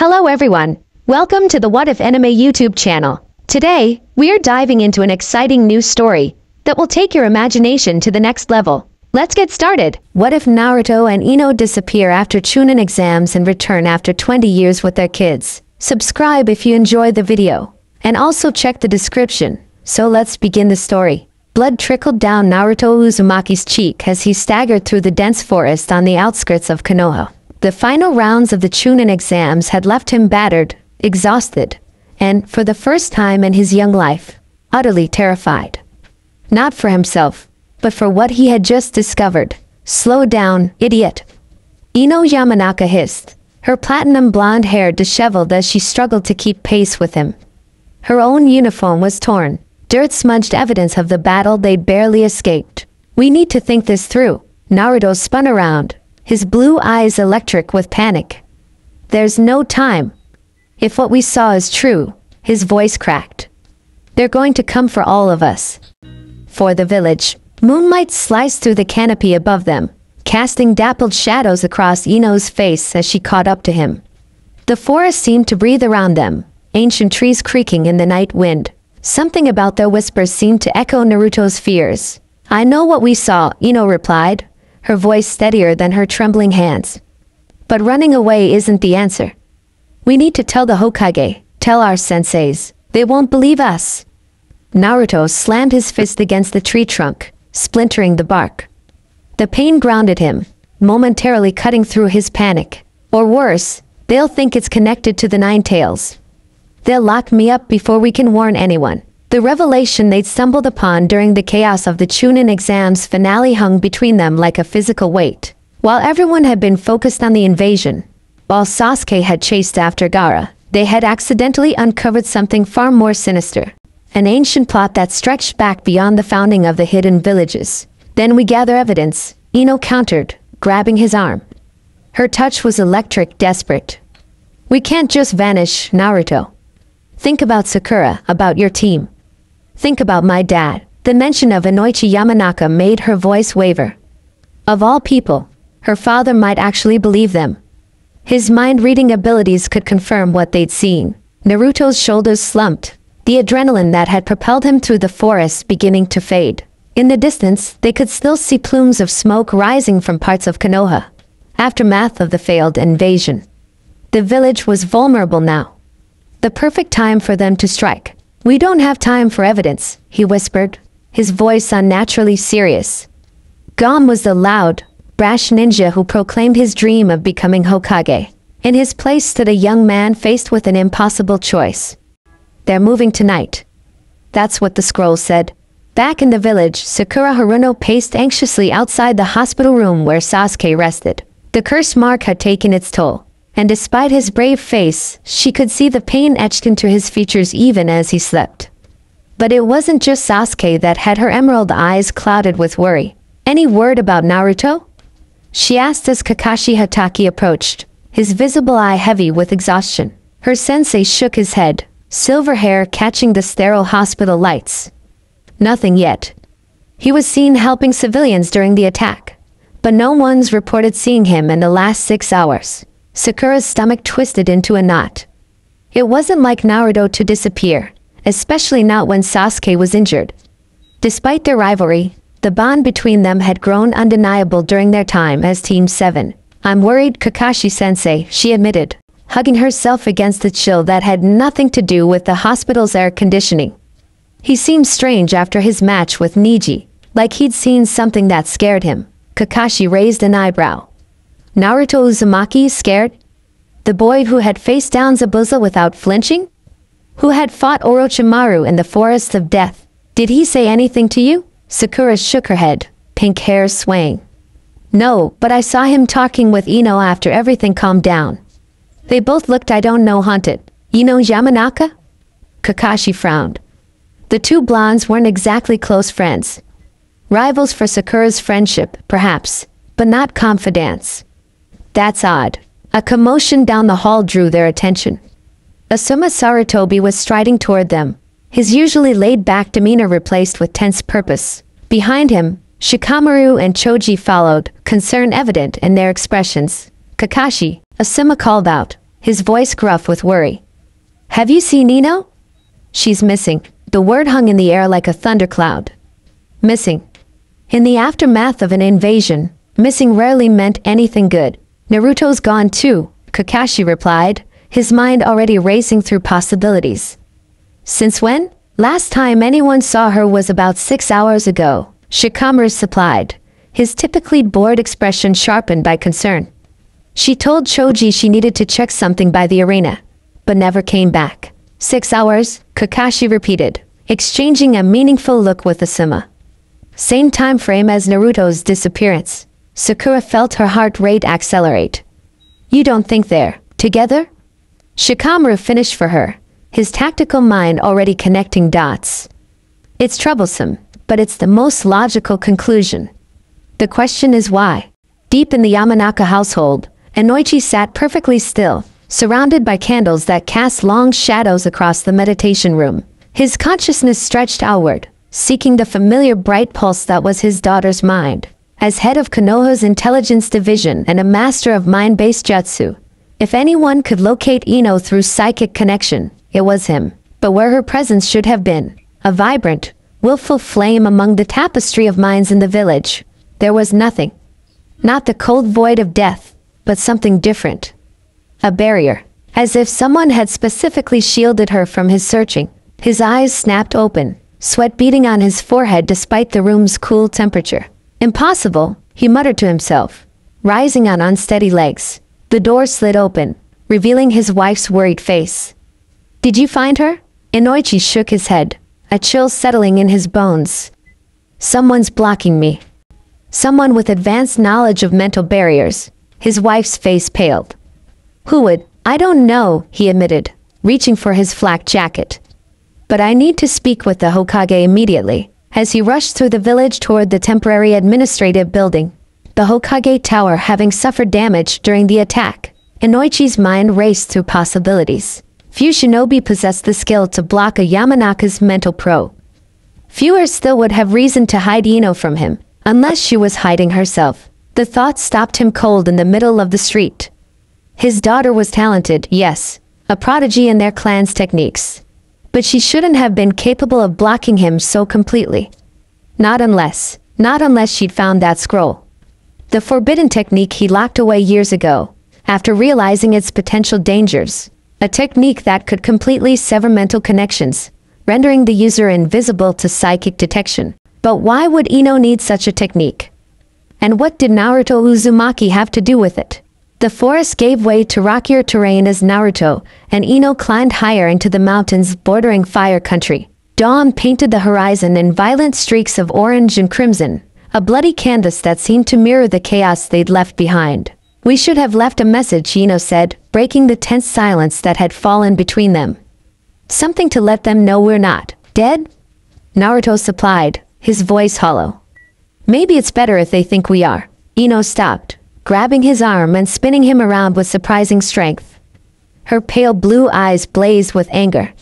Hello everyone, welcome to the What If Anime YouTube channel. Today, we are diving into an exciting new story that will take your imagination to the next level. Let's get started. What if Naruto and Ino disappear after chunin exams and return after 20 years with their kids? Subscribe if you enjoy the video, and also check the description. So let's begin the story. Blood trickled down Naruto Uzumaki's cheek as he staggered through the dense forest on the outskirts of Konoha. The final rounds of the chunin exams had left him battered, exhausted, and, for the first time in his young life, utterly terrified. Not for himself, but for what he had just discovered. "Slow down, idiot," Ino Yamanaka hissed, her platinum blonde hair disheveled as she struggled to keep pace with him. Her own uniform was torn, dirt-smudged evidence of the battle they'd barely escaped. "We need to think this through." Naruto spun around, his blue eyes electric with panic. "There's no time. If what we saw is true," his voice cracked, "they're going to come for all of us." For the village, moonlight sliced through the canopy above them, casting dappled shadows across Ino's face as she caught up to him. The forest seemed to breathe around them, ancient trees creaking in the night wind. Something about their whispers seemed to echo Naruto's fears. "I know what we saw," Ino replied, her voice steadier than her trembling hands. "But running away isn't the answer. We need to tell the Hokage, tell our senseis. They won't believe us." Naruto slammed his fist against the tree trunk, splintering the bark. The pain grounded him, momentarily cutting through his panic. "Or worse, they'll think it's connected to the Nine Tails. They'll lock me up before we can warn anyone." The revelation they'd stumbled upon during the chaos of the chunin exams finale hung between them like a physical weight. While everyone had been focused on the invasion, while Sasuke had chased after Gaara, they had accidentally uncovered something far more sinister. An ancient plot that stretched back beyond the founding of the hidden villages. "Then we gather evidence," Ino countered, grabbing his arm. Her touch was electric, desperate. "We can't just vanish, Naruto. Think about Sakura, about your team. Think about my dad." The mention of Inoichi Yamanaka made her voice waver. Of all people, her father might actually believe them. His mind-reading abilities could confirm what they'd seen. Naruto's shoulders slumped, the adrenaline that had propelled him through the forest beginning to fade. In the distance, they could still see plumes of smoke rising from parts of Konoha. Aftermath of the failed invasion. The village was vulnerable now. The perfect time for them to strike. "We don't have time for evidence," he whispered, his voice unnaturally serious. Gone was the loud, brash ninja who proclaimed his dream of becoming Hokage. In his place stood a young man faced with an impossible choice. "They're moving tonight." That's what the scroll said. Back in the village, Sakura Haruno paced anxiously outside the hospital room where Sasuke rested. The curse mark had taken its toll, and despite his brave face, she could see the pain etched into his features even as he slept. But it wasn't just Sasuke that had her emerald eyes clouded with worry. "Any word about Naruto?" she asked as Kakashi Hatake approached, his visible eye heavy with exhaustion. Her sensei shook his head, silver hair catching the sterile hospital lights. "Nothing yet. He was seen helping civilians during the attack, but no one's reported seeing him in the last 6 hours. Sakura's stomach twisted into a knot. It wasn't like Naruto to disappear, especially not when Sasuke was injured. Despite their rivalry, the bond between them had grown undeniable during their time as Team 7. "I'm worried, Kakashi-sensei," she admitted, hugging herself against the chill that had nothing to do with the hospital's air conditioning. He seemed strange after his match with Neji, like he'd seen something that scared him. Kakashi raised an eyebrow. Naruto Uzumaki scared? The boy who had faced down Zabuza without flinching? Who had fought Orochimaru in the Forest of Death? "Did he say anything to you?" Sakura shook her head, pink hair swaying. "No, but I saw him talking with Ino after everything calmed down. They both looked I don't know haunted." "Ino Yamanaka?" Kakashi frowned. The two blondes weren't exactly close friends. Rivals for Sakura's friendship, perhaps, but not confidants. That's odd. A commotion down the hall drew their attention. Asuma Sarutobi was striding toward them, his usually laid-back demeanor replaced with tense purpose. Behind him, Shikamaru and Choji followed, concern evident in their expressions. "Kakashi," Asuma called out, his voice gruff with worry. "Have you seen Ino?" "She's missing." The word hung in the air like a thundercloud. Missing. In the aftermath of an invasion, missing rarely meant anything good. "Naruto's gone too," Kakashi replied, his mind already racing through possibilities. "Since when?" "Last time anyone saw her was about 6 hours ago," Shikamaru supplied, his typically bored expression sharpened by concern. "She told Choji she needed to check something by the arena, but never came back." 6 hours, Kakashi repeated, exchanging a meaningful look with Asuma. Same time frame as Naruto's disappearance. Sakura felt her heart rate accelerate. "You don't think they're together?" Shikamaru finished for her, his tactical mind already connecting dots. "It's troublesome, but it's the most logical conclusion. The question is why?" Deep in the Yamanaka household, Inoichi sat perfectly still, surrounded by candles that cast long shadows across the meditation room. His consciousness stretched outward, seeking the familiar bright pulse that was his daughter's mind. As head of Konoha's intelligence division and a master of mind-based jutsu, if anyone could locate Ino through psychic connection, it was him. But where her presence should have been, a vibrant, willful flame among the tapestry of minds in the village, there was nothing. Not the cold void of death, but something different. A barrier, as if someone had specifically shielded her from his searching. His eyes snapped open, sweat beading on his forehead despite the room's cool temperature. "Impossible," he muttered to himself, rising on unsteady legs. The door slid open, revealing his wife's worried face. "Did you find her?" Inoichi shook his head, a chill settling in his bones. "Someone's blocking me." Someone with advanced knowledge of mental barriers. His wife's face paled. "Who would?" "I don't know," he admitted, reaching for his flak jacket. "But I need to speak with the Hokage immediately." As he rushed through the village toward the temporary administrative building, the Hokage Tower having suffered damage during the attack, Inoichi's mind raced through possibilities. Few shinobi possessed the skill to block a Yamanaka's mental probe. Fewer still would have reason to hide Ino from him, unless she was hiding herself. The thought stopped him cold in the middle of the street. His daughter was talented, yes, a prodigy in their clan's techniques. But she shouldn't have been capable of blocking him so completely. Not unless she'd found that scroll. The forbidden technique he locked away years ago, after realizing its potential dangers. A technique that could completely sever mental connections, rendering the user invisible to psychic detection. But why would Ino need such a technique? And what did Naruto Uzumaki have to do with it? The forest gave way to rockier terrain as Naruto and Ino climbed higher into the mountains bordering Fire Country. Dawn painted the horizon in violent streaks of orange and crimson, a bloody canvas that seemed to mirror the chaos they'd left behind. "We should have left a message," Ino said, breaking the tense silence that had fallen between them. "Something to let them know we're not dead?" Naruto supplied, his voice hollow. "Maybe it's better if they think we are." Ino stopped, grabbing his arm and spinning him around with surprising strength. Her pale blue eyes blazed with anger.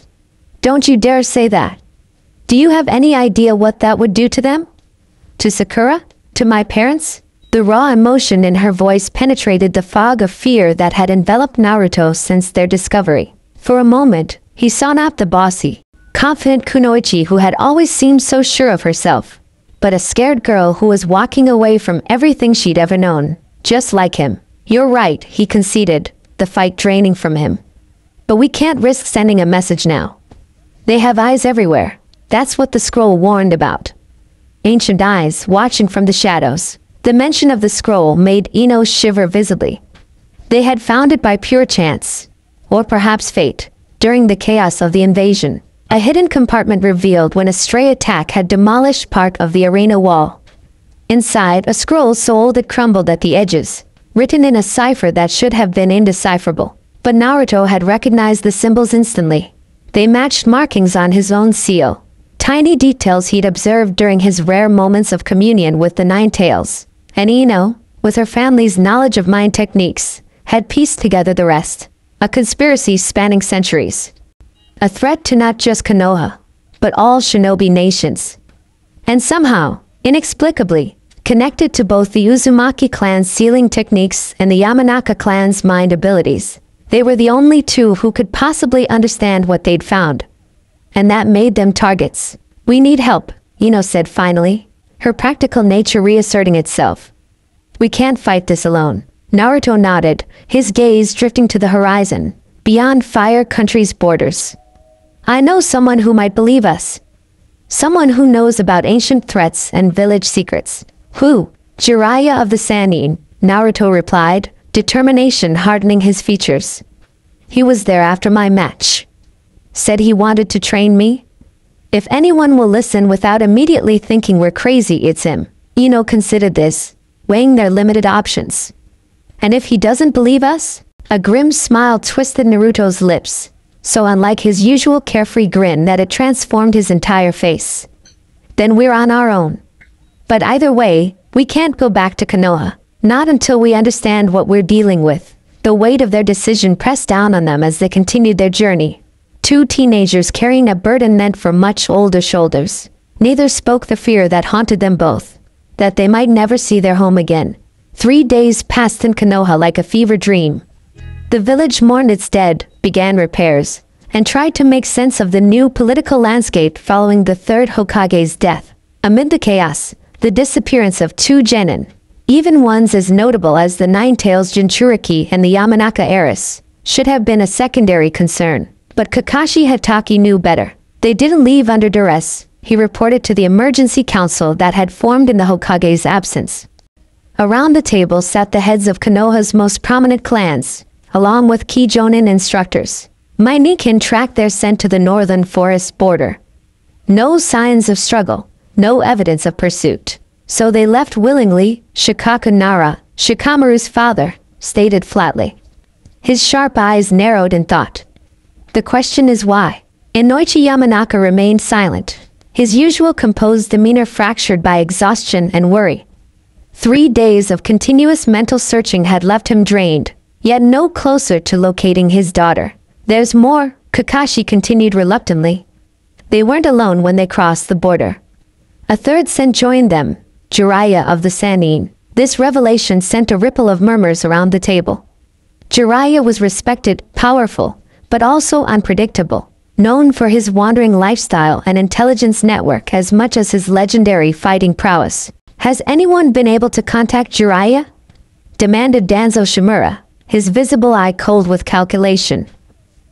"Don't you dare say that. Do you have any idea what that would do to them? To Sakura? To my parents?" The raw emotion in her voice penetrated the fog of fear that had enveloped Naruto since their discovery. For a moment, he saw not the bossy, confident Kunoichi who had always seemed so sure of herself, but a scared girl who was walking away from everything she'd ever known. Just like him. "You're right," he conceded, the fight draining from him. "But we can't risk sending a message now. They have eyes everywhere. That's what the scroll warned about." Ancient eyes watching from the shadows. The mention of the scroll made Ino shiver visibly. They had found it by pure chance, or perhaps fate, during the chaos of the invasion. A hidden compartment revealed when a stray attack had demolished part of the arena wall. Inside, a scroll so old it crumbled at the edges, written in a cipher that should have been indecipherable. But Naruto had recognized the symbols instantly. They matched markings on his own seal, tiny details he'd observed during his rare moments of communion with the Nine Tails. And Ino, with her family's knowledge of mind techniques, had pieced together the rest. A conspiracy spanning centuries. A threat to not just Konoha, but all shinobi nations. And somehow, inexplicably, connected to both the Uzumaki clan's sealing techniques and the Yamanaka clan's mind abilities. They were the only two who could possibly understand what they'd found. And that made them targets. "We need help," Ino said finally, her practical nature reasserting itself. "We can't fight this alone." Naruto nodded, his gaze drifting to the horizon, beyond Fire Country's borders. "I know someone who might believe us. Someone who knows about ancient threats and village secrets." "Who?" "Jiraiya of the Sannin," Naruto replied, determination hardening his features. "He was there after my match. Said he wanted to train me. If anyone will listen without immediately thinking we're crazy, it's him." Ino considered this, weighing their limited options. "And if he doesn't believe us?" A grim smile twisted Naruto's lips, so unlike his usual carefree grin that it transformed his entire face. "Then we're on our own. But either way, we can't go back to Konoha. Not until we understand what we're dealing with." The weight of their decision pressed down on them as they continued their journey. Two teenagers carrying a burden meant for much older shoulders. Neither spoke the fear that haunted them both, that they might never see their home again. 3 days passed in Konoha like a fever dream. The village mourned its dead, began repairs, and tried to make sense of the new political landscape following the third Hokage's death. Amid the chaos, the disappearance of 2 genin, even ones as notable as the Nine-Tails Jinchuriki and the Yamanaka heiress, should have been a secondary concern. But Kakashi Hatake knew better. They didn't leave under duress, he reported to the emergency council that had formed in the Hokage's absence. Around the table sat the heads of Konoha's most prominent clans, along with key Jonin instructors. My Nikin tracked their scent to the northern forest border. No signs of struggle, no evidence of pursuit. So they left willingly, Shikaku Nara, Shikamaru's father, stated flatly. His sharp eyes narrowed in thought. The question is why? Inoichi Yamanaka remained silent, his usual composed demeanor fractured by exhaustion and worry. 3 days of continuous mental searching had left him drained, yet no closer to locating his daughter. There's more, Kakashi continued reluctantly. They weren't alone when they crossed the border. A third sen joined them, Jiraiya of the Sannin. This revelation sent a ripple of murmurs around the table. Jiraiya was respected, powerful, but also unpredictable, known for his wandering lifestyle and intelligence network as much as his legendary fighting prowess. Has anyone been able to contact Jiraiya? Demanded Danzo Shimura, his visible eye cold with calculation.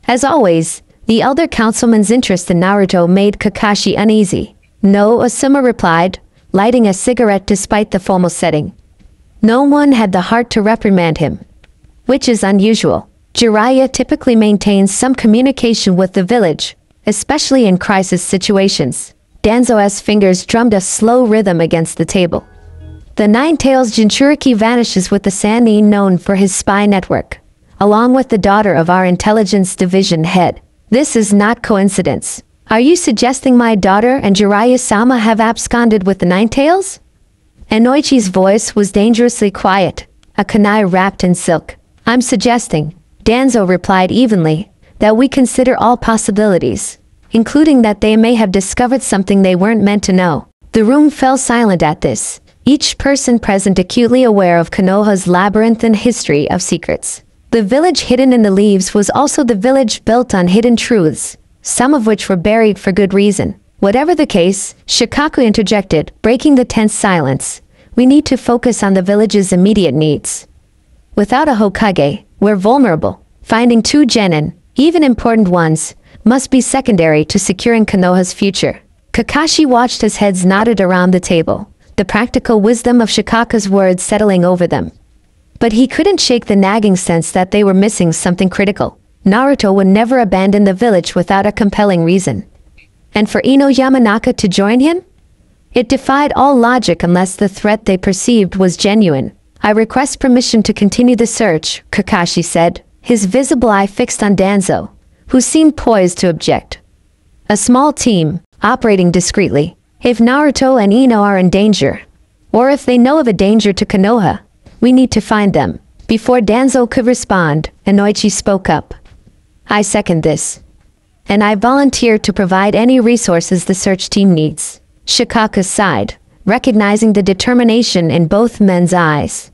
As always, the elder councilman's interest in Naruto made Kakashi uneasy. No, Asuma replied, lighting a cigarette despite the formal setting. No one had the heart to reprimand him, which is unusual. Jiraiya typically maintains some communication with the village, especially in crisis situations. Danzo's fingers drummed a slow rhythm against the table. The Nine-Tails Jinchuriki vanishes with the Sannin known for his spy network, along with the daughter of our intelligence division head. This is not coincidence. Are you suggesting my daughter and Jiraiya-sama have absconded with the Nine-Tails? Inoichi's voice was dangerously quiet, a kunai wrapped in silk. I'm suggesting, Danzo replied evenly, that we consider all possibilities, including that they may have discovered something they weren't meant to know. The room fell silent at this, each person present acutely aware of Konoha's labyrinthine history of secrets. The village hidden in the leaves was also the village built on hidden truths, some of which were buried for good reason. Whatever the case, Shikaku interjected, breaking the tense silence. We need to focus on the village's immediate needs. Without a Hokage, we're vulnerable. Finding 2 genin, even important ones, must be secondary to securing Konoha's future. Kakashi watched as heads nodded around the table, the practical wisdom of Shikaku's words settling over them. But he couldn't shake the nagging sense that they were missing something critical. Naruto would never abandon the village without a compelling reason. And for Ino Yamanaka to join him? It defied all logic unless the threat they perceived was genuine. I request permission to continue the search, Kakashi said, his visible eye fixed on Danzo, who seemed poised to object. A small team, operating discreetly. If Naruto and Ino are in danger, or if they know of a danger to Konoha, we need to find them. Before Danzo could respond, Inoichi spoke up. I second this. And I volunteer to provide any resources the search team needs. Shikaku sighed, recognizing the determination in both men's eyes.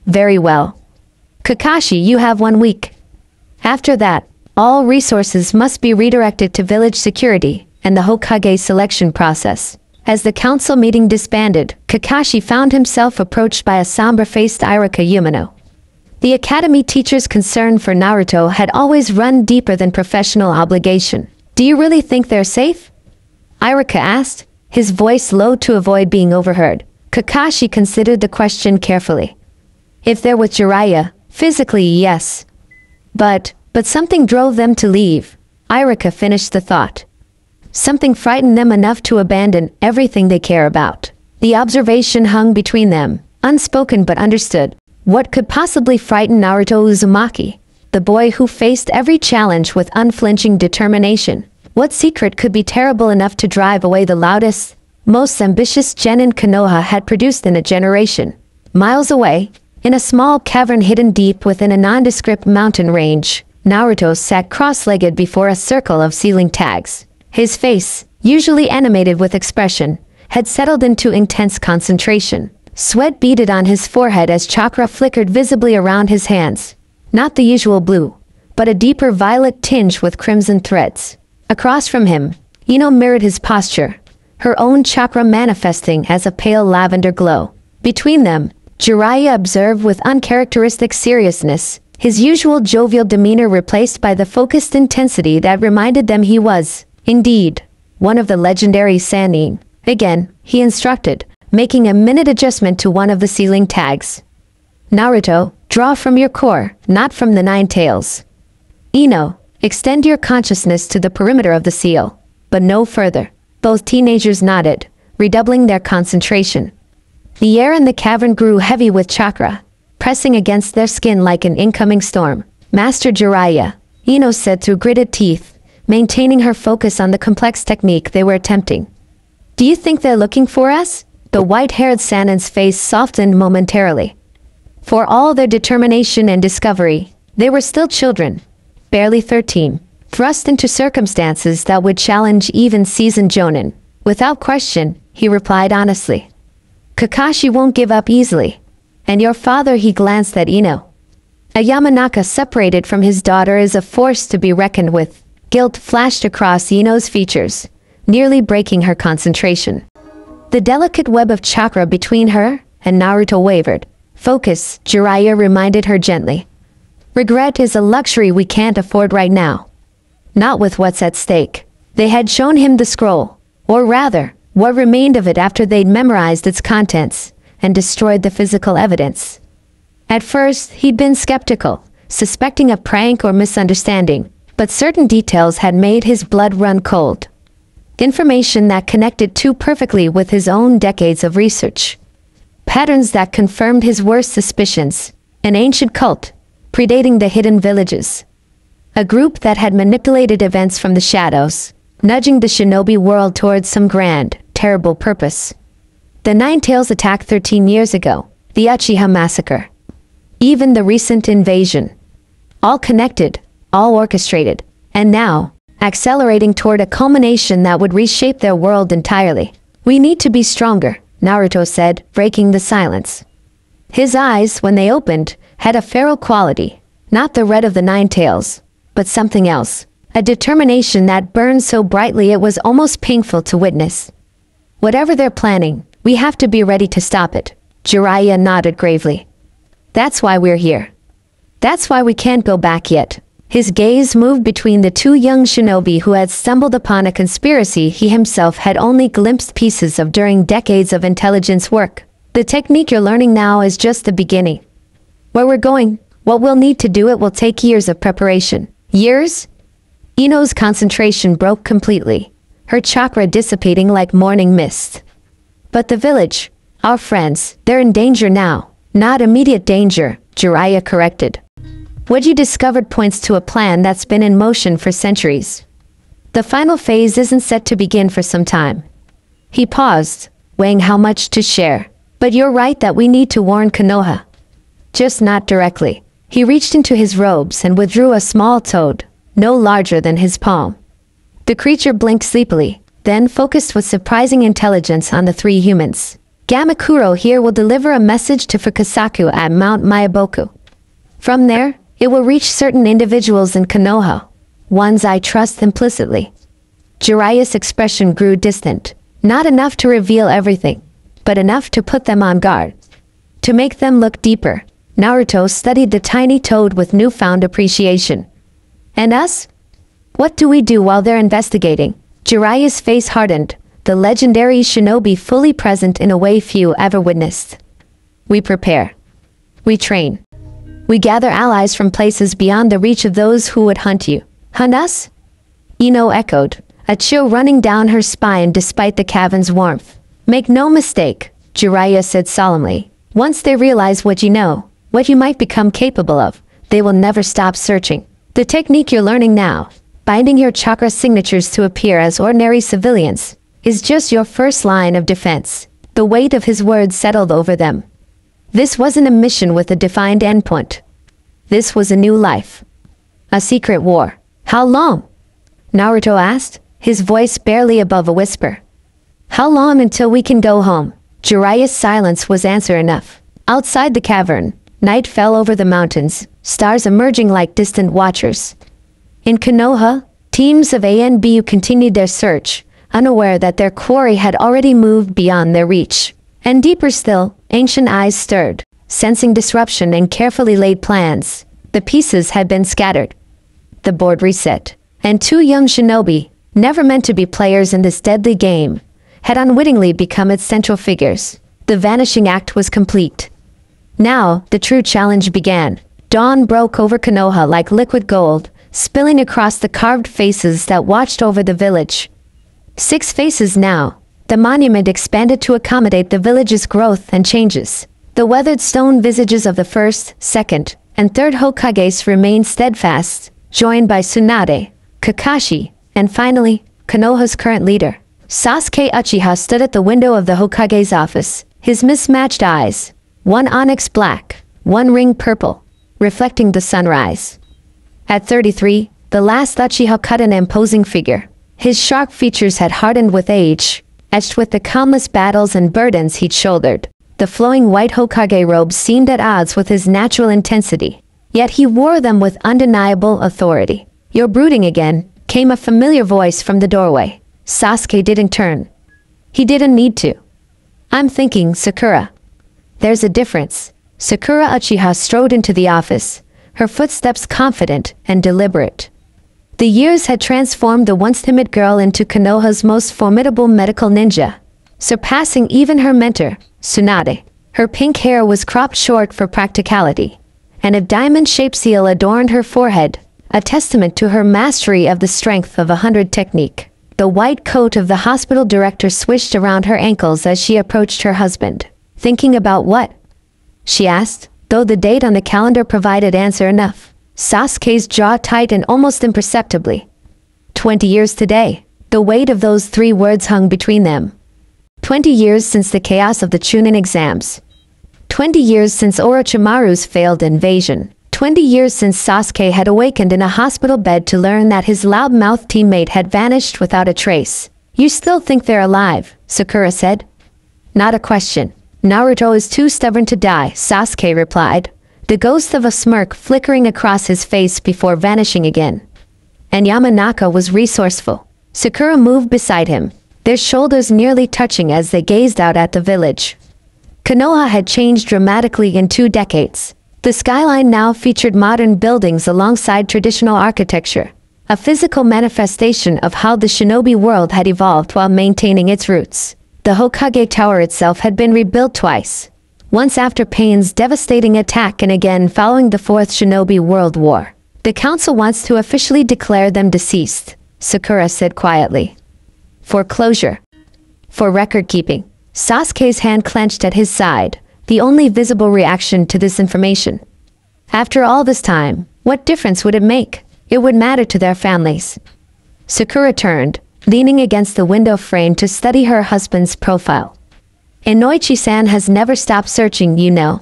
Very well. Kakashi, you have 1 week. After that, all resources must be redirected to village security and the Hokage selection process. As the council meeting disbanded, Kakashi found himself approached by a somber-faced Irika Yumino. The academy teacher's concern for Naruto had always run deeper than professional obligation. "Do you really think they're safe?" Irika asked, his voice low to avoid being overheard. Kakashi considered the question carefully. If they're with Jiraiya, physically yes. But something drove them to leave. Irika finished the thought. Something frightened them enough to abandon everything they care about. The observation hung between them, unspoken but understood. What could possibly frighten Naruto Uzumaki, the boy who faced every challenge with unflinching determination? What secret could be terrible enough to drive away the loudest, most ambitious genin Konoha had produced in a generation? Miles away, in a small cavern hidden deep within a nondescript mountain range, Naruto sat cross-legged before a circle of ceiling tags. His face, usually animated with expression, had settled into intense concentration. Sweat beaded on his forehead as chakra flickered visibly around his hands. Not the usual blue, but a deeper violet tinge with crimson threads. Across from him, Ino mirrored his posture, her own chakra manifesting as a pale lavender glow. Between them, Jiraiya observed with uncharacteristic seriousness, his usual jovial demeanor replaced by the focused intensity that reminded them he was, indeed, one of the legendary Sannin. Again, he instructed, making a minute adjustment to one of the ceiling tags. "Naruto, draw from your core, not from the nine tails. Ino, extend your consciousness to the perimeter of the seal, but no further." Both teenagers nodded, redoubling their concentration. The air in the cavern grew heavy with chakra, pressing against their skin like an incoming storm. "Master Jiraiya," Ino said through gritted teeth, maintaining her focus on the complex technique they were attempting. "Do you think they're looking for us?" The white-haired Sannin's face softened momentarily. For all their determination and discovery, they were still children, barely 13, thrust into circumstances that would challenge even seasoned jonin. Without question, he replied honestly. "Kakashi won't give up easily. And your father," he glanced at Ino. "A Yamanaka separated from his daughter is a force to be reckoned with." Guilt flashed across Ino's features, nearly breaking her concentration. The delicate web of chakra between her and Naruto wavered. "Focus," Jiraiya reminded her gently. "Regret is a luxury we can't afford right now. Not with what's at stake." They had shown him the scroll, or rather, what remained of it after they'd memorized its contents and destroyed the physical evidence. At first, he'd been skeptical, suspecting a prank or misunderstanding, but certain details had made his blood run cold. Information that connected too perfectly with his own decades of research. Patterns that confirmed his worst suspicions. An ancient cult, predating the hidden villages. A group that had manipulated events from the shadows, nudging the shinobi world towards some grand, terrible purpose. The Nine Tails attack 13 years ago, the Uchiha massacre. Even the recent invasion. All connected, all orchestrated, and now, accelerating toward a culmination that would reshape their world entirely. "We need to be stronger," Naruto said, breaking the silence. His eyes, when they opened, had a feral quality, not the red of the Nine Tails, but something else. A determination that burned so brightly it was almost painful to witness. "Whatever they're planning, we have to be ready to stop it." Jiraiya nodded gravely. "That's why we're here. That's why we can't go back yet." His gaze moved between the two young shinobi who had stumbled upon a conspiracy he himself had only glimpsed pieces of during decades of intelligence work. "The technique you're learning now is just the beginning. Where we're going, what we'll need to do it will take years of preparation." "Years?" Ino's concentration broke completely, her chakra dissipating like morning mist. "But the village, our friends, they're in danger now." "Not immediate danger," Jiraiya corrected. "What you discovered points to a plan that's been in motion for centuries. The final phase isn't set to begin for some time." He paused, weighing how much to share. "But you're right that we need to warn Konoha. Just not directly." He reached into his robes and withdrew a small toad, no larger than his palm. The creature blinked sleepily, then focused with surprising intelligence on the three humans. "Gamakuro here will deliver a message to Fukasaku at Mount Mayaboku. From there, It will reach certain individuals in Konoha, ones I trust implicitly. Jiraiya's expression grew distant, not enough to reveal everything, but enough to put them on guard. To make them look deeper, Naruto studied the tiny toad with newfound appreciation. And us? What do we do while they're investigating? Jiraiya's face hardened, the legendary shinobi fully present in a way few ever witnessed. We prepare. We train. We gather allies from places beyond the reach of those who would hunt you. Hunt us? Ino echoed, a chill running down her spine despite the cabin's warmth. Make no mistake, Jiraiya said solemnly. Once they realize what you know, what you might become capable of, they will never stop searching. The technique you're learning now, binding your chakra signatures to appear as ordinary civilians, is just your first line of defense. The weight of his words settled over them. This wasn't a mission with a defined endpoint. This was a new life. A secret war. How long? Naruto asked, his voice barely above a whisper. How long until we can go home? Jiraiya's silence was answer enough. Outside the cavern, night fell over the mountains, stars emerging like distant watchers. In Konoha, teams of ANBU continued their search, unaware that their quarry had already moved beyond their reach. And deeper still, ancient eyes stirred, sensing disruption and carefully laid plans. The pieces had been scattered. The board reset, and two young shinobi, never meant to be players in this deadly game, had unwittingly become its central figures. The vanishing act was complete. Now, the true challenge began. Dawn broke over Konoha like liquid gold, spilling across the carved faces that watched over the village. 6 faces now. The monument expanded to accommodate the village's growth and changes. The weathered stone visages of the first, second, and third Hokages remained steadfast, joined by Tsunade, Kakashi, and finally, Konoha's current leader. Sasuke Uchiha stood at the window of the Hokage's office, his mismatched eyes, one onyx black, one ring purple, reflecting the sunrise. At 33, the last Uchiha cut an imposing figure. His sharp features had hardened with age, etched with the countless battles and burdens he'd shouldered. The flowing white Hokage robes seemed at odds with his natural intensity, yet he wore them with undeniable authority. "You're brooding again," came a familiar voice from the doorway. Sasuke didn't turn. He didn't need to. "I'm thinking, Sakura." "There's a difference." Sakura Uchiha strode into the office, her footsteps confident and deliberate. The years had transformed the once timid girl into Konoha's most formidable medical ninja, surpassing even her mentor, Tsunade. Her pink hair was cropped short for practicality, and a diamond-shaped seal adorned her forehead, a testament to her mastery of the strength of 100 technique. The white coat of the hospital director swished around her ankles as she approached her husband. "Thinking about what?" she asked, though the date on the calendar provided answer enough. Sasuke's jaw tightened almost imperceptibly. 20 years today. The weight of those 3 words hung between them. 20 years since the chaos of the chunin exams. 20 years since Orochimaru's failed invasion. 20 years since Sasuke had awakened in a hospital bed to learn that his loud-mouthed teammate had vanished without a trace. "You still think they're alive," Sakura said. "Not a question. Naruto is too stubborn to die," Sasuke replied, the ghost of a smirk flickering across his face before vanishing again. "And Yamanaka was resourceful." Sakura moved beside him, their shoulders nearly touching as they gazed out at the village. Konoha had changed dramatically in 2 decades. The skyline now featured modern buildings alongside traditional architecture, a physical manifestation of how the shinobi world had evolved while maintaining its roots. The Hokage Tower itself had been rebuilt twice, once after Pain's devastating attack and again following the 4th Shinobi World War. "The council wants to officially declare them deceased," Sakura said quietly. "For closure. For record-keeping." Sasuke's hand clenched at his side, the only visible reaction to this information. After all this time, what difference would it make? It would matter to their families. Sakura turned, leaning against the window frame to study her husband's profile. "Inoichi-san has never stopped searching, you know.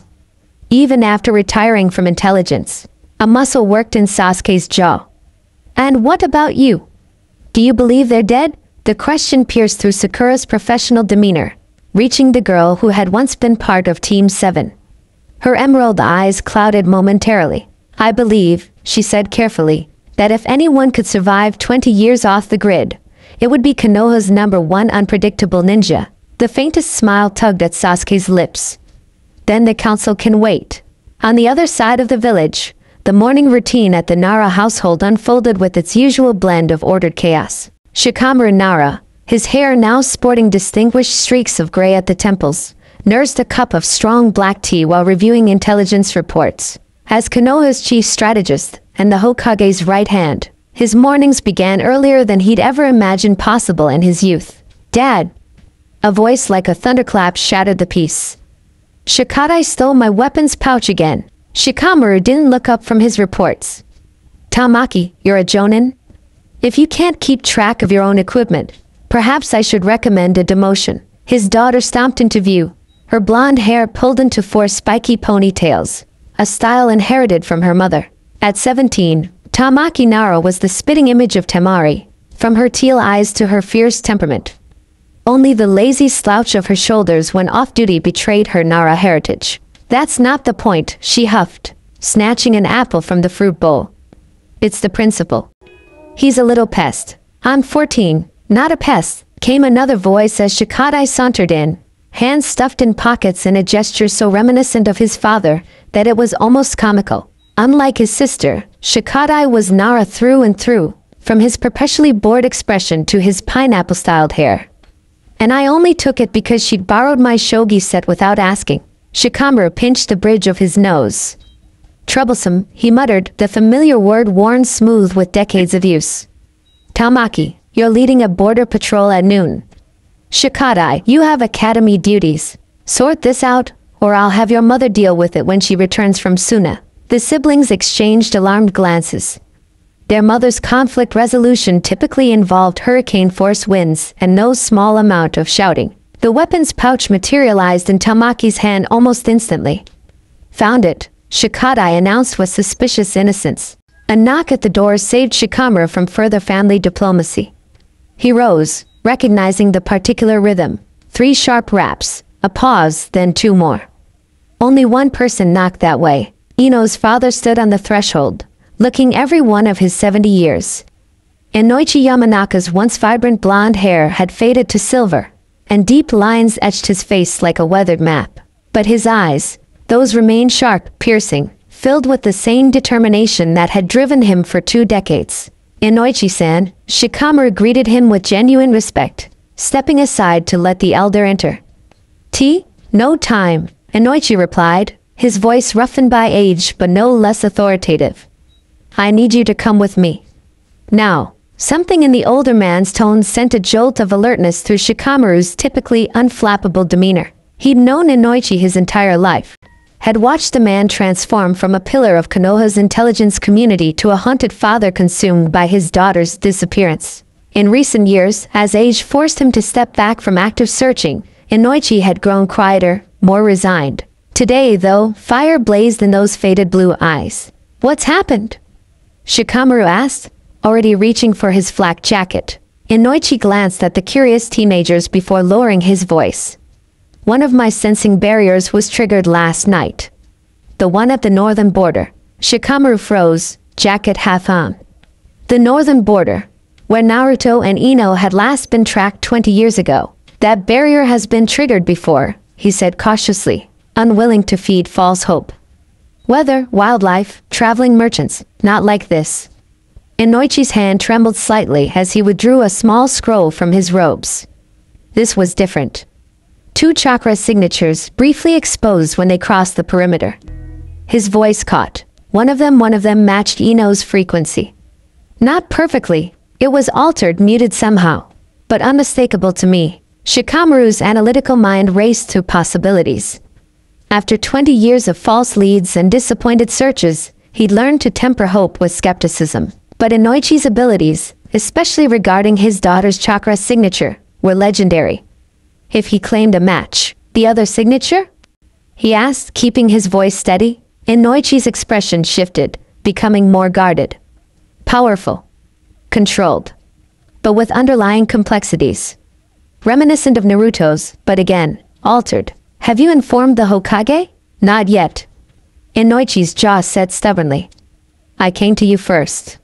Even after retiring from intelligence." A muscle worked in Sasuke's jaw. "And what about you? Do you believe they're dead?" The question pierced through Sakura's professional demeanor, reaching the girl who had once been part of Team 7. Her emerald eyes clouded momentarily. I believe, she said carefully, that if anyone could survive 20 years off the grid, it would be Konoha's #1 unpredictable ninja. The faintest smile tugged at Sasuke's lips. Then the council can wait. On the other side of the village, the morning routine at the Nara household unfolded with its usual blend of ordered chaos. Shikamaru Nara, his hair now sporting distinguished streaks of gray at the temples, nursed a cup of strong black tea while reviewing intelligence reports. As Konoha's chief strategist and the Hokage's right hand, his mornings began earlier than he'd ever imagined possible in his youth. "Dad!" A voice like a thunderclap shattered the peace. "Shikadai stole my weapons pouch again." Shikamaru didn't look up from his reports. "Tamaki, you're a jonin? If you can't keep track of your own equipment, perhaps I should recommend a demotion." His daughter stomped into view, her blonde hair pulled into 4 spiky ponytails, a style inherited from her mother. At 17, Tamaki Nara was the spitting image of Temari, from her teal eyes to her fierce temperament. Only the lazy slouch of her shoulders when off-duty betrayed her Nara heritage. "That's not the point," she huffed, snatching an apple from the fruit bowl. "It's the principle. He's a little pest." "I'm 14, not a pest," came another voice as Shikadai sauntered in, hands stuffed in pockets in a gesture so reminiscent of his father that it was almost comical. Unlike his sister, Shikadai was Nara through and through, from his perpetually bored expression to his pineapple-styled hair. "And I only took it because she'd borrowed my shogi set without asking." Shikamaru pinched the bridge of his nose. "Troublesome," he muttered, the familiar word worn smooth with decades of use. "Tamaki, you're leading a border patrol at noon. Shikadai, you have academy duties. Sort this out, or I'll have your mother deal with it when she returns from Suna." The siblings exchanged alarmed glances. Their mother's conflict resolution typically involved hurricane-force winds and no small amount of shouting. The weapons pouch materialized in Tamaki's hand almost instantly. "Found it," Shikadai announced with suspicious innocence. A knock at the door saved Shikamaru from further family diplomacy. He rose, recognizing the particular rhythm. 3 sharp raps, a pause, then 2 more. Only one person knocked that way. Ino's father stood on the threshold, looking every one of his 70 years. Inoichi Yamanaka's once vibrant blonde hair had faded to silver, and deep lines etched his face like a weathered map. But his eyes, those remained sharp, piercing, filled with the same determination that had driven him for 2 decades. "Inoichi-san," Shikamaru greeted him with genuine respect, stepping aside to let the elder enter. "Tea? No time," Inoichi replied, his voice roughened by age but no less authoritative. "I need you to come with me. Now." Something in the older man's tone sent a jolt of alertness through Shikamaru's typically unflappable demeanor. He'd known Inoichi his entire life, had watched the man transform from a pillar of Konoha's intelligence community to a hunted father consumed by his daughter's disappearance. In recent years, as age forced him to step back from active searching, Inoichi had grown quieter, more resigned. Today, though, fire blazed in those faded blue eyes. "What's happened?" Shikamaru asked, already reaching for his flak jacket. Inoichi glanced at the curious teenagers before lowering his voice. "One of my sensing barriers was triggered last night. The one at the northern border." Shikamaru froze, jacket half on. The northern border, where Naruto and Ino had last been tracked 20 years ago. "That barrier has been triggered before," he said cautiously, unwilling to feed false hope. "Weather, wildlife, traveling merchants, not like this." Inoichi's hand trembled slightly as he withdrew a small scroll from his robes. This was different. 2 chakra signatures briefly exposed when they crossed the perimeter. His voice caught. One of them matched Ino's frequency. Not perfectly, it was altered, muted somehow, but unmistakable to me. Shikamaru's analytical mind raced through possibilities. After 20 years of false leads and disappointed searches, he'd learned to temper hope with skepticism. But Inoichi's abilities, especially regarding his daughter's chakra signature, were legendary. If he claimed a match, the other signature? He asked, keeping his voice steady. Inoichi's expression shifted, becoming more guarded. Powerful. Controlled. But with underlying complexities. Reminiscent of Naruto's, but again, altered. "Have you informed the Hokage?" "Not yet." Inoichi's jaw set stubbornly. I came to you first.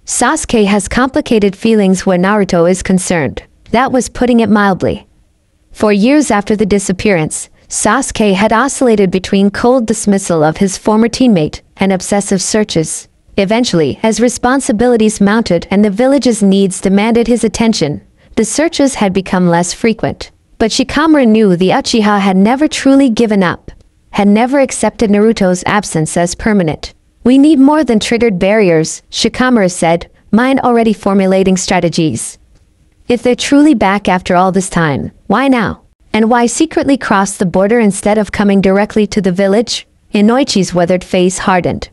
Sasuke has complicated feelings when Naruto is concerned. That was putting it mildly. For years after the disappearance, Sasuke had oscillated between cold dismissal of his former teammate and obsessive searches. Eventually, as responsibilities mounted and the village's needs demanded his attention, the searches had become less frequent. But Shikamaru knew the Uchiha had never truly given up, had never accepted Naruto's absence as permanent. We need more than triggered barriers, Shikamaru said, mind already formulating strategies. If they're truly back after all this time, why now? And why secretly cross the border instead of coming directly to the village? Inoichi's weathered face hardened.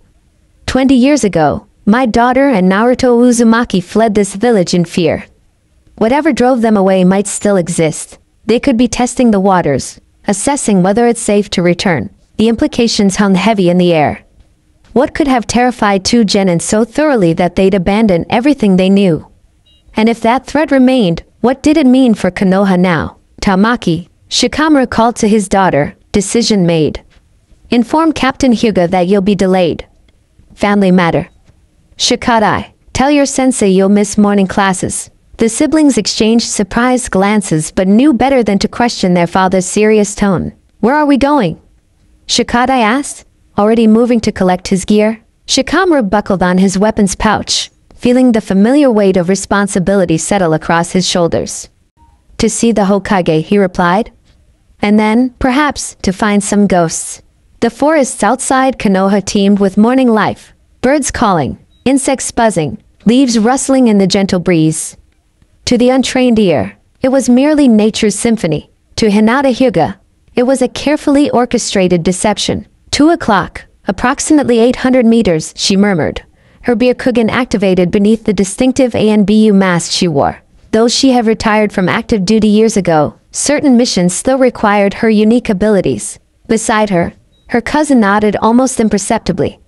20 years ago, my daughter and Naruto Uzumaki fled this village in fear. Whatever drove them away might still exist. They could be testing the waters, assessing whether it's safe to return. The implications hung heavy in the air. What could have terrified two genin so thoroughly that they'd abandon everything they knew? And if that threat remained, what did it mean for Konoha now? Tamaki, Shikamaru called to his daughter, decision made. Inform Captain Hyuga that you'll be delayed. Family matter. Shikadai, tell your sensei you'll miss morning classes. The siblings exchanged surprised glances but knew better than to question their father's serious tone. Where are we going? Shikadai asked, already moving to collect his gear. Shikamaru buckled on his weapons pouch, feeling the familiar weight of responsibility settle across his shoulders. To see the Hokage, he replied. And then, perhaps, to find some ghosts. The forests outside Konoha teemed with morning life, birds calling, insects buzzing, leaves rustling in the gentle breeze. To the untrained ear, it was merely nature's symphony. To Hinata Hyuga, it was a carefully orchestrated deception. 2 o'clock, approximately 800 meters, she murmured, her Byakugan activated beneath the distinctive ANBU mask she wore. Though she had retired from active duty years ago, certain missions still required her unique abilities. Beside her, her cousin nodded almost imperceptibly.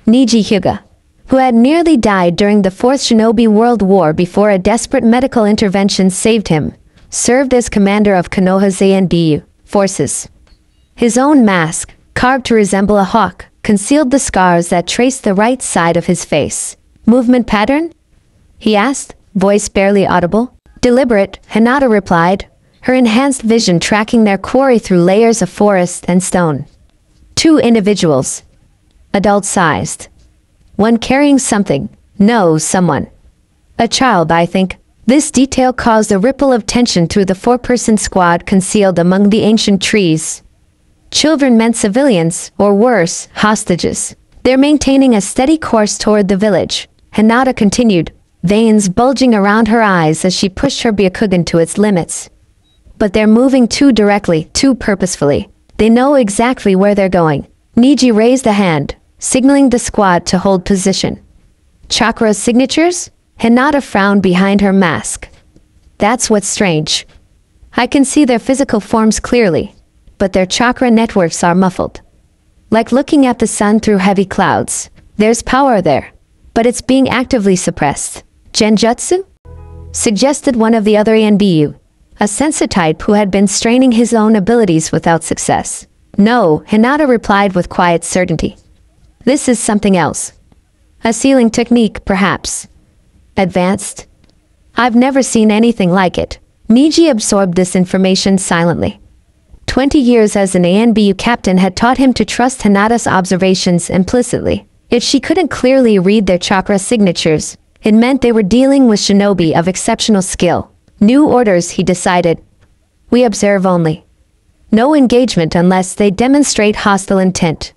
Neji Hyuga, who had nearly died during the Fourth Shinobi World War before a desperate medical intervention saved him, served as commander of Konoha's ANBU forces. His own mask, carved to resemble a hawk, concealed the scars that traced the right side of his face. Movement pattern? He asked, voice barely audible. Deliberate, Hinata replied, her enhanced vision tracking their quarry through layers of forest and stone. 2 individuals. Adult-sized. One carrying something. No, someone. A child, I think. This detail caused a ripple of tension through the 4-person squad concealed among the ancient trees. Children meant civilians, or worse, hostages. They're maintaining a steady course toward the village, Hinata continued, veins bulging around her eyes as she pushed her Byakugan to its limits. But they're moving too directly, too purposefully. They know exactly where they're going. Neji raised a hand, signaling the squad to hold position. Chakra signatures? Hinata frowned behind her mask. That's what's strange. I can see their physical forms clearly, but their chakra networks are muffled. Like looking at the sun through heavy clouds. There's power there, but it's being actively suppressed. Genjutsu? Suggested one of the other ANBU, a sensotype who had been straining his own abilities without success. No, Hinata replied with quiet certainty. This is something else. A sealing technique, perhaps. Advanced? I've never seen anything like it. Neji absorbed this information silently. 20 years as an ANBU captain had taught him to trust Hinata's observations implicitly. If she couldn't clearly read their chakra signatures, it meant they were dealing with shinobi of exceptional skill. New orders, he decided. We observe only. No engagement unless they demonstrate hostile intent.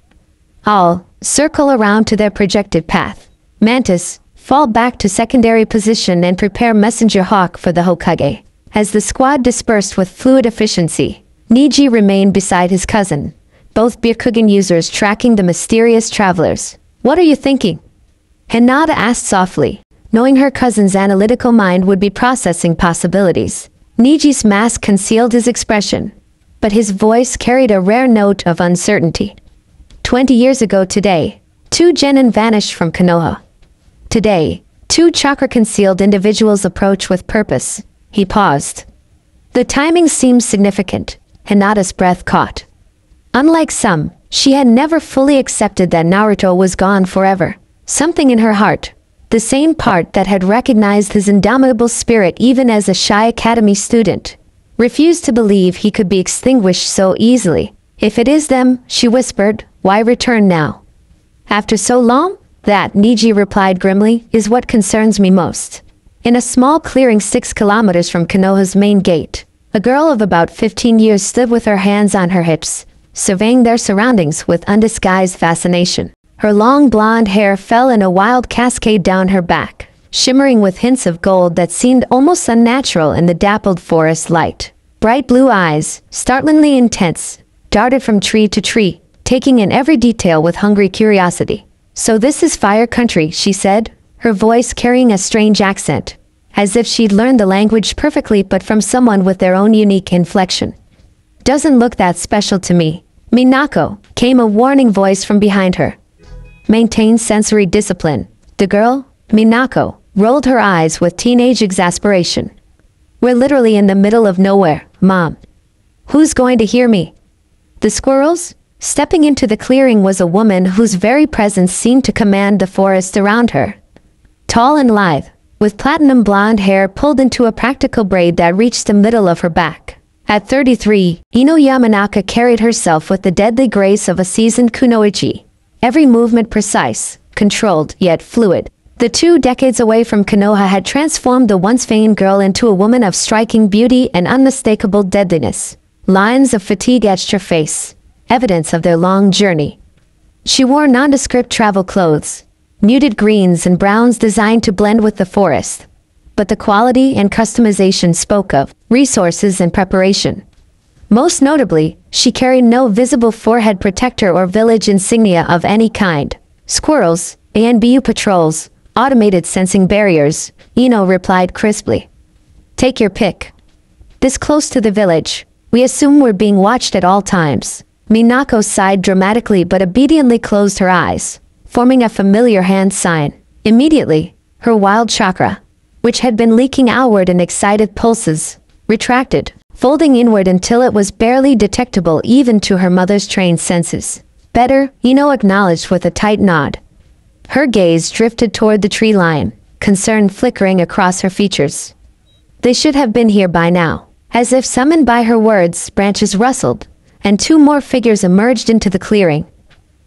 All circle around to their projected path. Mantis, fall back to secondary position and prepare Messenger Hawk for the Hokage. As the squad dispersed with fluid efficiency, Neji remained beside his cousin, both Byakugan users tracking the mysterious travelers. What are you thinking? Hinata asked softly, knowing her cousin's analytical mind would be processing possibilities. Neji's mask concealed his expression, but his voice carried a rare note of uncertainty. 20 years ago today, 2 genin vanished from Konoha. Today, 2 chakra-concealed individuals approach with purpose. He paused. The timing seemed significant. Hinata's breath caught. Unlike some, she had never fully accepted that Naruto was gone forever. Something in her heart, the same part that had recognized his indomitable spirit even as a shy academy student, refused to believe he could be extinguished so easily. "If it is them," she whispered, "why return now?" "After so long?" "That," Niji replied grimly, "is what concerns me most." In a small clearing 6 kilometers from Konoha's main gate, a girl of about 15 years stood with her hands on her hips, surveying their surroundings with undisguised fascination. Her long blonde hair fell in a wild cascade down her back, shimmering with hints of gold that seemed almost unnatural in the dappled forest light. Bright blue eyes, startlingly intense, darted from tree to tree, taking in every detail with hungry curiosity. "So this is Fire Country," she said, her voice carrying a strange accent, as if she'd learned the language perfectly but from someone with their own unique inflection. "Doesn't look that special to me." "Minako," came a warning voice from behind her. "Maintain sensory discipline." The girl, Minako, rolled her eyes with teenage exasperation. "We're literally in the middle of nowhere, Mom. Who's going to hear me?" "The squirrels?" Stepping into the clearing was a woman whose very presence seemed to command the forest around her. Tall and lithe, with platinum blonde hair pulled into a practical braid that reached the middle of her back. At 33, Ino Yamanaka carried herself with the deadly grace of a seasoned kunoichi. Every movement precise, controlled, yet fluid. The 2 decades away from Konoha had transformed the once vain girl into a woman of striking beauty and unmistakable deadliness. Lines of fatigue etched her face, evidence of their long journey. She wore nondescript travel clothes, muted greens and browns designed to blend with the forest. But the quality and customization spoke of resources and preparation. Most notably, she carried no visible forehead protector or village insignia of any kind. "Squirrels, ANBU patrols, automated sensing barriers," Ino replied crisply. "Take your pick. This close to the village, we assume we're being watched at all times." Minako sighed dramatically but obediently closed her eyes, forming a familiar hand sign. Immediately, her wild chakra, which had been leaking outward in excited pulses, retracted, folding inward until it was barely detectable even to her mother's trained senses. "Better," Ino acknowledged with a tight nod. Her gaze drifted toward the tree line, concern flickering across her features. "They should have been here by now." As if summoned by her words, branches rustled, and 2 more figures emerged into the clearing.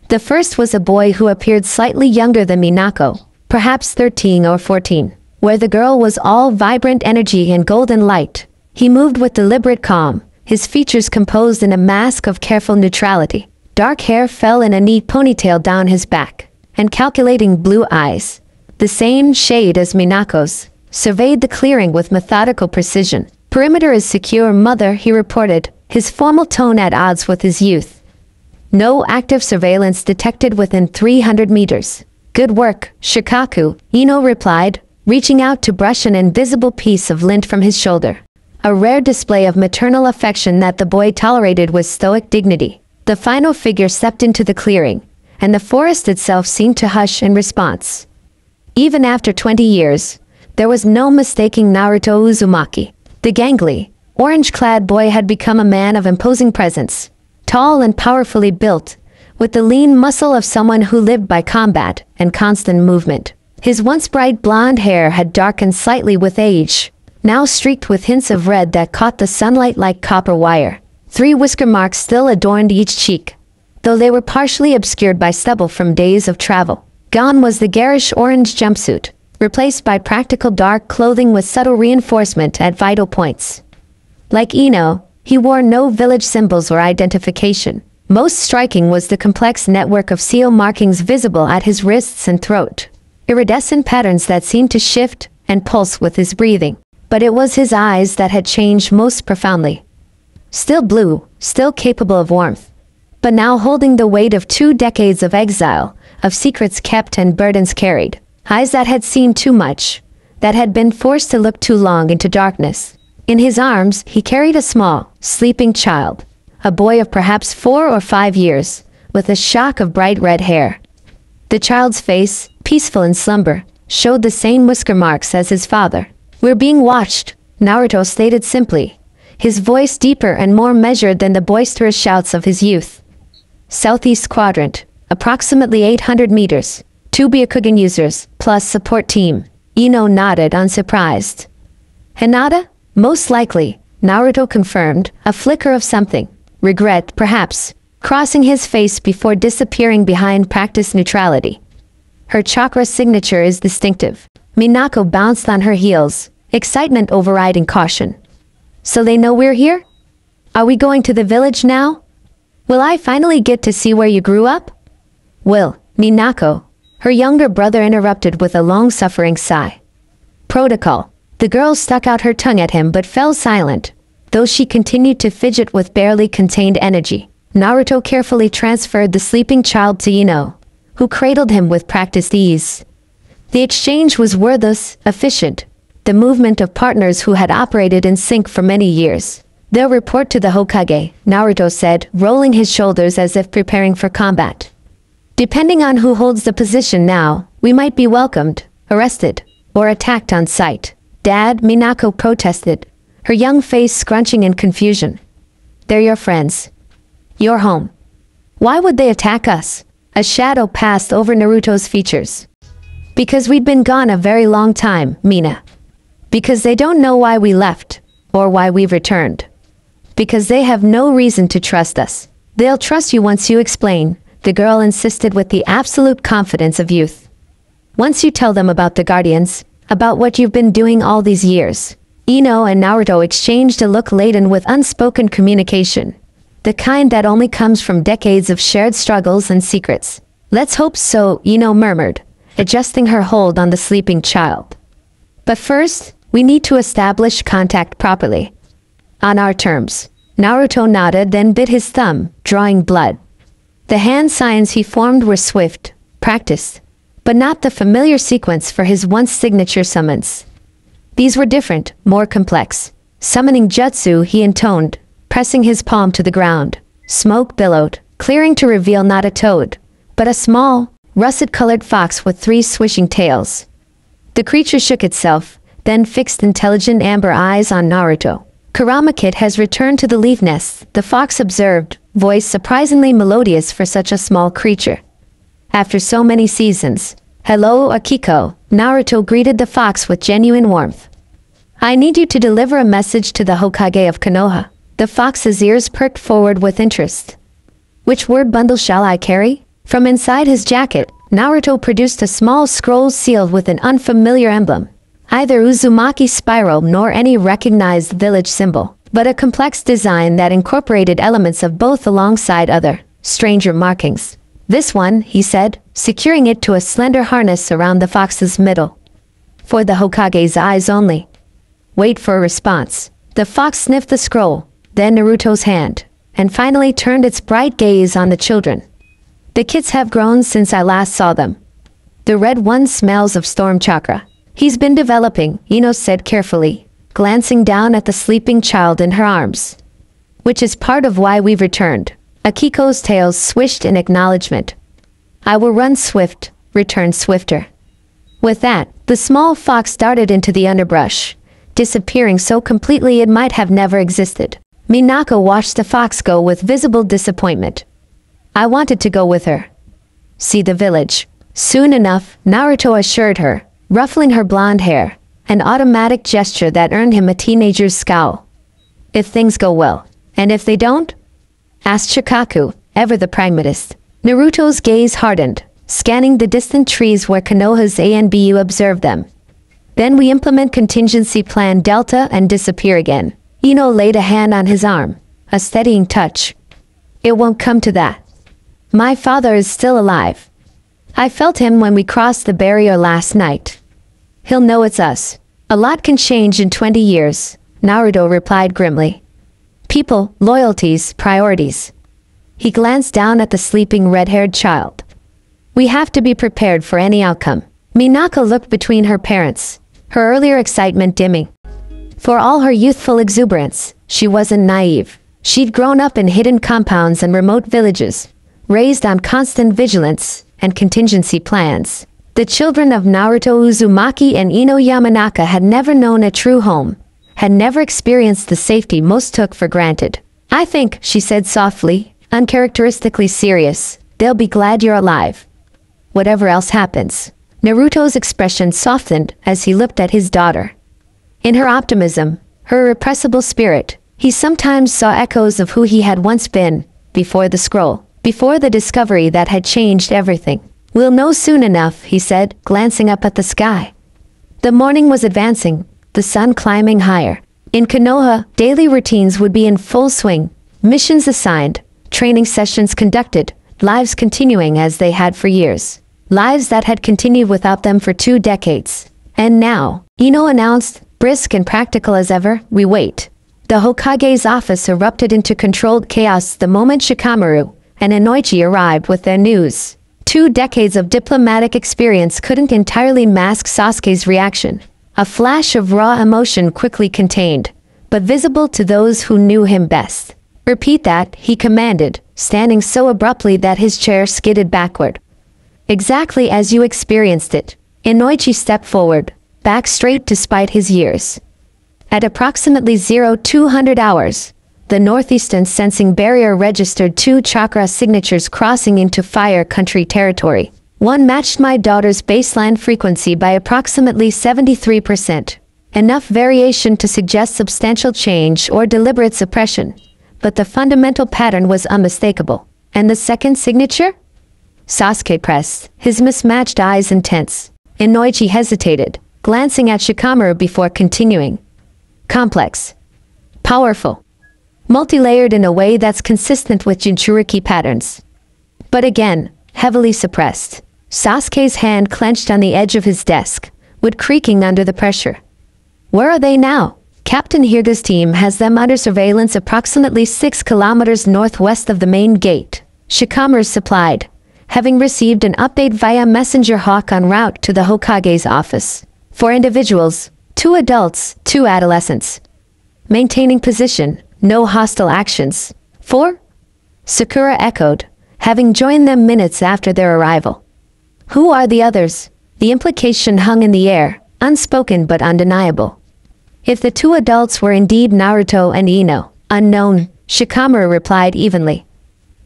The first was a boy who appeared slightly younger than Minako, perhaps 13 or 14. Where the girl was all vibrant energy and golden light, he moved with deliberate calm, his features composed in a mask of careful neutrality. Dark hair fell in a neat ponytail down his back, and calculating blue eyes, the same shade as Minako's, surveyed the clearing with methodical precision. "Perimeter is secure, Mother," he reported, his formal tone at odds with his youth. "No active surveillance detected within 300 meters. "Good work, Shikaku," Ino replied, reaching out to brush an invisible piece of lint from his shoulder. A rare display of maternal affection that the boy tolerated with stoic dignity. The final figure stepped into the clearing, and the forest itself seemed to hush in response. Even after 20 years, there was no mistaking Naruto Uzumaki. The gangly, orange-clad boy had become a man of imposing presence, tall and powerfully built, with the lean muscle of someone who lived by combat and constant movement. His once bright blonde hair had darkened slightly with age, now streaked with hints of red that caught the sunlight like copper wire. 3 whisker marks still adorned each cheek, though they were partially obscured by stubble from days of travel. Gone was the garish orange jumpsuit, replaced by practical dark clothing with subtle reinforcement at vital points. Like Ino, he wore no village symbols or identification. Most striking was the complex network of seal markings visible at his wrists and throat, iridescent patterns that seemed to shift and pulse with his breathing. But it was his eyes that had changed most profoundly. Still blue, still capable of warmth, but now holding the weight of 2 decades of exile, of secrets kept and burdens carried. Eyes that had seen too much, that had been forced to look too long into darkness. In his arms, he carried a small, sleeping child, a boy of perhaps 4 or 5 years, with a shock of bright red hair. The child's face, peaceful in slumber, showed the same whisker marks as his father. "We're being watched," Naruto stated simply, his voice deeper and more measured than the boisterous shouts of his youth. "Southeast quadrant, approximately 800 meters. 2 Byakugan users, plus support team. Ino nodded unsurprised. Hinata? Most likely, Naruto confirmed, a flicker of something. Regret, perhaps, crossing his face before disappearing behind practice neutrality. Her chakra signature is distinctive. Minako bounced on her heels, excitement overriding caution. So they know we're here? Are we going to the village now? Will I finally get to see where you grew up? Will, Minako, her younger brother interrupted with a long-suffering sigh. Protocol. The girl stuck out her tongue at him but fell silent, though she continued to fidget with barely contained energy. Naruto carefully transferred the sleeping child to Ino, who cradled him with practiced ease. The exchange was wordless, efficient, the movement of partners who had operated in sync for many years. They'll report to the Hokage, Naruto said, rolling his shoulders as if preparing for combat. Depending on who holds the position now, we might be welcomed, arrested, or attacked on sight. Dad, Minako protested, her young face scrunching in confusion. They're your friends. You're home. Why would they attack us? A shadow passed over Naruto's features. Because we'd been gone a very long time, Mina. Because they don't know why we left, or why we've returned. Because they have no reason to trust us. They'll trust you once you explain, the girl insisted with the absolute confidence of youth. Once you tell them about the Guardians, about what you've been doing all these years. Ino and Naruto exchanged a look laden with unspoken communication. The kind that only comes from decades of shared struggles and secrets. Let's hope so, Ino murmured, adjusting her hold on the sleeping child. But first, we need to establish contact properly. On our terms. Naruto nodded, then bit his thumb, drawing blood. The hand signs he formed were swift, practiced, but not the familiar sequence for his once signature summons. These were different, more complex. Summoning jutsu, he intoned, pressing his palm to the ground. Smoke billowed, clearing to reveal not a toad, but a small, russet-colored fox with 3 swishing tails. The creature shook itself, then fixed intelligent amber eyes on Naruto. Kurama Kid has returned to the leaf nest, the fox observed, voice surprisingly melodious for such a small creature. After so many seasons. Hello, Akiko, Naruto greeted the fox with genuine warmth. I need you to deliver a message to the Hokage of Konoha. The fox's ears perked forward with interest. Which word bundle shall I carry? From inside his jacket, Naruto produced a small scroll sealed with an unfamiliar emblem. Either Uzumaki spiral nor any recognized village symbol, but a complex design that incorporated elements of both alongside other, stranger markings. This one, he said, securing it to a slender harness around the fox's middle. For the Hokage's eyes only. Wait for a response. The fox sniffed the scroll, then Naruto's hand, and finally turned its bright gaze on the children. The kids have grown since I last saw them. The red one smells of storm chakra. He's been developing, Ino said carefully, glancing down at the sleeping child in her arms. Which is part of why we've returned. Akiko's tail swished in acknowledgement. I will run swift, returned swifter. With that, the small fox darted into the underbrush, disappearing so completely it might have never existed. Minako watched the fox go with visible disappointment. I wanted to go with her. See the village. Soon enough, Naruto assured her, ruffling her blonde hair, an automatic gesture that earned him a teenager's scowl. If things go well, and if they don't? Asked Shikaku, ever the pragmatist. Naruto's gaze hardened, scanning the distant trees where Konoha's ANBU observed them. Then we implement contingency plan Delta and disappear again. Ino laid a hand on his arm, a steadying touch. It won't come to that. My father is still alive. I felt him when we crossed the barrier last night. He'll know it's us. A lot can change in 20 years, Naruto replied grimly. People, loyalties, priorities. He glanced down at the sleeping red-haired child. We have to be prepared for any outcome. Minako looked between her parents, her earlier excitement dimming. For all her youthful exuberance, she wasn't naive. She'd grown up in hidden compounds and remote villages, raised on constant vigilance and contingency plans. The children of Naruto Uzumaki and Ino Yamanaka had never known a true home, had never experienced the safety most took for granted. I think, she said softly, uncharacteristically serious, they'll be glad you're alive. whatever else happens. Naruto's expression softened as he looked at his daughter. In her optimism, her irrepressible spirit, he sometimes saw echoes of who he had once been, before the scroll, before the discovery that had changed everything. "We'll know soon enough," he said, glancing up at the sky. The morning was advancing, the sun climbing higher. In Konoha, daily routines would be in full swing, missions assigned, training sessions conducted, lives continuing as they had for years. Lives that had continued without them for 2 decades. And now, Ino announced, brisk and practical as ever, "We wait." The Hokage's office erupted into controlled chaos the moment Shikamaru and Inoichi arrived with their news. 2 decades of diplomatic experience couldn't entirely mask Sasuke's reaction. A flash of raw emotion quickly contained, but visible to those who knew him best. "Repeat that," he commanded, standing so abruptly that his chair skidded backward. "Exactly as you experienced it." Inoichi stepped forward, back straight despite his years. At approximately 0200 hours, the northeastern sensing barrier registered 2 chakra signatures crossing into fire country territory. One matched my daughter's baseline frequency by approximately 73%. Enough variation to suggest substantial change or deliberate suppression, but the fundamental pattern was unmistakable. "And the second signature?" Sasuke pressed, his mismatched eyes intense. Inoichi hesitated, glancing at Shikamaru before continuing. "Complex. Powerful. Multi-layered in a way that's consistent with Jinchuriki patterns. But again, heavily suppressed." Sasuke's hand clenched on the edge of his desk, wood creaking under the pressure. "Where are they now?" "Captain Hyuga's team has them under surveillance approximately 6 kilometers northwest of the main gate," Shikamaru supplied, having received an update via Messenger Hawk en route to the Hokage's office. "4 individuals, 2 adults, 2 adolescents. Maintaining position, no hostile actions." "4?" Sakura echoed, having joined them minutes after their arrival. "Who are the others?" The implication hung in the air, unspoken but undeniable. If the 2 adults were indeed Naruto and Ino, unknown, Shikamaru replied evenly.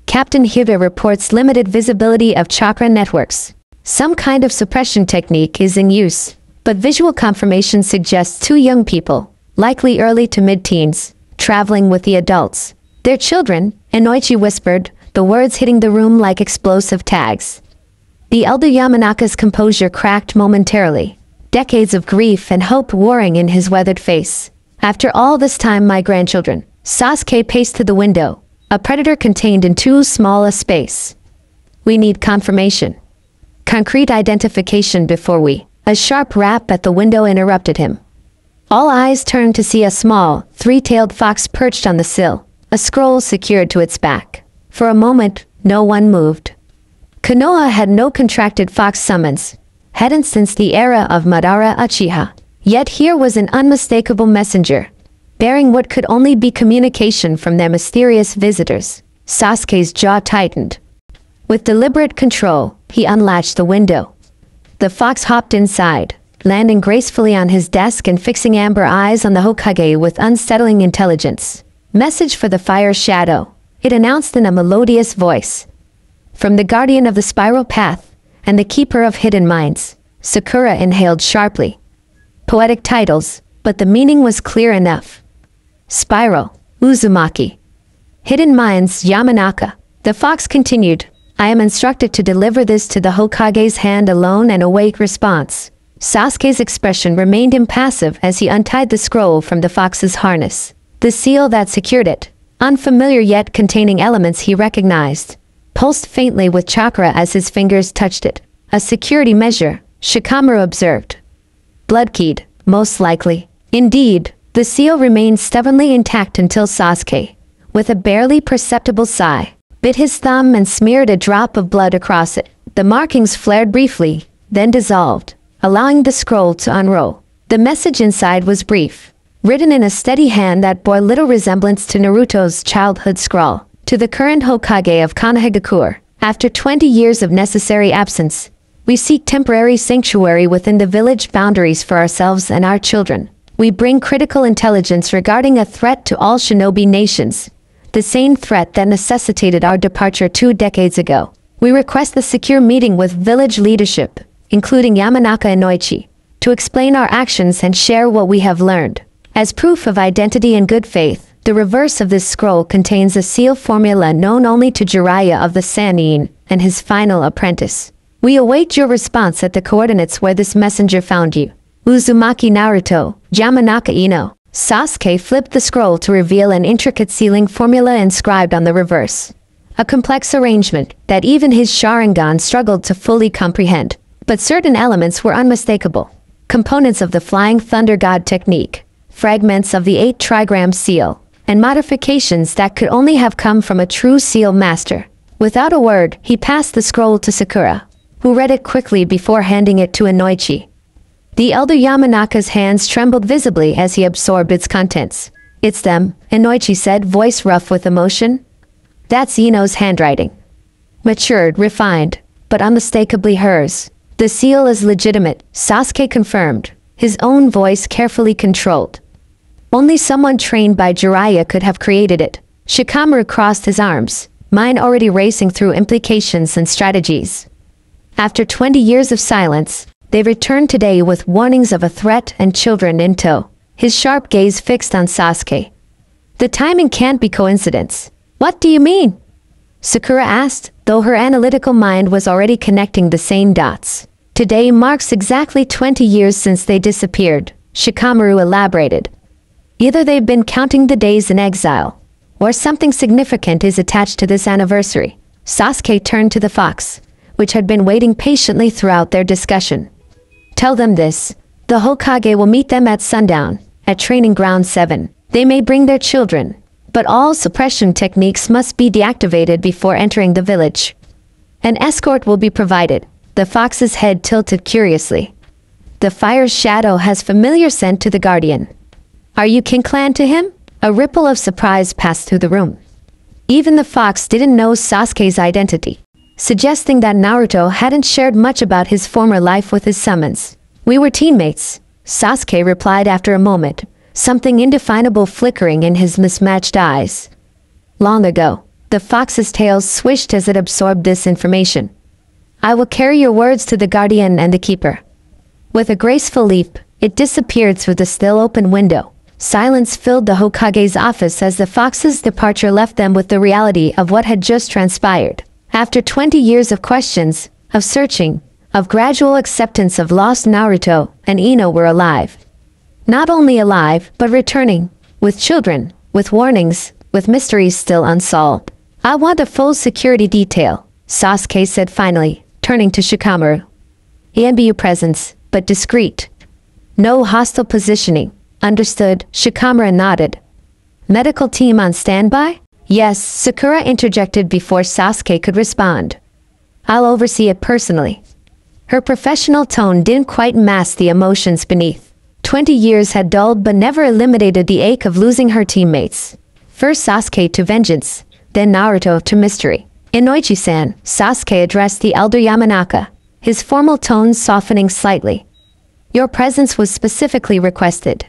"Captain Hyuga reports limited visibility of chakra networks. Some kind of suppression technique is in use, but visual confirmation suggests 2 young people, likely early to mid-teens, traveling with the adults. Their children," Inoichi whispered, the words hitting the room like explosive tags. The elder Yamanaka's composure cracked momentarily, decades of grief and hope warring in his weathered face. "After all this time, my grandchildren." Sasuke paced to the window, a predator contained in too small a space. "We need confirmation. Concrete identification before we..." A sharp rap at the window interrupted him. All eyes turned to see a small, 3-tailed fox perched on the sill, a scroll secured to its back. For a moment, no one moved. Konoha had no contracted fox summons, hadn't since the era of Madara Uchiha. Yet here was an unmistakable messenger, bearing what could only be communication from their mysterious visitors. Sasuke's jaw tightened. With deliberate control, he unlatched the window. The fox hopped inside, landing gracefully on his desk and fixing amber eyes on the Hokage with unsettling intelligence. "Message for the fire shadow," it announced in a melodious voice. "From the guardian of the spiral path, and the keeper of hidden minds." Sakura inhaled sharply. Poetic titles, but the meaning was clear enough. Spiral, Uzumaki. Hidden minds, Yamanaka. The fox continued, "I am instructed to deliver this to the Hokage's hand alone and await response." Sasuke's expression remained impassive as he untied the scroll from the fox's harness. The seal that secured it, unfamiliar yet containing elements he recognized, pulsed faintly with chakra as his fingers touched it. A security measure, Shikamaru observed. Blood-keyed, most likely. Indeed, the seal remained stubbornly intact until Sasuke, with a barely perceptible sigh, bit his thumb and smeared a drop of blood across it. The markings flared briefly, then dissolved, allowing the scroll to unroll. The message inside was brief, written in a steady hand that bore little resemblance to Naruto's childhood scrawl. To the current Hokage of Konohagakure, after 20 years of necessary absence, we seek temporary sanctuary within the village boundaries for ourselves and our children. We bring critical intelligence regarding a threat to all shinobi nations, the same threat that necessitated our departure 2 decades ago. We request the secure meeting with village leadership, including Yamanaka and Noichi, to explain our actions and share what we have learned. As proof of identity and good faith, the reverse of this scroll contains a seal formula known only to Jiraiya of the Sannin and his final apprentice. We await your response at the coordinates where this messenger found you. Uzumaki Naruto, Yamanaka Ino. Sasuke flipped the scroll to reveal an intricate sealing formula inscribed on the reverse. A complex arrangement that even his Sharingan struggled to fully comprehend. But certain elements were unmistakable. Components of the Flying Thunder God technique, fragments of the 8 trigram seal, and modifications that could only have come from a true seal master. Without a word, he passed the scroll to Sakura, who read it quickly before handing it to Inoichi. The elder Yamanaka's hands trembled visibly as he absorbed its contents. "It's them," Inoichi said, voice rough with emotion. "That's Ino's handwriting. Matured, refined, but unmistakably hers. The seal is legitimate," Sasuke confirmed, his own voice carefully controlled. "Only someone trained by Jiraiya could have created it." Shikamaru crossed his arms, mind already racing through implications and strategies. After 20 years of silence, they returned today with warnings of a threat and children in tow, his sharp gaze fixed on Sasuke. "The timing can't be coincidence." "What do you mean?" Sakura asked, though her analytical mind was already connecting the same dots. "Today marks exactly 20 years since they disappeared," Shikamaru elaborated. "Either they've been counting the days in exile, or something significant is attached to this anniversary." Sasuke turned to the fox, which had been waiting patiently throughout their discussion. "Tell them this. The Hokage will meet them at sundown, at Training Ground 7. They may bring their children, but all suppression techniques must be deactivated before entering the village. An escort will be provided." The fox's head tilted curiously. "The fire's shadow has familiar scent to the guardian. Are you kin clan to him?" A ripple of surprise passed through the room. Even the fox didn't know Sasuke's identity, suggesting that Naruto hadn't shared much about his former life with his summons. "We were teammates," Sasuke replied after a moment, something indefinable flickering in his mismatched eyes. "Long ago." The fox's tail swished as it absorbed this information. "I will carry your words to the guardian and the keeper." With a graceful leap, it disappeared through the still open window. Silence filled the Hokage's office as the fox's departure left them with the reality of what had just transpired. After 20 years of questions, of searching, of gradual acceptance of lost Naruto and Ino were alive. Not only alive, but returning, with children, with warnings, with mysteries still unsolved. "I want a full security detail," Sasuke said finally, turning to Shikamaru. "EMBU presence, but discreet. No hostile positioning." "Understood," Shikamaru nodded. "Medical team on standby?" "Yes," Sakura interjected before Sasuke could respond. "I'll oversee it personally." Her professional tone didn't quite mask the emotions beneath. 20 years had dulled but never eliminated the ache of losing her teammates. First Sasuke to vengeance, then Naruto to mystery. "Inoichi-san," Sasuke addressed the elder Yamanaka, his formal tones softening slightly. "Your presence was specifically requested.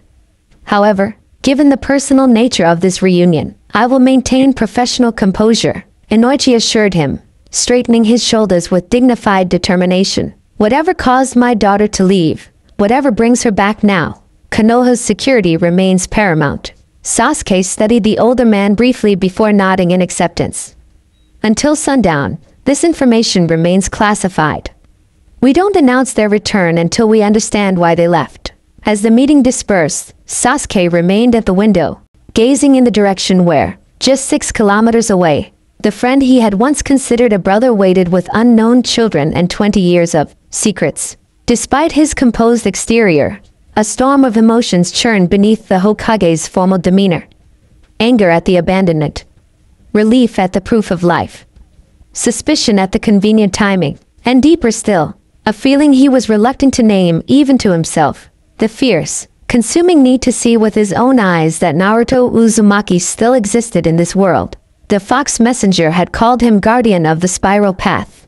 However, given the personal nature of this reunion, I will maintain professional composure," Inoichi assured him, straightening his shoulders with dignified determination. "Whatever caused my daughter to leave, whatever brings her back now, Konoha's security remains paramount." Sasuke studied the older man briefly before nodding in acceptance. "Until sundown, this information remains classified. We don't announce their return until we understand why they left." As the meeting dispersed, Sasuke remained at the window, gazing in the direction where, just 6 kilometers away, the friend he had once considered a brother waited with unknown children and 20 years of secrets. Despite his composed exterior, a storm of emotions churned beneath the Hokage's formal demeanor. Anger at the abandonment, relief at the proof of life, suspicion at the convenient timing, and deeper still, a feeling he was reluctant to name even to himself. The fierce, consuming need to see with his own eyes that Naruto Uzumaki still existed in this world. The fox messenger had called him guardian of the spiral path.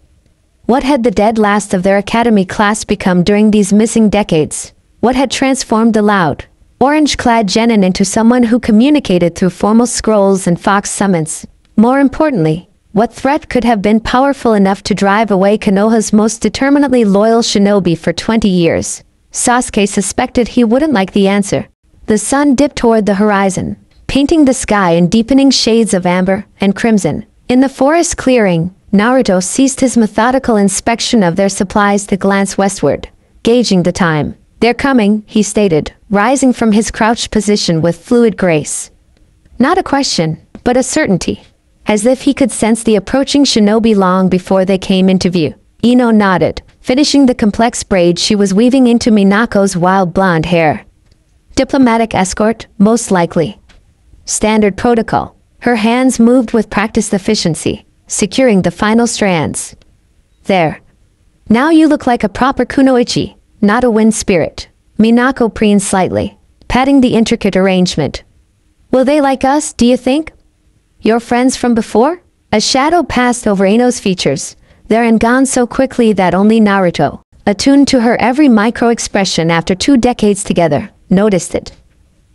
What had the dead last of their academy class become during these missing decades? What had transformed the loud, orange-clad genin into someone who communicated through formal scrolls and fox summons? More importantly, What threat could have been powerful enough to drive away Konoha's most determinedly loyal shinobi for 20 years? Sasuke suspected he wouldn't like the answer. The sun dipped toward the horizon, painting the sky in deepening shades of amber and crimson. In the forest clearing, Naruto ceased his methodical inspection of their supplies to glance westward, gauging the time. "They're coming," he stated, rising from his crouched position with fluid grace. Not a question, but a certainty. As if he could sense the approaching shinobi long before they came into view. Ino nodded, finishing the complex braid she was weaving into Minako's wild blonde hair. Diplomatic escort, most likely. Standard protocol. Her hands moved with practiced efficiency, securing the final strands. "There. Now you look like a proper kunoichi, not a wind spirit." Minako preened slightly, patting the intricate arrangement. "Will they like us, do you think? Your friends from before?" A shadow passed over Ino's features, there and gone so quickly that only Naruto, attuned to her every micro-expression after 2 decades together, noticed it.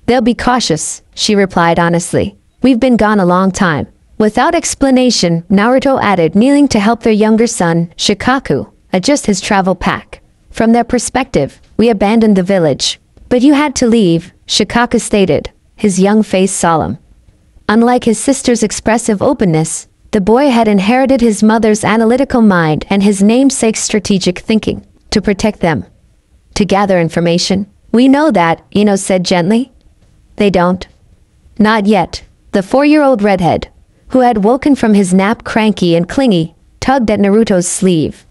"They'll be cautious," she replied honestly. "We've been gone a long time." Without explanation, Naruto added, kneeling to help their younger son, Shikaku, adjust his travel pack. "From their perspective, we abandoned the village. But you had to leave," Shikaku stated, his young face solemn. Unlike his sister's expressive openness, the boy had inherited his mother's analytical mind and his namesake's strategic thinking. "To protect them. To gather information." "We know that," Ino said gently. "They don't." "Not yet." The 4-year-old redhead, who had woken from his nap cranky and clingy, tugged at Naruto's sleeve.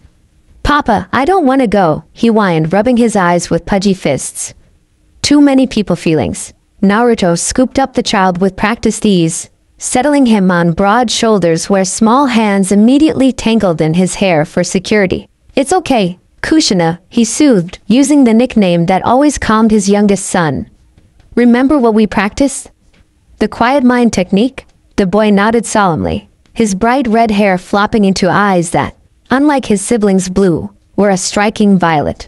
"Papa, I don't want to go," he whined, rubbing his eyes with pudgy fists. "Too many people feelings." Naruto scooped up the child with practiced ease, settling him on broad shoulders where small hands immediately tangled in his hair for security. "It's okay, Kushina," he soothed, using the nickname that always calmed his youngest son. "Remember what we practiced? The quiet mind technique?" The boy nodded solemnly, his bright red hair flopping into eyes that, unlike his siblings' blue, were a striking violet.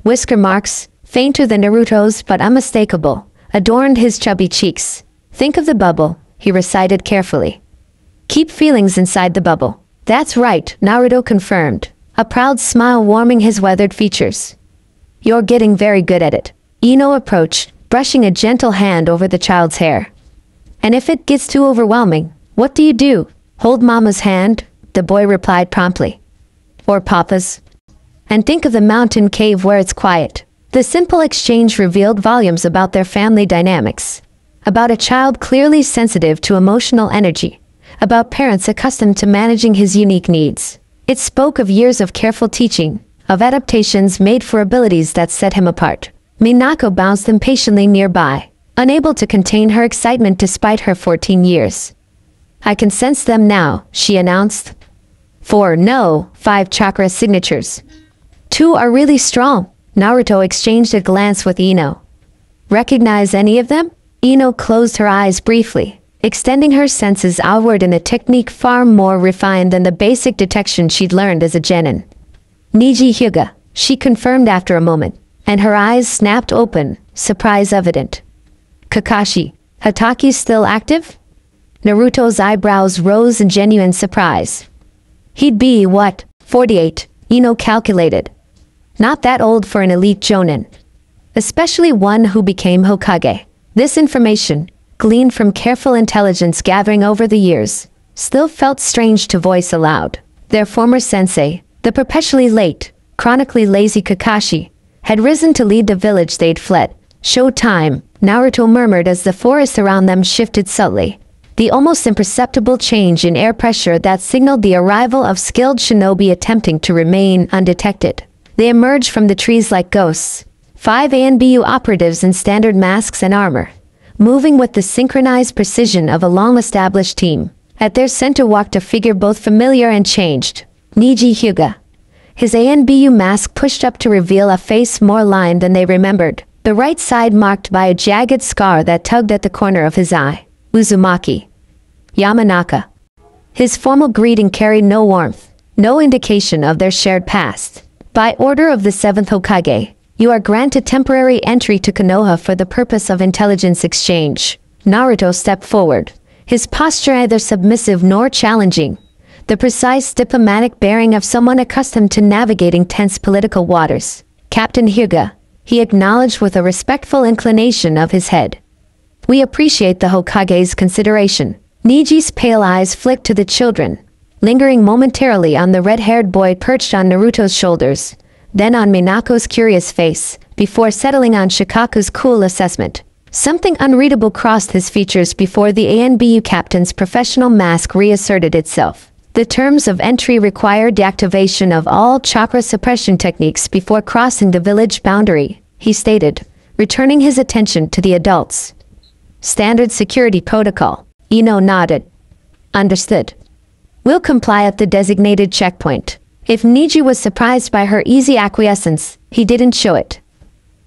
Whisker marks, fainter than Naruto's but unmistakable, adorned his chubby cheeks. "Think of the bubble," he recited carefully. "Keep feelings inside the bubble." "That's right," Naruto confirmed, a proud smile warming his weathered features. "You're getting very good at it." Ino approached, brushing a gentle hand over the child's hair. "And if it gets too overwhelming, what do you do?" "Hold Mama's hand," the boy replied promptly. "Or Papa's. And think of the mountain cave where it's quiet." The simple exchange revealed volumes about their family dynamics. About a child clearly sensitive to emotional energy. About parents accustomed to managing his unique needs. It spoke of years of careful teaching, of adaptations made for abilities that set him apart. Minako bounced impatiently nearby, unable to contain her excitement despite her 14 years. "I can sense them now," she announced. 4 no, 5 chakra signatures. 2 are really strong. Naruto exchanged a glance with Ino. "Recognize any of them?" Ino closed her eyes briefly, extending her senses outward in a technique far more refined than the basic detection she'd learned as a genin. "Niji Hyuga," she confirmed after a moment, and her eyes snapped open, surprise evident. "Kakashi, Hataki's still active?" Naruto's eyebrows rose in genuine surprise. "He'd be, what, 48, Ino calculated. Not that old for an elite jonin. Especially one who became Hokage. This information, gleaned from careful intelligence gathering over the years, still felt strange to voice aloud. Their former sensei, the perpetually late, chronically lazy Kakashi, had risen to lead the village they'd fled. "Show time," Naruto murmured as the forest around them shifted subtly. The almost imperceptible change in air pressure that signaled the arrival of skilled shinobi attempting to remain undetected. They emerged from the trees like ghosts, 5 ANBU operatives in standard masks and armor, moving with the synchronized precision of a long-established team. At their center walked a figure both familiar and changed, Niji Hyuga. His ANBU mask pushed up to reveal a face more lined than they remembered, the right side marked by a jagged scar that tugged at the corner of his eye. "Uzumaki. Yamanaka." His formal greeting carried no warmth, no indication of their shared past. "By order of the 7th Hokage, you are granted temporary entry to Konoha for the purpose of intelligence exchange." Naruto stepped forward, his posture neither submissive nor challenging, the precise diplomatic bearing of someone accustomed to navigating tense political waters. Captain Hyuga, he acknowledged with a respectful inclination of his head. We appreciate the Hokage's consideration. Niji's pale eyes flicked to the children, lingering momentarily on the red-haired boy perched on Naruto's shoulders, then on Minako's curious face, before settling on Shikaku's cool assessment. Something unreadable crossed his features before the ANBU captain's professional mask reasserted itself. The terms of entry require deactivation of all chakra suppression techniques before crossing the village boundary, he stated, returning his attention to the adults. Standard security protocol. Ino nodded. Understood. We'll comply at the designated checkpoint. If Niji was surprised by her easy acquiescence, he didn't show it.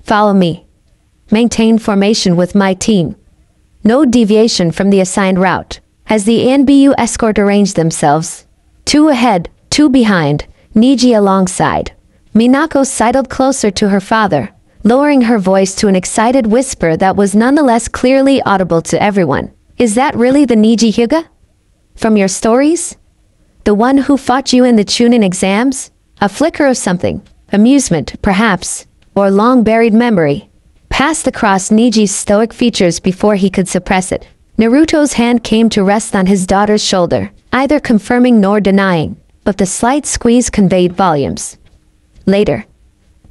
Follow me. Maintain formation with my team. No deviation from the assigned route. As the ANBU escort arranged themselves, 2 ahead, 2 behind, Niji alongside. Minako sidled closer to her father, lowering her voice to an excited whisper that was nonetheless clearly audible to everyone. Is that really the Niji Hyuga? From your stories? The one who fought you in the chunin exams? A flicker of something, amusement, perhaps, or long-buried memory, passed across Niji's stoic features before he could suppress it. Naruto's hand came to rest on his daughter's shoulder, either confirming nor denying, but the slight squeeze conveyed volumes. Later.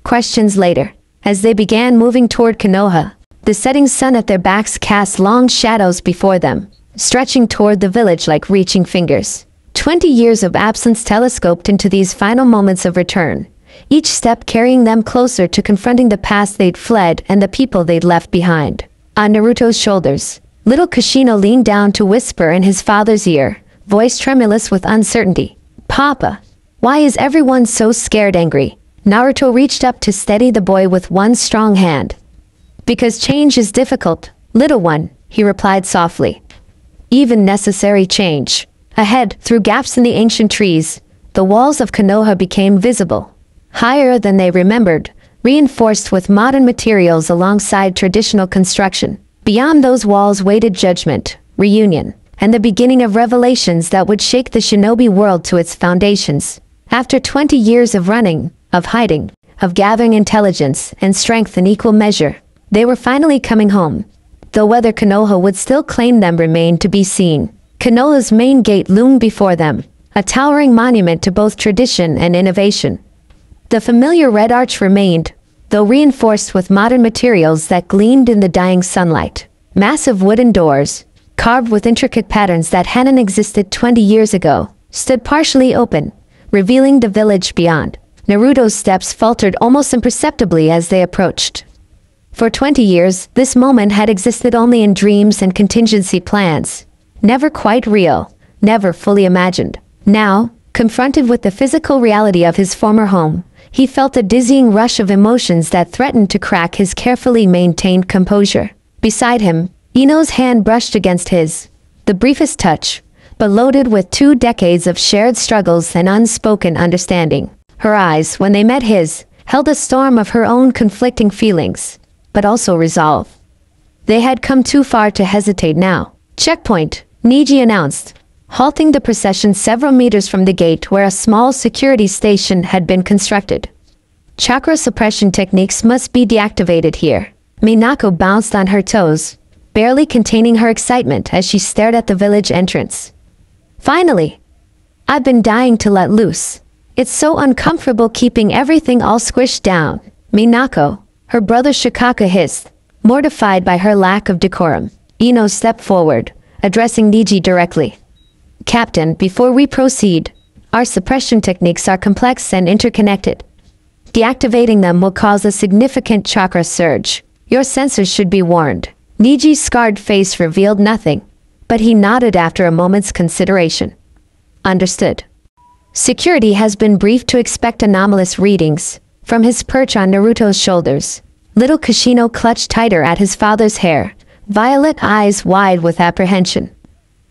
Questions later. As they began moving toward Konoha, the setting sun at their backs cast long shadows before them, stretching toward the village like reaching fingers. 20 years of absence telescoped into these final moments of return, each step carrying them closer to confronting the past they'd fled and the people they'd left behind. On Naruto's shoulders, little Kushino leaned down to whisper in his father's ear, voice tremulous with uncertainty. Papa, why is everyone so scared angry? Naruto reached up to steady the boy with one strong hand. Because change is difficult, little one, he replied softly. Even necessary change. Ahead, through gaps in the ancient trees, the walls of Konoha became visible. Higher than they remembered, reinforced with modern materials alongside traditional construction. Beyond those walls waited judgment, reunion, and the beginning of revelations that would shake the shinobi world to its foundations. After 20 years of running, of hiding, of gathering intelligence and strength in equal measure, they were finally coming home. Though whether Konoha would still claim them remained to be seen. Konoha's main gate loomed before them, a towering monument to both tradition and innovation. The familiar red arch remained, though reinforced with modern materials that gleamed in the dying sunlight. Massive wooden doors, carved with intricate patterns that hadn't existed 20 years ago, stood partially open, revealing the village beyond. Naruto's steps faltered almost imperceptibly as they approached. For 20 years, this moment had existed only in dreams and contingency plans. Never quite real, never fully imagined. Now, confronted with the physical reality of his former home, he felt a dizzying rush of emotions that threatened to crack his carefully maintained composure. Beside him, Ino's hand brushed against his, the briefest touch, but loaded with 2 decades of shared struggles and unspoken understanding. Her eyes, when they met his, held a storm of her own conflicting feelings, but also resolve. They had come too far to hesitate now. Checkpoint, Niji announced, halting the procession several meters from the gate where a small security station had been constructed. Chakra suppression techniques must be deactivated here. Minako bounced on her toes, barely containing her excitement as she stared at the village entrance. Finally! I've been dying to let loose. It's so uncomfortable keeping everything all squished down. Minako, her brother Shikaku hissed, mortified by her lack of decorum. Ino stepped forward, addressing Niji directly. Captain, before we proceed, our suppression techniques are complex and interconnected. Deactivating them will cause a significant chakra surge. Your sensors should be warned. Niji's scarred face revealed nothing, but he nodded after a moment's consideration. Understood. Security has been briefed to expect anomalous readings. From his perch on Naruto's shoulders, little Kushino clutched tighter at his father's hair, violet eyes wide with apprehension.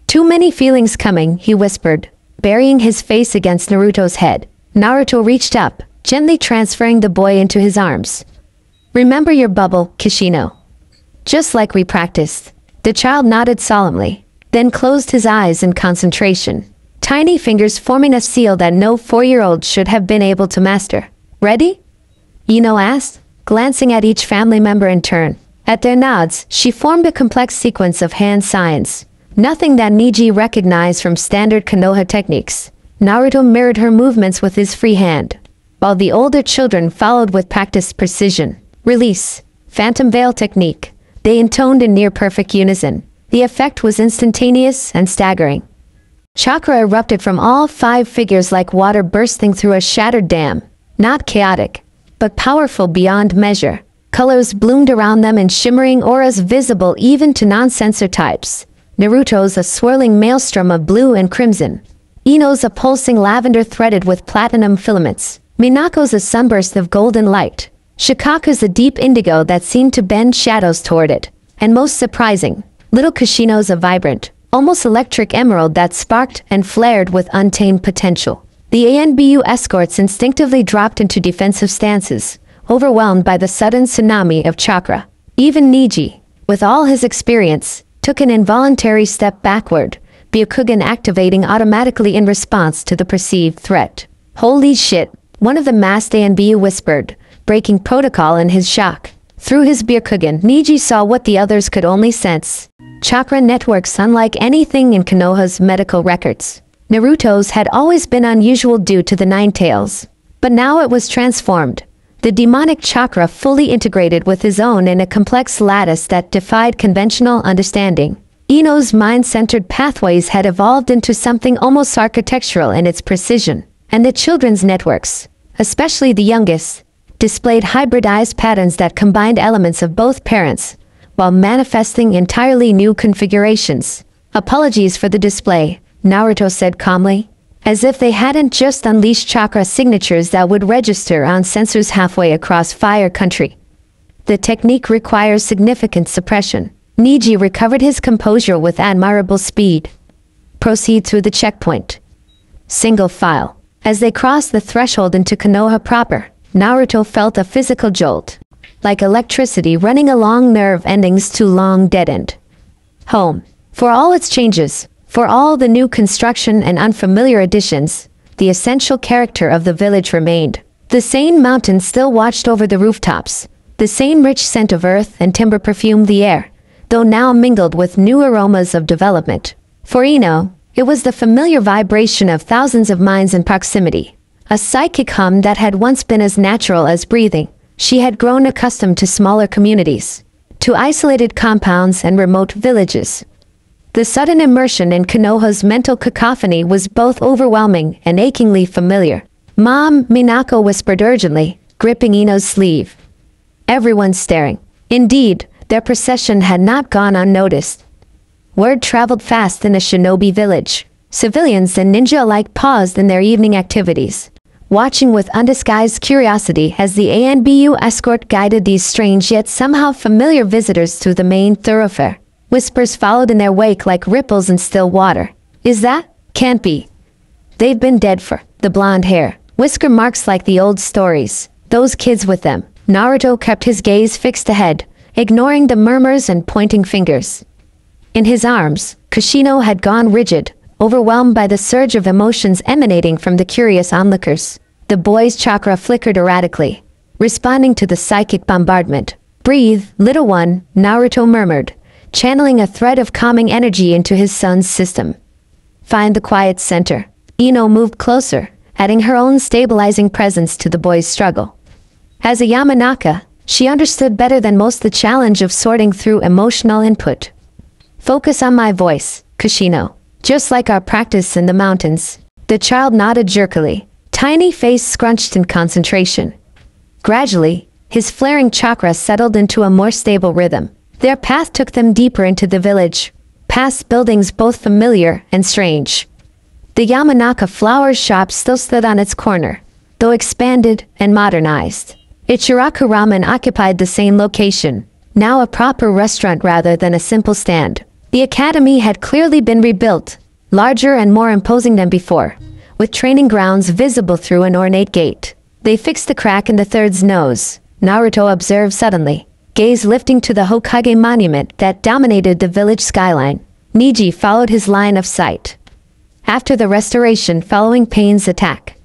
Too many feelings coming, he whispered, burying his face against Naruto's head. Naruto reached up, gently transferring the boy into his arms. Remember your bubble, Kushino. Just like we practiced. The child nodded solemnly, then closed his eyes in concentration. tiny fingers forming a seal that no 4-year-old should have been able to master. Ready? Ino asked, glancing at each family member in turn. At their nods, she formed a complex sequence of hand signs. Nothing that Niji recognized from standard Konoha techniques. Naruto mirrored her movements with his free hand, while the older children followed with practiced precision. Release. Phantom Veil technique. They intoned in near-perfect unison. The effect was instantaneous and staggering. Chakra erupted from all 5 figures like water bursting through a shattered dam. Not chaotic, but powerful beyond measure. Colors bloomed around them in shimmering auras visible even to non-sensor types. Naruto's a swirling maelstrom of blue and crimson. Ino's a pulsing lavender threaded with platinum filaments. Minako's a sunburst of golden light. Shikaku's a deep indigo that seemed to bend shadows toward it. And most surprising, little Kushino's a vibrant, almost electric emerald that sparked and flared with untamed potential. The ANBU escorts instinctively dropped into defensive stances, overwhelmed by the sudden tsunami of chakra. Even Niji, with all his experience, took an involuntary step backward, Byakugan activating automatically in response to the perceived threat. Holy shit, one of the masked ANBU whispered, breaking protocol in his shock. Through his Byakugan, Niji saw what the others could only sense. Chakra networks unlike anything in Konoha's medical records. Naruto's had always been unusual due to the 9 tails. But now it was transformed. The demonic chakra fully integrated with his own in a complex lattice that defied conventional understanding. Ino's mind-centered pathways had evolved into something almost architectural in its precision. And the children's networks, especially the youngest, displayed hybridized patterns that combined elements of both parents, while manifesting entirely new configurations. Apologies for the display, Naruto said calmly, as if they hadn't just unleashed chakra signatures that would register on sensors halfway across Fire Country. The technique requires significant suppression. Niji recovered his composure with admirable speed. Proceed through the checkpoint. Single file. As they crossed the threshold into Konoha proper, Naruto felt a physical jolt, like electricity running along nerve endings too long deadened. Home. For all its changes, for all the new construction and unfamiliar additions, the essential character of the village remained. The same mountains still watched over the rooftops. The same rich scent of earth and timber perfumed the air, though now mingled with new aromas of development. For Ino, it was the familiar vibration of thousands of minds in proximity. A psychic hum that had once been as natural as breathing. She had grown accustomed to smaller communities, to isolated compounds and remote villages. The sudden immersion in Konoha's mental cacophony was both overwhelming and achingly familiar. "Mom," Minako whispered urgently, gripping Ino's sleeve. Everyone staring. Indeed, their procession had not gone unnoticed. Word traveled fast in the shinobi village. Civilians and ninja alike paused in their evening activities, watching with undisguised curiosity as the ANBU escort guided these strange yet somehow familiar visitors through the main thoroughfare. Whispers followed in their wake like ripples in still water. "Is that? Can't be. They've been dead for." The blonde hair, whisker marks like the old stories. Those kids with them. Naruto kept his gaze fixed ahead, ignoring the murmurs and pointing fingers. In his arms, Kushino had gone rigid, overwhelmed by the surge of emotions emanating from the curious onlookers. The boy's chakra flickered erratically, responding to the psychic bombardment. "Breathe, little one," Naruto murmured, channeling a thread of calming energy into his son's system. "Find the quiet center." Ino moved closer, adding her own stabilizing presence to the boy's struggle. As a Yamanaka, she understood better than most the challenge of sorting through emotional input. "Focus on my voice, Kushino. Just like our practice in the mountains." The child nodded jerkily, tiny face scrunched in concentration. Gradually, his flaring chakra settled into a more stable rhythm. Their path took them deeper into the village, past buildings both familiar and strange. The Yamanaka flower shop still stood on its corner, though expanded and modernized. Ichiraku Ramen occupied the same location, now a proper restaurant rather than a simple stand. The academy had clearly been rebuilt, larger and more imposing than before, with training grounds visible through an ornate gate. They fixed the crack in the third's nose, Naruto observed suddenly, gaze lifting to the Hokage monument that dominated the village skyline. Niji followed his line of sight. after the restoration following Pain's attack.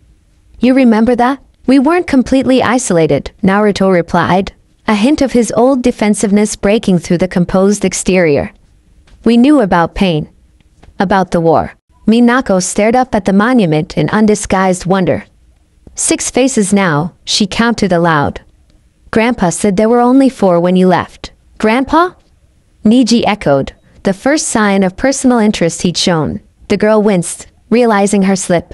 You remember that? We weren't completely isolated, Naruto replied, a hint of his old defensiveness breaking through the composed exterior. We knew about Pain. About the war. Minako stared up at the monument in undisguised wonder. 6 faces now, she counted aloud. Grandpa said there were only 4 when you left. Grandpa? Niji echoed, the first sign of personal interest he'd shown. The girl winced, realizing her slip.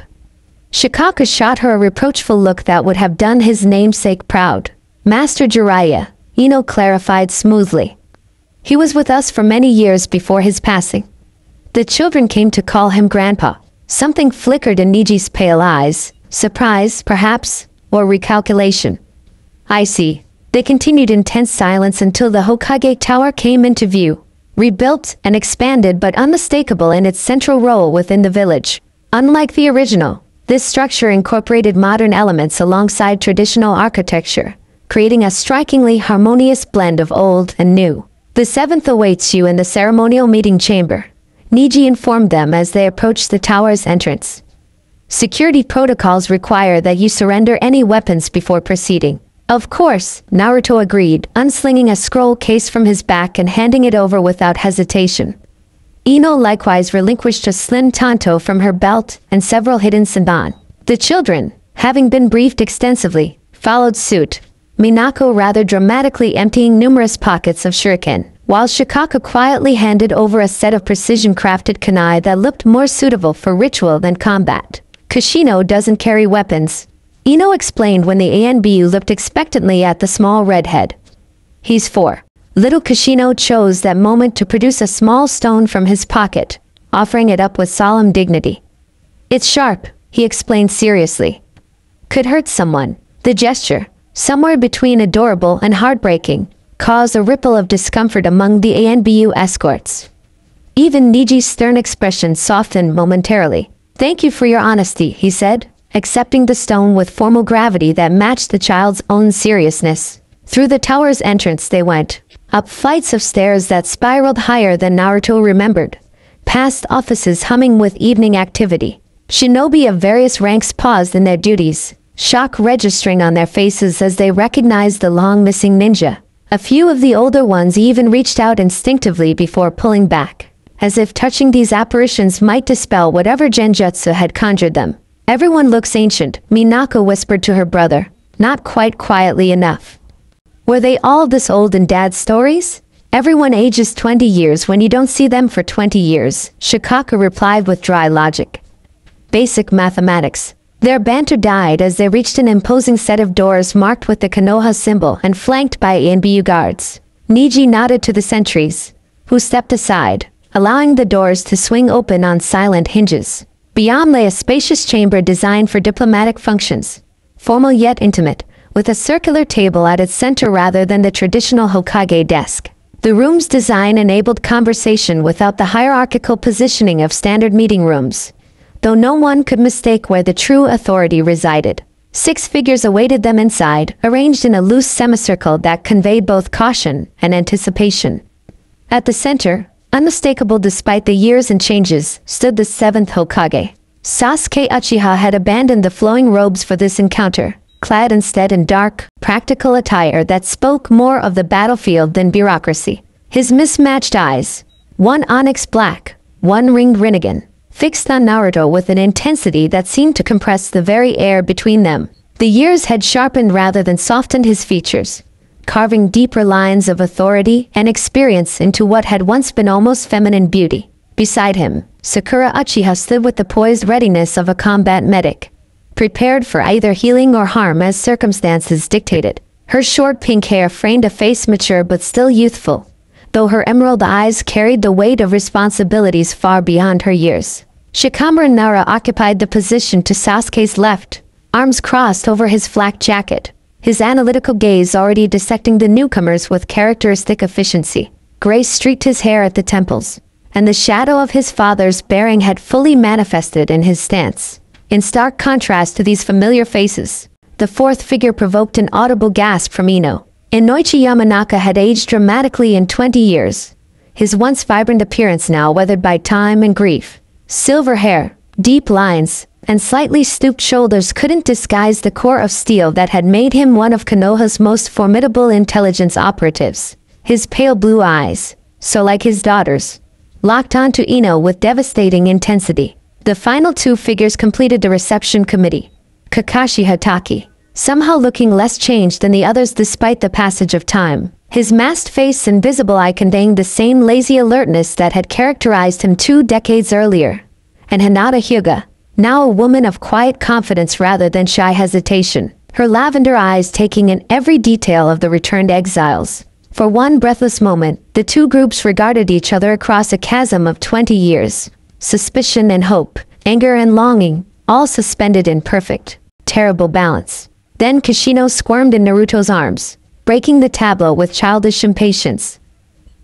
Shikaka shot her a reproachful look that would have done his namesake proud. Master Jiraiya, Ino clarified smoothly. He was with us for many years before his passing. The children came to call him Grandpa. Something flickered in Niji's pale eyes. Surprise, perhaps, or recalculation. I see. They continued in tense silence until the Hokage Tower came into view. Rebuilt and expanded but unmistakable in its central role within the village. Unlike the original, this structure incorporated modern elements alongside traditional architecture, creating a strikingly harmonious blend of old and new. The 7th awaits you in the ceremonial meeting chamber, Niji informed them as they approached the tower's entrance. Security protocols require that you surrender any weapons before proceeding. Of course, Naruto agreed, unslinging a scroll case from his back and handing it over without hesitation. Ino likewise relinquished a slim tanto from her belt and several hidden senbon. The children, having been briefed extensively, followed suit, Minako rather dramatically emptying numerous pockets of shuriken, while Shikaka quietly handed over a set of precision-crafted kunai that looked more suitable for ritual than combat. Kushino doesn't carry weapons, Ino explained when the ANBU looked expectantly at the small redhead. He's 4. Little Kushino chose that moment to produce a small stone from his pocket, offering it up with solemn dignity. It's sharp, he explained seriously. Could hurt someone. The gesture, somewhere between adorable and heartbreaking, caused a ripple of discomfort among the ANBU escorts. Even Niji's stern expression softened momentarily. Thank you for your honesty, he said, accepting the stone with formal gravity that matched the child's own seriousness. Through the tower's entrance they went, up flights of stairs that spiraled higher than Naruto remembered, past offices humming with evening activity. Shinobi of various ranks paused in their duties, shock registering on their faces as they recognized the long-missing ninja. A few of the older ones even reached out instinctively before pulling back, as if touching these apparitions might dispel whatever genjutsu had conjured them. Everyone looks ancient, Minako whispered to her brother, not quite quietly enough. Were they all this old in Dad's stories? Everyone ages 20 years when you don't see them for 20 years, Shikaka replied with dry logic. Basic mathematics. Their banter died as they reached an imposing set of doors marked with the Konoha symbol and flanked by ANBU guards. Niji nodded to the sentries, who stepped aside, allowing the doors to swing open on silent hinges. Beyond lay a spacious chamber designed for diplomatic functions, formal yet intimate, with a circular table at its center rather than the traditional Hokage desk. The room's design enabled conversation without the hierarchical positioning of standard meeting rooms, though no one could mistake where the true authority resided. 6 figures awaited them inside, arranged in a loose semicircle that conveyed both caution and anticipation. At the center, unmistakable despite the years and changes, stood the 7th Hokage. Sasuke Uchiha had abandoned the flowing robes for this encounter, clad instead in dark, practical attire that spoke more of the battlefield than bureaucracy. His mismatched eyes, one onyx black, one ringed Rinnegan, fixed on Naruto with an intensity that seemed to compress the very air between them. The years had sharpened rather than softened his features, carving deeper lines of authority and experience into what had once been almost feminine beauty. Beside him, Sakura Uchiha stood with the poised readiness of a combat medic, prepared for either healing or harm as circumstances dictated. Her short pink hair framed a face mature but still youthful, though her emerald eyes carried the weight of responsibilities far beyond her years. Shikamaru Nara occupied the position to Sasuke's left, arms crossed over his flak jacket, his analytical gaze already dissecting the newcomers with characteristic efficiency. Gray streaked his hair at the temples, and the shadow of his father's bearing had fully manifested in his stance. In stark contrast to these familiar faces, the 4th figure provoked an audible gasp from Ino. Inoichi Yamanaka had aged dramatically in 20 years, his once vibrant appearance now weathered by time and grief. Silver hair, Deep lines and slightly stooped shoulders couldn't disguise the core of steel that had made him one of Konoha's most formidable intelligence operatives. His pale blue eyes, so like his daughter's, locked onto Ino with devastating intensity. The final two figures completed the reception committee. Kakashi Hatake, somehow looking less changed than the others despite the passage of time. His masked face and visible eye conveying the same lazy alertness that had characterized him 2 decades earlier. And Hinata Hyuga, now a woman of quiet confidence rather than shy hesitation, her lavender eyes taking in every detail of the returned exiles. For one breathless moment, the two groups regarded each other across a chasm of 20 years. Suspicion and hope, anger and longing, all suspended in perfect, terrible balance. Then Kishino squirmed in Naruto's arms, breaking the tableau with childish impatience.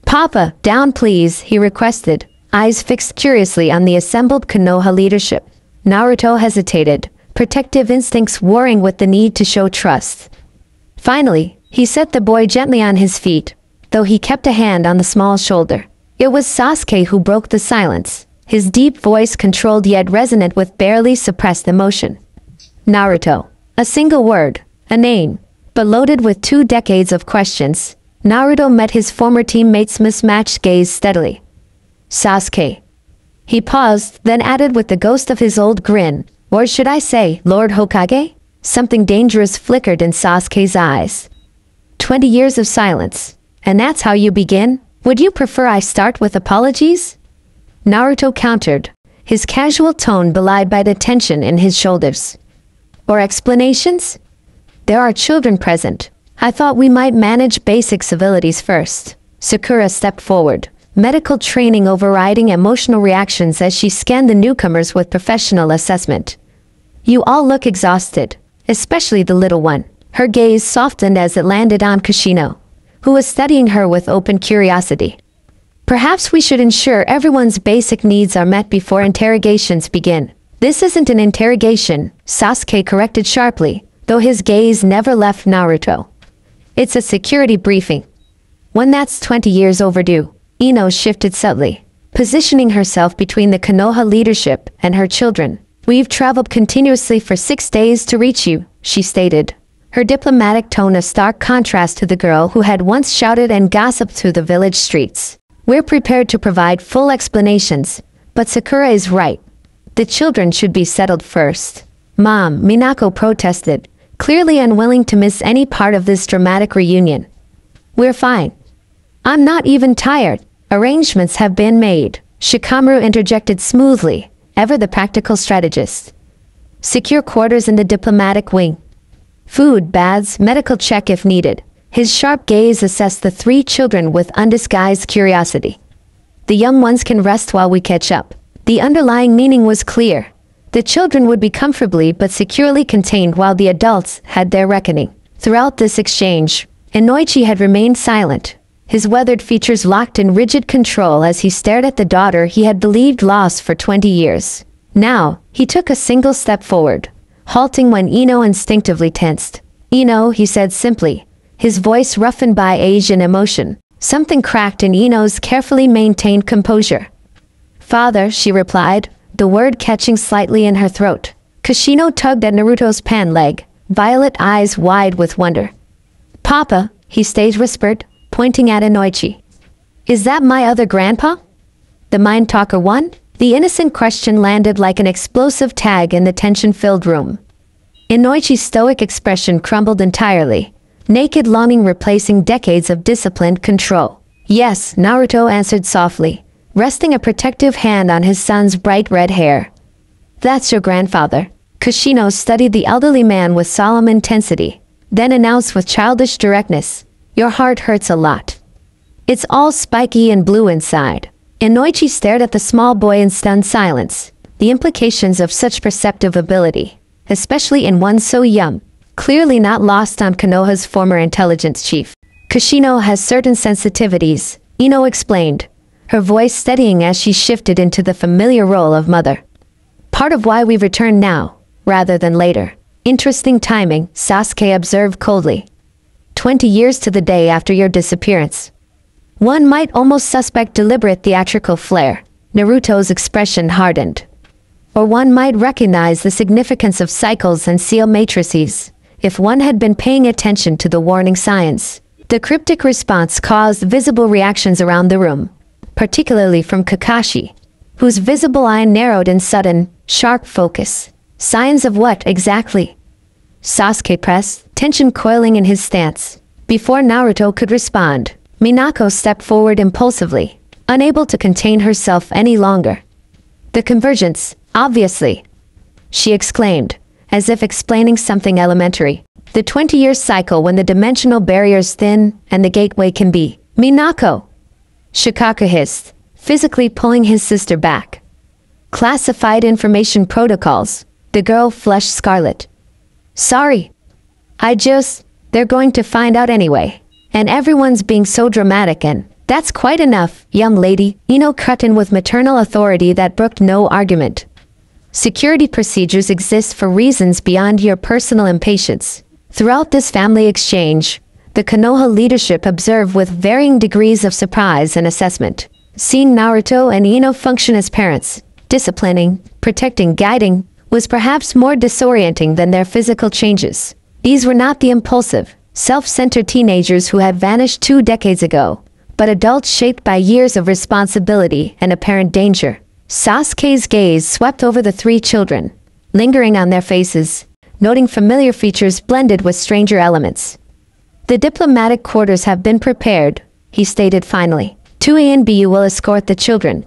"Papa, down please," he requested, eyes fixed curiously on the assembled Konoha leadership. Naruto hesitated, protective instincts warring with the need to show trust. Finally, he set the boy gently on his feet, though he kept a hand on the small shoulder. It was Sasuke who broke the silence, his deep voice controlled yet resonant with barely suppressed emotion. "Naruto." A single word, a name, but loaded with 2 decades of questions. Naruto met his former teammate's mismatched gaze steadily. "Sasuke." He paused, then added with the ghost of his old grin, "Or should I say, Lord Hokage?" Something dangerous flickered in Sasuke's eyes. 20 years of silence. "And that's how you begin? Would you prefer I start with apologies?" Naruto countered, his casual tone belied by the tension in his shoulders. "Or explanations? There are children present. I thought we might manage basic civilities first." Sakura stepped forward, medical training overriding emotional reactions as she scanned the newcomers with professional assessment. "You all look exhausted, especially the little one." Her gaze softened as it landed on Kishino, who was studying her with open curiosity. "Perhaps we should ensure everyone's basic needs are met before interrogations begin." "This isn't an interrogation," Sasuke corrected sharply, though his gaze never left Naruto. "It's a security briefing." One that's 20 years overdue. Ino shifted subtly, positioning herself between the Konoha leadership and her children. "We've traveled continuously for 6 days to reach you," she stated, her diplomatic tone a stark contrast to the girl who had once shouted and gossiped through the village streets. "We're prepared to provide full explanations, but Sakura is right. The children should be settled first." "Mom," Minako protested, clearly unwilling to miss any part of this dramatic reunion. "We're fine. I'm not even tired. Arrangements have been made," Shikamaru interjected smoothly, ever the practical strategist. "Secure quarters in the diplomatic wing. Food, baths, medical check if needed." His sharp gaze assessed the 3 children with undisguised curiosity. "The young ones can rest while we catch up." The underlying meaning was clear. The children would be comfortably but securely contained while the adults had their reckoning. Throughout this exchange, Inoichi had remained silent, his weathered features locked in rigid control as he stared at the daughter he had believed lost for 20 years. Now, he took a single step forward, halting when Ino instinctively tensed. "Ino," he said simply, his voice roughened by age and emotion. Something cracked in Ino's carefully maintained composure. "Father," she replied, the word catching slightly in her throat. Kishino tugged at Naruto's pant leg, violet eyes wide with wonder. "Papa," he whispered, pointing at Inoichi. "Is that my other grandpa?" The mind talker won? The innocent question landed like an explosive tag in the tension-filled room. Inoichi's stoic expression crumbled entirely, naked longing replacing decades of disciplined control. "Yes," Naruto answered softly, resting a protective hand on his son's bright red hair. "That's your grandfather." Kishino studied the elderly man with solemn intensity, then announced with childish directness, "Your heart hurts a lot. It's all spiky and blue inside." Inoichi stared at the small boy in stunned silence, the implications of such perceptive ability, especially in one so young, clearly not lost on Konoha's former intelligence chief. "Kishino has certain sensitivities," Ino explained, her voice steadying as she shifted into the familiar role of mother. "Part of why we've returned now, rather than later." "Interesting timing," Sasuke observed coldly. 20 years to the day after your disappearance. One might almost suspect deliberate theatrical flair. Naruto's expression hardened. or one might recognize the significance of cycles and seal matrices, if one had been paying attention to the warning signs. The cryptic response caused visible reactions around the room, particularly from Kakashi, whose visible eye narrowed in sudden, sharp focus. Signs of what, exactly? Sasuke pressed, tension coiling in his stance. Before Naruto could respond, Minako stepped forward impulsively, unable to contain herself any longer. The convergence, obviously, she exclaimed, as if explaining something elementary. The 20-year cycle when the dimensional barriers thin and the gateway can be. Minako! Shikaku hissed, physically pulling his sister back. Classified information protocols. The girl flushed scarlet. Sorry. They're going to find out anyway. And everyone's being so dramatic and, that's quite enough, young lady. Ino cut in with maternal authority that brooked no argument. Security procedures exist for reasons beyond your personal impatience. Throughout this family exchange, the Konoha leadership observed with varying degrees of surprise and assessment. Seeing Naruto and Ino function as parents, disciplining, protecting, guiding, was perhaps more disorienting than their physical changes. These were not the impulsive, self-centered teenagers who had vanished 2 decades ago, but adults shaped by years of responsibility and apparent danger. Sasuke's gaze swept over the 3 children, lingering on their faces, noting familiar features blended with stranger elements. The diplomatic quarters have been prepared, he stated finally. 2A and BU will escort the children.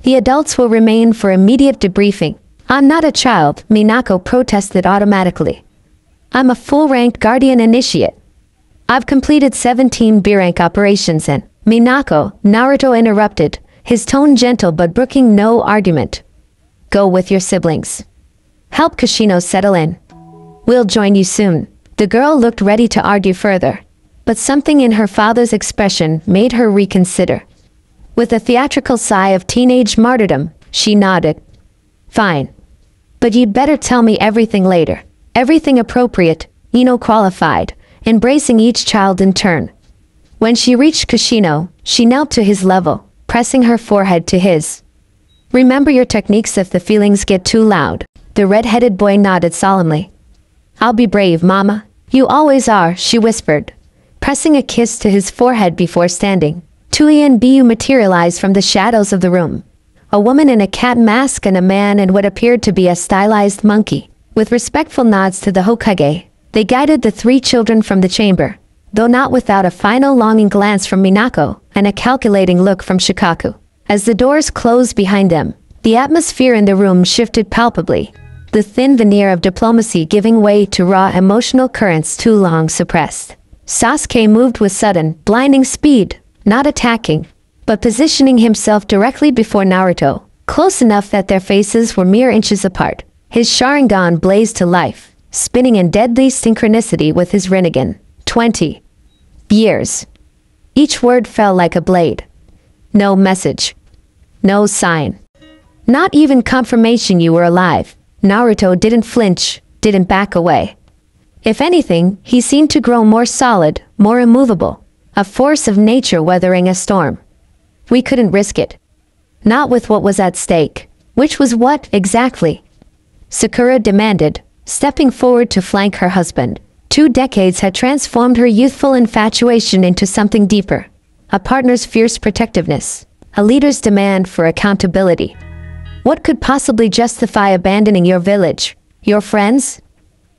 The adults will remain for immediate debriefing. I'm not a child, Minako protested automatically. I'm a full-ranked guardian initiate. I've completed 17 B-rank operations and Minako, Naruto interrupted, his tone gentle but brooking no argument. Go with your siblings. Help Kashino settle in. We'll join you soon. The girl looked ready to argue further, but something in her father's expression made her reconsider. With a theatrical sigh of teenage martyrdom, she nodded. Fine. But you'd better tell me everything later. Everything appropriate, Ino qualified, embracing each child in turn. When she reached Kashino, she knelt to his level, pressing her forehead to his. Remember your techniques if the feelings get too loud. The red-headed boy nodded solemnly. I'll be brave, Mama. You always are, she whispered, pressing a kiss to his forehead before standing. Tui and Biu materialized from the shadows of the room. A woman in a cat mask and a man in what appeared to be a stylized monkey. With respectful nods to the Hokage, they guided the 3 children from the chamber, though not without a final longing glance from Minako and a calculating look from Shikaku. As the doors closed behind them, the atmosphere in the room shifted palpably, the thin veneer of diplomacy giving way to raw emotional currents too long suppressed. Sasuke moved with sudden, blinding speed, not attacking, but positioning himself directly before Naruto, close enough that their faces were mere inches apart. His Sharingan blazed to life, spinning in deadly synchronicity with his Rinnegan. 20 years. Each word fell like a blade. No message. No sign. Not even confirmation you were alive. Naruto didn't flinch, didn't back away. If anything, he seemed to grow more solid, more immovable, a force of nature weathering a storm. We couldn't risk it. Not with what was at stake. Which was what, exactly? Sakura demanded, stepping forward to flank her husband. 2 decades had transformed her youthful infatuation into something deeper. A partner's fierce protectiveness. A leader's demand for accountability. What could possibly justify abandoning your village, your friends,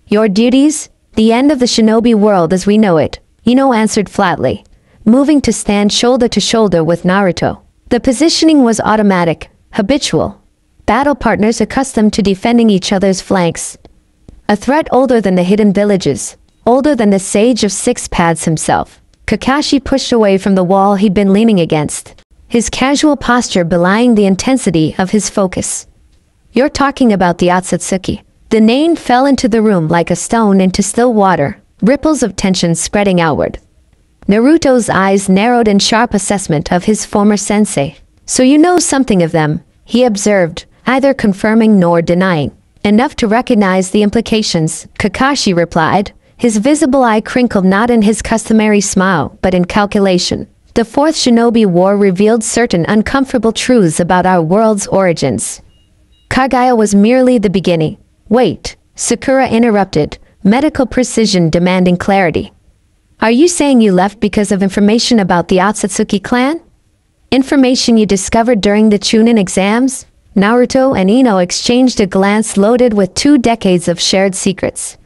your duties? The end of the shinobi world as we know it, Ino answered flatly, moving to stand shoulder to shoulder with Naruto. The positioning was automatic, habitual. Battle partners accustomed to defending each other's flanks. A threat older than the hidden villages, older than the Sage of Six Paths himself. Kakashi pushed away from the wall he'd been leaning against, his casual posture belying the intensity of his focus. You're talking about the Otsutsuki. The name fell into the room like a stone into still water, ripples of tension spreading outward. Naruto's eyes narrowed in sharp assessment of his former sensei. So you know something of them, he observed, neither confirming nor denying. Enough to recognize the implications, Kakashi replied, his visible eye crinkled not in his customary smile, but in calculation. The Fourth Shinobi War revealed certain uncomfortable truths about our world's origins. Kagaya was merely the beginning. Wait, Sakura interrupted, medical precision demanding clarity. Are you saying you left because of information about the Otsutsuki clan? Information you discovered during the chunin exams? Naruto and Ino exchanged a glance loaded with 2 decades of shared secrets.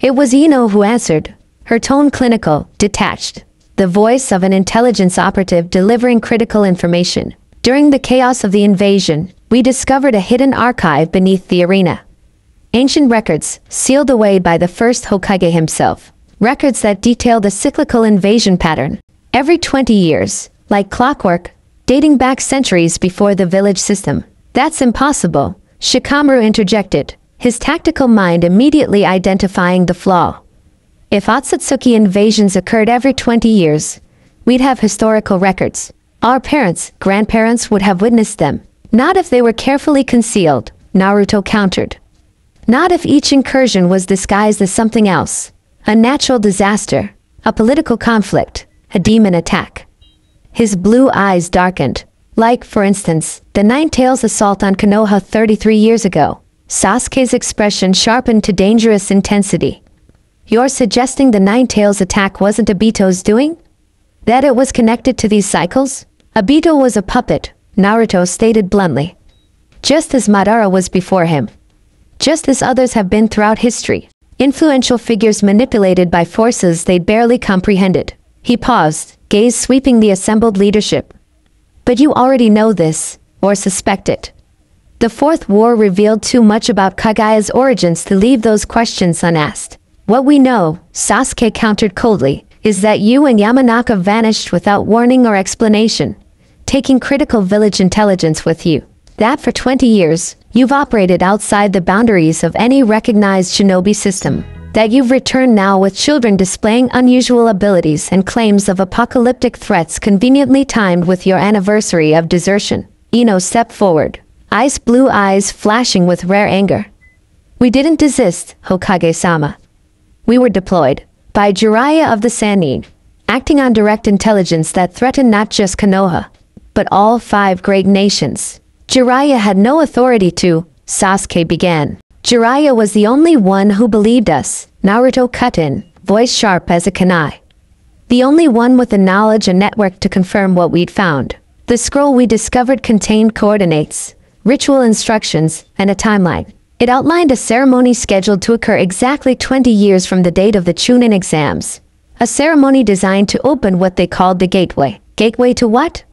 It was Ino who answered, her tone clinical, detached, the voice of an intelligence operative delivering critical information. During the chaos of the invasion, we discovered a hidden archive beneath the arena. Ancient records, sealed away by the first Hokage himself. Records that detail the cyclical invasion pattern. Every 20 years, like clockwork, dating back centuries before the village system. That's impossible, Shikamaru interjected, his tactical mind immediately identifying the flaw. If Otsutsuki invasions occurred every 20 years, we'd have historical records. Our parents, grandparents would have witnessed them. Not if they were carefully concealed, Naruto countered. Not if each incursion was disguised as something else. A natural disaster, a political conflict, a demon attack. His blue eyes darkened. Like, for instance, the Nine-Tails assault on Konoha 33 years ago. Sasuke's expression sharpened to dangerous intensity. You're suggesting the Nine-Tails attack wasn't Obito's doing? That it was connected to these cycles? Obito was a puppet, Naruto stated bluntly. Just as Madara was before him. Just as others have been throughout history. Influential figures manipulated by forces they'd barely comprehended. He paused, gaze sweeping the assembled leadership. But you already know this, or suspect it. The Fourth War revealed too much about Kagaya's origins to leave those questions unasked. What we know, Sasuke countered coldly, is that you and Yamanaka vanished without warning or explanation, taking critical village intelligence with you. That for 20 years, you've operated outside the boundaries of any recognized shinobi system. That you've returned now with children displaying unusual abilities and claims of apocalyptic threats conveniently timed with your anniversary of desertion. Ino stepped forward, ice blue eyes flashing with rare anger. We didn't desist, Hokage-sama. We were deployed by Jiraiya of the Sannin, acting on direct intelligence that threatened not just Konoha, but all 5 great nations. Jiraiya had no authority to, Sasuke began. Jiraiya was the only one who believed us, Naruto cut in, voice sharp as a kunai. The only one with the knowledge and network to confirm what we'd found. The scroll we discovered contained coordinates, ritual instructions, and a timeline. It outlined a ceremony scheduled to occur exactly 20 years from the date of the chunin exams. A ceremony designed to open what they called the gateway. Gateway to what?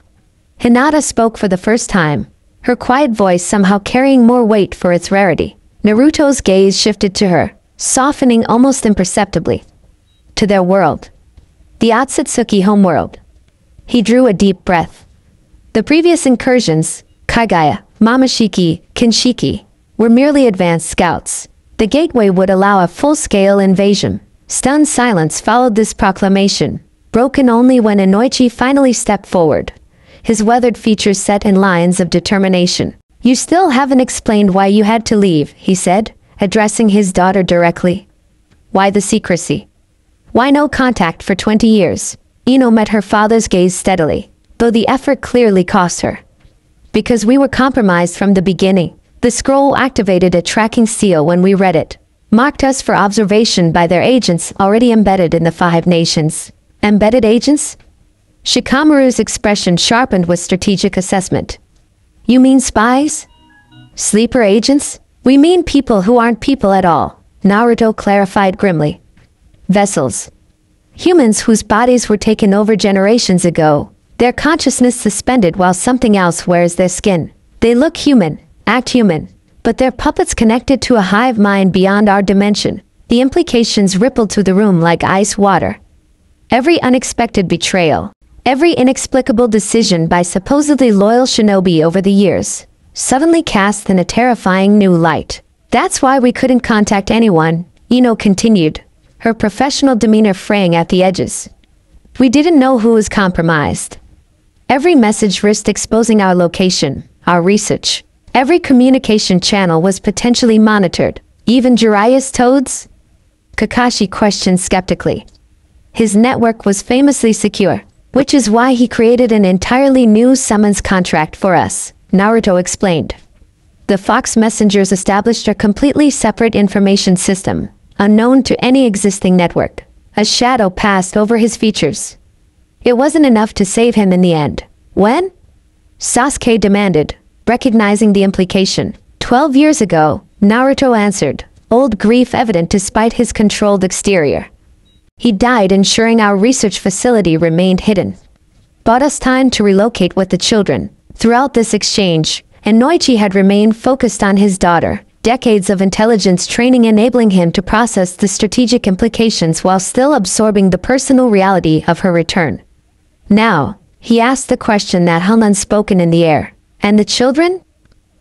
Hinata spoke for the first time, her quiet voice somehow carrying more weight for its rarity. Naruto's gaze shifted to her, softening almost imperceptibly. To their world. The Otsutsuki homeworld. He drew a deep breath. The previous incursions, Kagaya, Momoshiki, Kinshiki, were merely advanced scouts. The gateway would allow a full-scale invasion. Stunned silence followed this proclamation, broken only when Inoichi finally stepped forward. His weathered features set in lines of determination. You still haven't explained why you had to leave, he said, addressing his daughter directly. Why the secrecy? Why no contact for 20 years? Ino met her father's gaze steadily, though the effort clearly cost her. Because we were compromised from the beginning. The scroll activated a tracking seal when we read it, marked us for observation by their agents already embedded in the 5 nations. Embedded agents? Shikamaru's expression sharpened with strategic assessment. You mean spies? Sleeper agents? We mean people who aren't people at all, Naruto clarified grimly. Vessels. Humans whose bodies were taken over generations ago, their consciousness suspended while something else wears their skin. They look human, act human, but they're puppets connected to a hive mind beyond our dimension. The implications rippled through the room like ice water. Every unexpected betrayal, every inexplicable decision by supposedly loyal shinobi over the years, suddenly cast in a terrifying new light. That's why we couldn't contact anyone, Ino continued, her professional demeanor fraying at the edges. We didn't know who was compromised. Every message risked exposing our location, our research. Every communication channel was potentially monitored. Even Jiraiya's toads? Kakashi questioned skeptically. His network was famously secure, which is why he created an entirely new summons contract for us, Naruto explained. The Fox messengers established a completely separate information system, unknown to any existing network. A shadow passed over his features. It wasn't enough to save him in the end. When? Sasuke demanded, recognizing the implication. 12 years ago, Naruto answered, old grief evident despite his controlled exterior. He died ensuring our research facility remained hidden. Bought us time to relocate with the children. Throughout this exchange, Inoichi had remained focused on his daughter, decades of intelligence training enabling him to process the strategic implications while still absorbing the personal reality of her return. Now, he asked the question that hung unspoken in the air. And the children?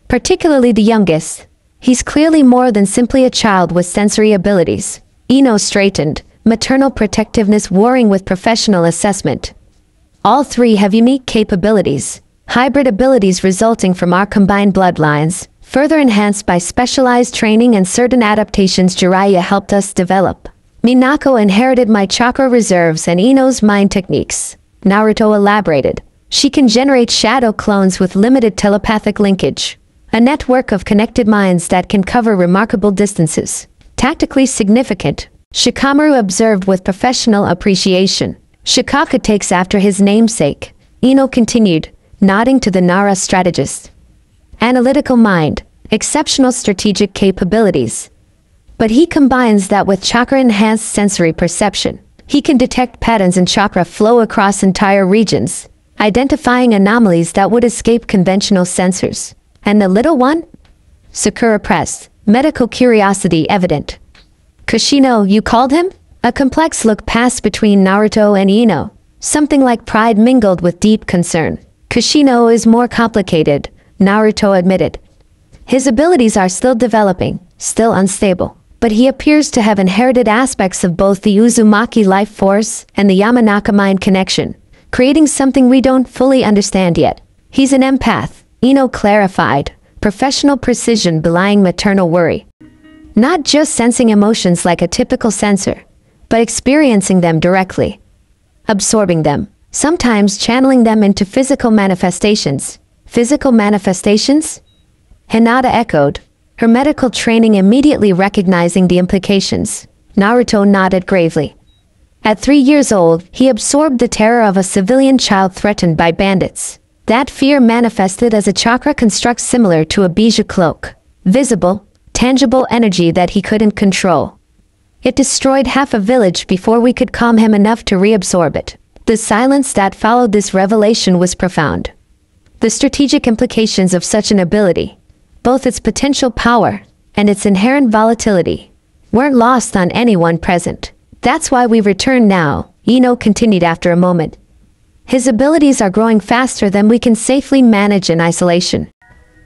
Particularly the youngest. He's clearly more than simply a child with sensory abilities. Ino straightened, maternal protectiveness warring with professional assessment. All three have unique capabilities, hybrid abilities resulting from our combined bloodlines, further enhanced by specialized training and certain adaptations Jiraiya helped us develop. Minako inherited my chakra reserves and Ino's mind techniques. Naruto elaborated. She can generate shadow clones with limited telepathic linkage. A network of connected minds that can cover remarkable distances. Tactically significant, Shikamaru observed with professional appreciation. Shikaka takes after his namesake. Ino continued, nodding to the Nara strategist. Analytical mind, exceptional strategic capabilities. But he combines that with chakra-enhanced sensory perception. He can detect patterns in chakra flow across entire regions, identifying anomalies that would escape conventional sensors. And the little one? Sakura pressed, medical curiosity evident. Kushino, you called him? A complex look passed between Naruto and Ino. Something like pride mingled with deep concern. Kushino is more complicated, Naruto admitted. His abilities are still developing, still unstable. But he appears to have inherited aspects of both the Uzumaki life force and the Yamanaka mind connection, creating something we don't fully understand yet. He's an empath, Ino clarified, professional precision belying maternal worry. Not just sensing emotions like a typical sensor, but experiencing them directly. Absorbing them, sometimes channeling them into physical manifestations. Physical manifestations? Hinata echoed, her medical training immediately recognizing the implications. Naruto nodded gravely. At 3 years old, he absorbed the terror of a civilian child threatened by bandits. That fear manifested as a chakra construct similar to a bijou cloak. Visible, tangible energy that he couldn't control. It destroyed half a village before we could calm him enough to reabsorb it. The silence that followed this revelation was profound. The strategic implications of such an ability, both its potential power and its inherent volatility, weren't lost on anyone present. That's why we return now, Ino continued after a moment. His abilities are growing faster than we can safely manage in isolation.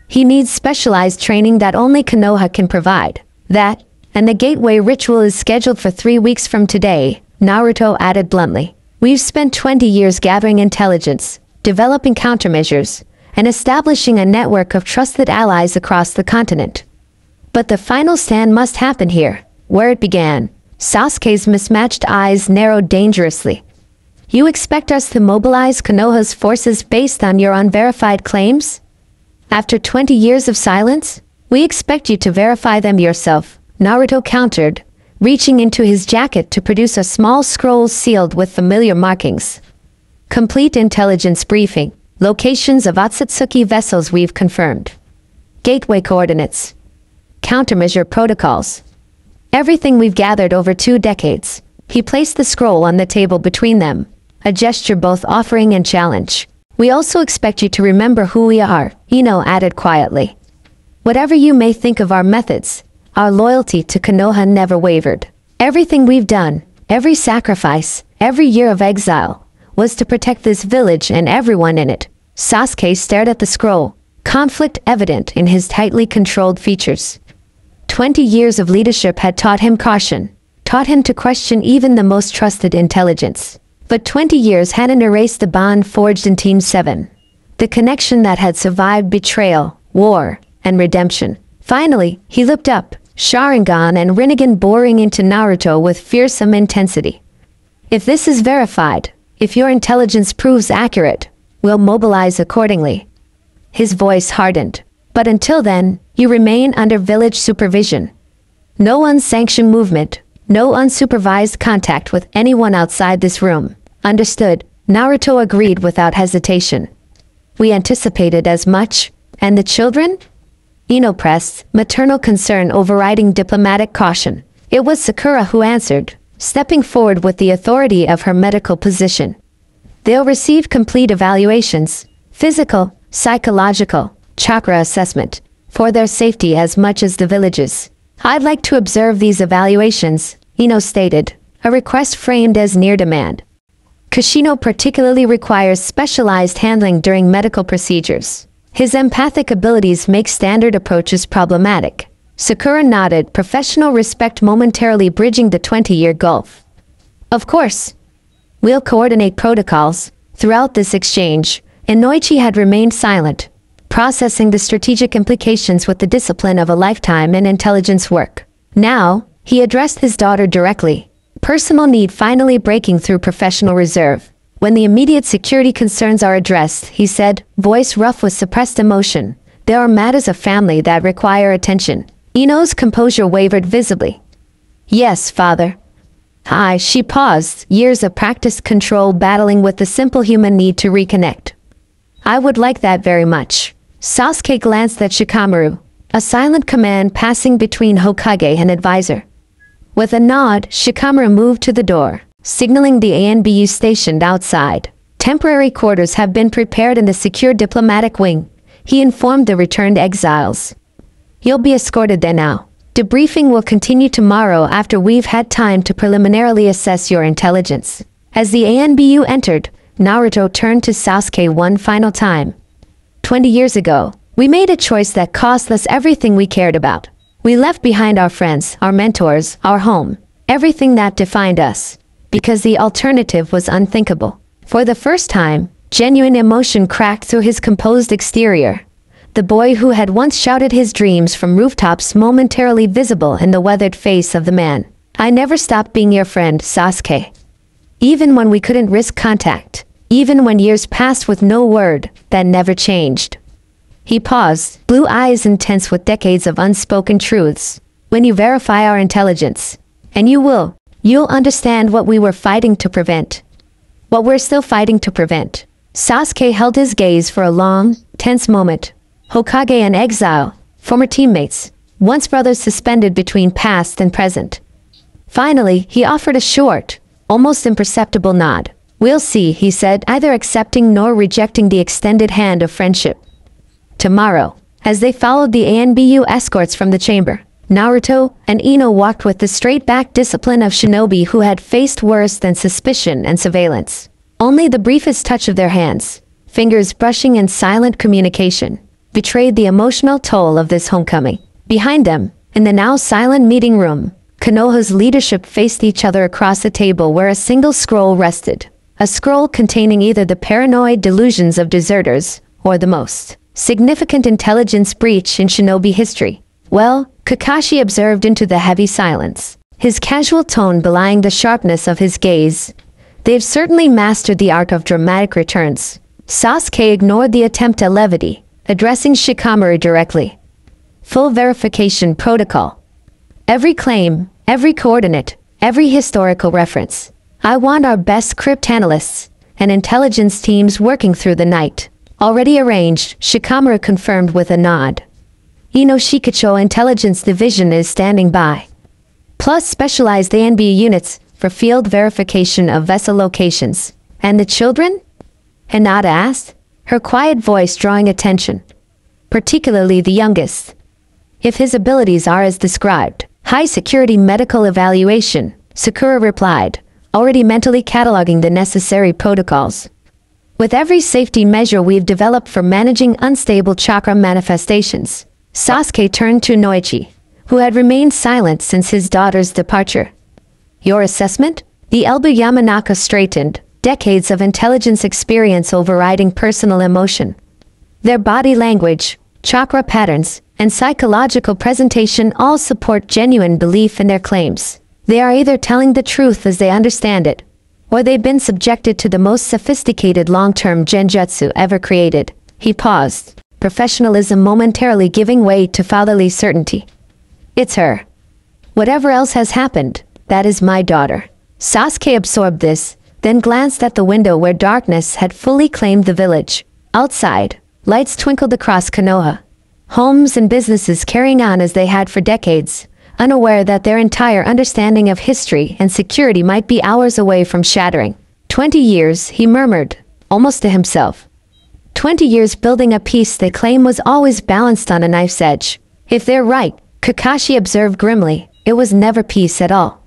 He needs specialized training that only Konoha can provide. That, and the gateway ritual is scheduled for 3 weeks from today, Naruto added bluntly. We've spent 20 years gathering intelligence, developing countermeasures, and establishing a network of trusted allies across the continent. But the final stand must happen here, where it began. Sasuke's mismatched eyes narrowed dangerously. You expect us to mobilize Konoha's forces based on your unverified claims? After 20 years of silence, we expect you to verify them yourself, Naruto countered, reaching into his jacket to produce a small scroll sealed with familiar markings. Complete intelligence briefing. Locations of Otsutsuki vessels we've confirmed. Gateway coordinates. Countermeasure protocols. Everything we've gathered over 2 decades. He placed the scroll on the table between them, a gesture both offering and challenge. We also expect you to remember who we are, Ino added quietly. Whatever you may think of our methods, our loyalty to Konoha never wavered. Everything we've done, every sacrifice, every year of exile, was to protect this village and everyone in it. Sasuke stared at the scroll, conflict evident in his tightly controlled features. 20 years of leadership had taught him caution, taught him to question even the most trusted intelligence. But 20 years hadn't erased the bond forged in Team 7. The connection that had survived betrayal, war, and redemption. Finally, he looked up, Sharingan and Rinnegan boring into Naruto with fearsome intensity. If this is verified, if your intelligence proves accurate, we'll mobilize accordingly. His voice hardened. But until then, You remain under village supervision. No unsanctioned movement, no unsupervised contact with anyone outside this room. Understood, Naruto agreed without hesitation. We anticipated as much. And the children? Ino pressed, maternal concern overriding diplomatic caution. It was Sakura who answered, stepping forward with the authority of her medical position. They'll receive complete evaluations, physical, psychological, chakra assessment, for their safety as much as the villages. I'd like to observe these evaluations, Ino stated, a request framed as near demand. Kashino particularly requires specialized handling during medical procedures. His empathic abilities make standard approaches problematic. Sakura nodded, professional respect momentarily bridging the 20-year gulf. Of course. We'll coordinate protocols. Throughout this exchange, Inoichi had remained silent, processing the strategic implications with the discipline of a lifetime in intelligence work. Now, he addressed his daughter directly, personal need finally breaking through professional reserve. When the immediate security concerns are addressed, he said, voice rough with suppressed emotion, there are matters of family that require attention. Ino's composure wavered visibly. Yes, father. She paused, years of practiced control battling with the simple human need to reconnect. I would like that very much. Sasuke glanced at Shikamaru, a silent command passing between Hokage and advisor. With a nod, Shikamaru moved to the door, signaling the ANBU stationed outside. Temporary quarters have been prepared in the secure diplomatic wing, he informed the returned exiles. You'll be escorted there now. Debriefing will continue tomorrow after we've had time to preliminarily assess your intelligence. As the ANBU entered, Naruto turned to Sasuke one final time. 20 years ago, we made a choice that cost us everything we cared about. We left behind our friends, our mentors, our home, everything that defined us, because the alternative was unthinkable. For the first time, genuine emotion cracked through his composed exterior. The boy who had once shouted his dreams from rooftops momentarily visible in the weathered face of the man. I never stopped being your friend, Sasuke. Even when we couldn't risk contact, even when years passed with no word, that never changed. He paused, blue eyes intense with decades of unspoken truths. When you verify our intelligence, and you'll understand what we were fighting to prevent. What we're still fighting to prevent. Sasuke held his gaze for a long, tense moment. Hokage and exile, former teammates, once brothers suspended between past and present. Finally, he offered a short, almost imperceptible nod. We'll see, he said, either accepting nor rejecting the extended hand of friendship. Tomorrow, as they followed the ANBU escorts from the chamber, Naruto and Ino walked with the straight-back discipline of shinobi who had faced worse than suspicion and surveillance. Only the briefest touch of their hands, fingers brushing in silent communication, betrayed the emotional toll of this homecoming. Behind them, in the now silent meeting room, Konoha's leadership faced each other across a table where a single scroll rested. A scroll containing either the paranoid delusions of deserters, or the most significant intelligence breach in shinobi history. Well, Kakashi observed into the heavy silence, his casual tone belying the sharpness of his gaze. They've certainly mastered the art of dramatic returns. Sasuke ignored the attempt at levity, addressing Shikamaru directly. Full verification protocol. Every claim, every coordinate, every historical reference. I want our best cryptanalysts and intelligence teams working through the night. Already arranged, Shikamaru confirmed with a nod. Ino Shikacho Intelligence Division is standing by. Plus specialized ANB units for field verification of vessel locations. And the children? Hinata asked, her quiet voice drawing attention. Particularly the youngest. If his abilities are as described, high security medical evaluation, Sakura replied, already mentally cataloging the necessary protocols. With every safety measure we've developed for managing unstable chakra manifestations, Sasuke turned to Inoichi, who had remained silent since his daughter's departure. Your assessment? The elder Yamanaka straightened, decades of intelligence experience overriding personal emotion. Their body language, chakra patterns, and psychological presentation all support genuine belief in their claims. They are either telling the truth as they understand it, or they've been subjected to the most sophisticated long-term genjutsu ever created. He paused, professionalism momentarily giving way to fatherly certainty. It's her. Whatever else has happened, that is my daughter. Sasuke absorbed this, then glanced at the window where darkness had fully claimed the village. Outside, lights twinkled across Konoha. Homes and businesses carrying on as they had for decades, unaware that their entire understanding of history and security might be hours away from shattering. 20 years, he murmured, almost to himself. 20 years building a peace they claim was always balanced on a knife's edge. If they're right, Kakashi observed grimly, it was never peace at all.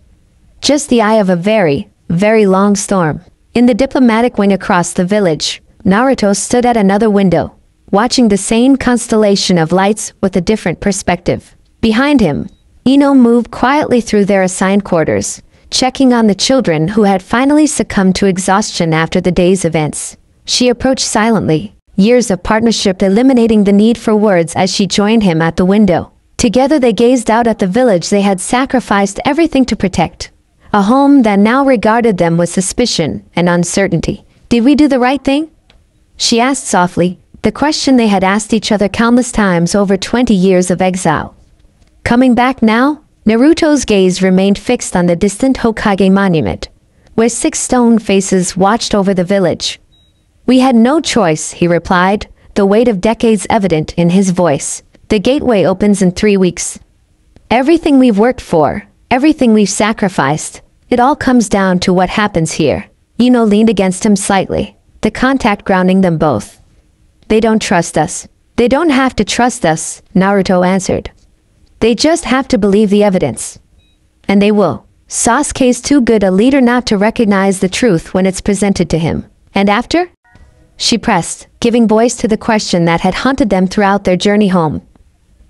Just the eye of a very, very long storm. In the diplomatic wing across the village, Naruto stood at another window, watching the same constellation of lights with a different perspective. Behind him, Ino moved quietly through their assigned quarters, checking on the children who had finally succumbed to exhaustion after the day's events. She approached silently, years of partnership eliminating the need for words as she joined him at the window. Together they gazed out at the village they had sacrificed everything to protect. A home that now regarded them with suspicion and uncertainty. Did we do the right thing? She asked softly, the question they had asked each other countless times over 20 years of exile. Coming back now, Naruto's gaze remained fixed on the distant Hokage monument, where 6 stone faces watched over the village. We had no choice, he replied, the weight of decades evident in his voice. The gateway opens in 3 weeks. Everything we've worked for, everything we've sacrificed, it all comes down to what happens here. Ino leaned against him slightly, the contact grounding them both. They don't trust us. They don't have to trust us, Naruto answered. They just have to believe the evidence. And they will. Sasuke's too good a leader not to recognize the truth when it's presented to him. And after? She pressed, giving voice to the question that had haunted them throughout their journey home.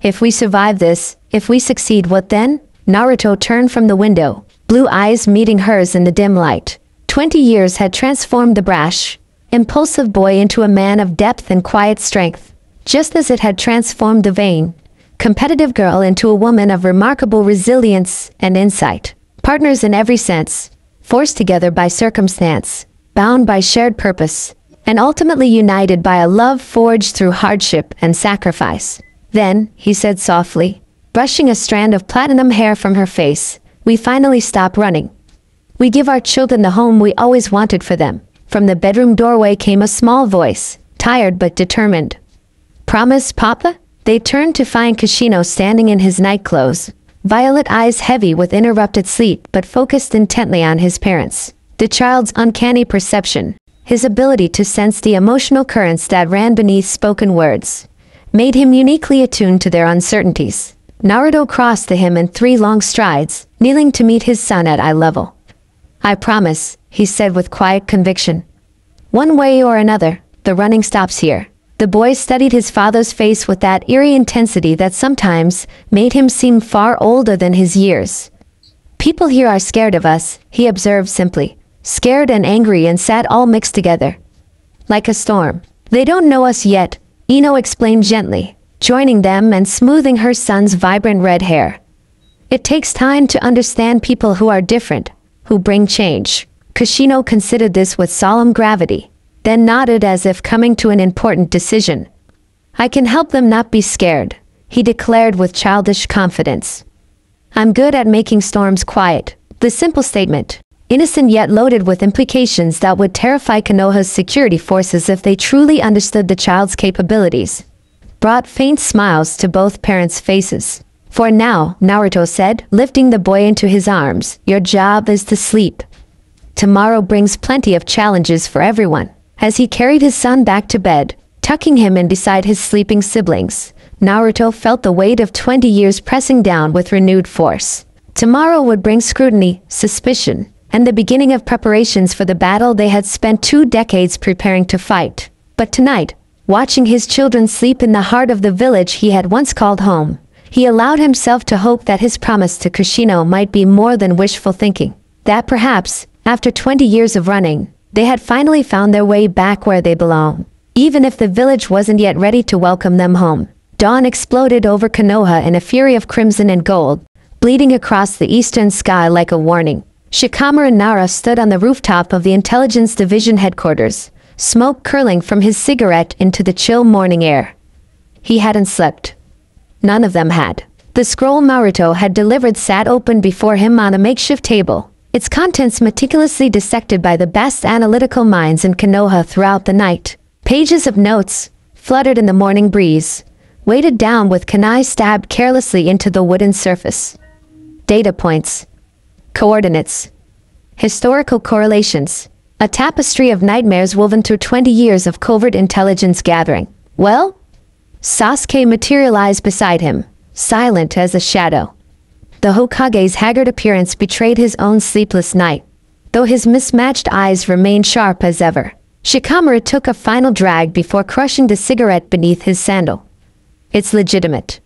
If we survive this, if we succeed, what then? Naruto turned from the window, blue eyes meeting hers in the dim light. 20 years had transformed the brash, impulsive boy into a man of depth and quiet strength, just as it had transformed the vain, competitive girl into a woman of remarkable resilience and insight. Partners in every sense, forced together by circumstance, bound by shared purpose, and ultimately united by a love forged through hardship and sacrifice. Then, he said softly, brushing a strand of platinum hair from her face, we finally stop running. We give our children the home we always wanted for them. From the bedroom doorway came a small voice, tired but determined. Promise, Papa? They turned to find Kashino standing in his nightclothes, violet eyes heavy with interrupted sleep but focused intently on his parents. The child's uncanny perception, his ability to sense the emotional currents that ran beneath spoken words, made him uniquely attuned to their uncertainties. Naruto crossed to him in 3 long strides, kneeling to meet his son at eye level. I promise, he said with quiet conviction. One way or another, the running stops here. The boy studied his father's face with that eerie intensity that sometimes made him seem far older than his years. People here are scared of us, he observed simply. Scared and angry and sad all mixed together. Like a storm. They don't know us yet, Ino explained gently, joining them and smoothing her son's vibrant red hair. It takes time to understand people who are different, who bring change. Kashino considered this with solemn gravity, then nodded as if coming to an important decision. I can help them not be scared, he declared with childish confidence. I'm good at making storms quiet. The simple statement, innocent yet loaded with implications that would terrify Konoha's security forces if they truly understood the child's capabilities, brought faint smiles to both parents' faces. For now, Naruto said, lifting the boy into his arms, your job is to sleep. Tomorrow brings plenty of challenges for everyone. As he carried his son back to bed, tucking him in beside his sleeping siblings, Naruto felt the weight of 20 years pressing down with renewed force. Tomorrow would bring scrutiny, suspicion, and the beginning of preparations for the battle they had spent 2 decades preparing to fight. But tonight, watching his children sleep in the heart of the village he had once called home, he allowed himself to hope that his promise to Kushino might be more than wishful thinking. That perhaps, after 20 years of running, they had finally found their way back where they belong. Even if the village wasn't yet ready to welcome them home. Dawn exploded over Konoha in a fury of crimson and gold, bleeding across the eastern sky like a warning. Shikamaru Nara stood on the rooftop of the Intelligence Division headquarters, smoke curling from his cigarette into the chill morning air. He hadn't slept. None of them had. The scroll Naruto had delivered sat open before him on a makeshift table, its contents meticulously dissected by the best analytical minds in Konoha throughout the night. Pages of notes, fluttered in the morning breeze, weighted down with kunai stabbed carelessly into the wooden surface. Data points. Coordinates. Historical correlations. A tapestry of nightmares woven through 20 years of covert intelligence gathering. Well? Sasuke materialized beside him, silent as a shadow. The Hokage's haggard appearance betrayed his own sleepless night, though his mismatched eyes remained sharp as ever. Shikamaru took a final drag before crushing the cigarette beneath his sandal. It's legitimate.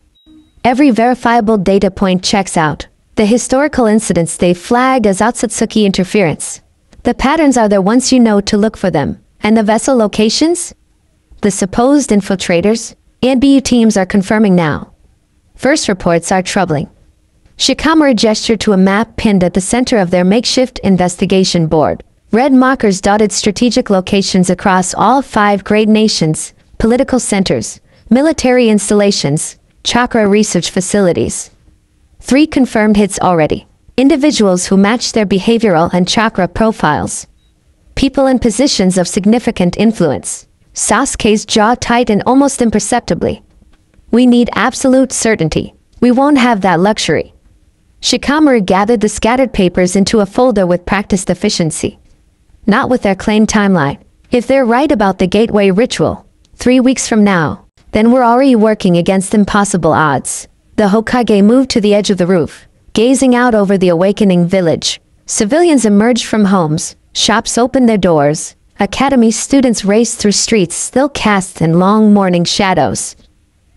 Every verifiable data point checks out. The historical incidents they flagged as Otsutsuki interference. The patterns are there once you know to look for them. And the vessel locations? The supposed infiltrators? NBU teams are confirming now. First reports are troubling. Shikamaru gestured to a map pinned at the center of their makeshift investigation board. Red markers dotted strategic locations across all 5 great nations, political centers, military installations, chakra research facilities. 3 confirmed hits already. Individuals who match their behavioral and chakra profiles. People in positions of significant influence. Sasuke's jaw tightened almost imperceptibly. We need absolute certainty. We won't have that luxury. Shikamaru gathered the scattered papers into a folder with practiced efficiency. Not with their claimed timeline. If they're right about the gateway ritual, 3 weeks from now, then we're already working against impossible odds. The Hokage moved to the edge of the roof, gazing out over the awakening village. Civilians emerged from homes, shops opened their doors, academy students raced through streets still cast in long morning shadows,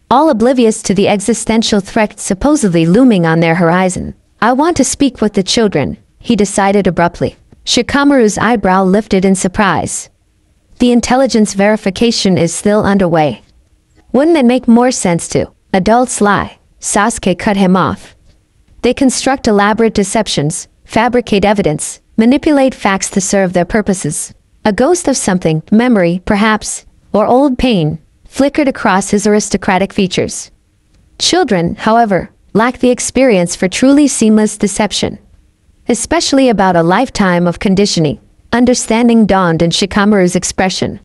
all oblivious to the existential threat supposedly looming on their horizon. I want to speak with the children, he decided abruptly. Shikamaru's eyebrow lifted in surprise. The intelligence verification is still underway. Wouldn't it make more sense to? Adults lie. Sasuke cut him off. They construct elaborate deceptions, fabricate evidence, manipulate facts to serve their purposes. A ghost of something, memory, perhaps, or old pain, flickered across his aristocratic features. Children, however, lack the experience for truly seamless deception. Especially about a lifetime of conditioning. Understanding dawned in Shikamaru's expression.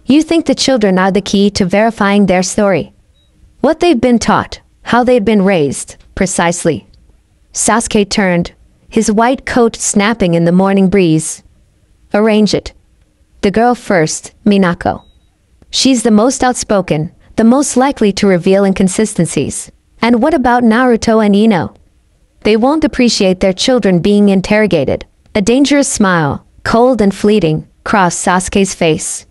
You think the children are the key to verifying their story? What they've been taught, how they've been raised, precisely. Sasuke turned, his white coat snapping in the morning breeze. Arrange it. The girl first, Minako. She's the most outspoken, the most likely to reveal inconsistencies. And what about Naruto and Ino? They won't appreciate their children being interrogated. A dangerous smile, cold and fleeting, crossed Sasuke's face.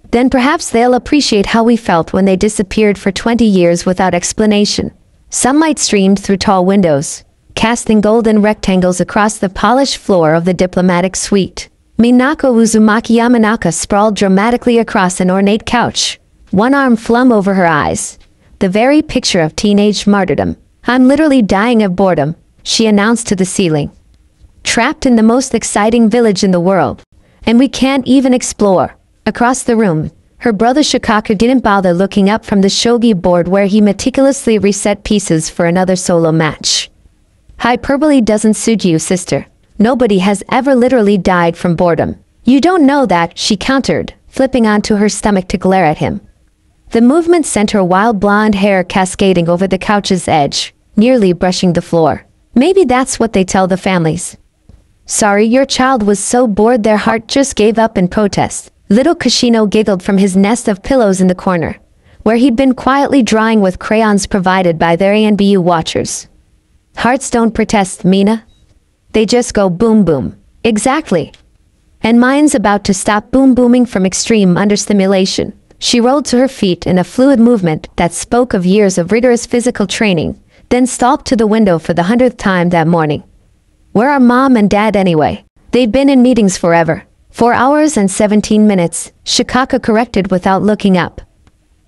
Then perhaps they'll appreciate how we felt when they disappeared for 20 years without explanation. Sunlight streamed through tall windows, casting golden rectangles across the polished floor of the diplomatic suite. Minako Uzumaki Yamanaka sprawled dramatically across an ornate couch, one arm flung over her eyes. The very picture of teenage martyrdom. I'm literally dying of boredom, she announced to the ceiling. Trapped in the most exciting village in the world. And we can't even explore. Across the room, her brother Shikaku didn't bother looking up from the shogi board where he meticulously reset pieces for another solo match. Hyperbole doesn't suit you, sister. Nobody has ever literally died from boredom. You don't know that, she countered, flipping onto her stomach to glare at him. The movement sent her wild blonde hair cascading over the couch's edge, nearly brushing the floor. Maybe that's what they tell the families. Sorry, your child was so bored their heart just gave up in protest. Little Kashino giggled from his nest of pillows in the corner, where he'd been quietly drawing with crayons provided by their ANBU watchers. Hearts don't protest, Mina. They just go boom boom. Exactly. And mine's about to stop boom booming from extreme understimulation. She rolled to her feet in a fluid movement that spoke of years of rigorous physical training, then stalked to the window for the 100th time that morning. Where are Mom and Dad anyway? They'd been in meetings forever. 4 hours and 17 minutes, Shikaka corrected without looking up.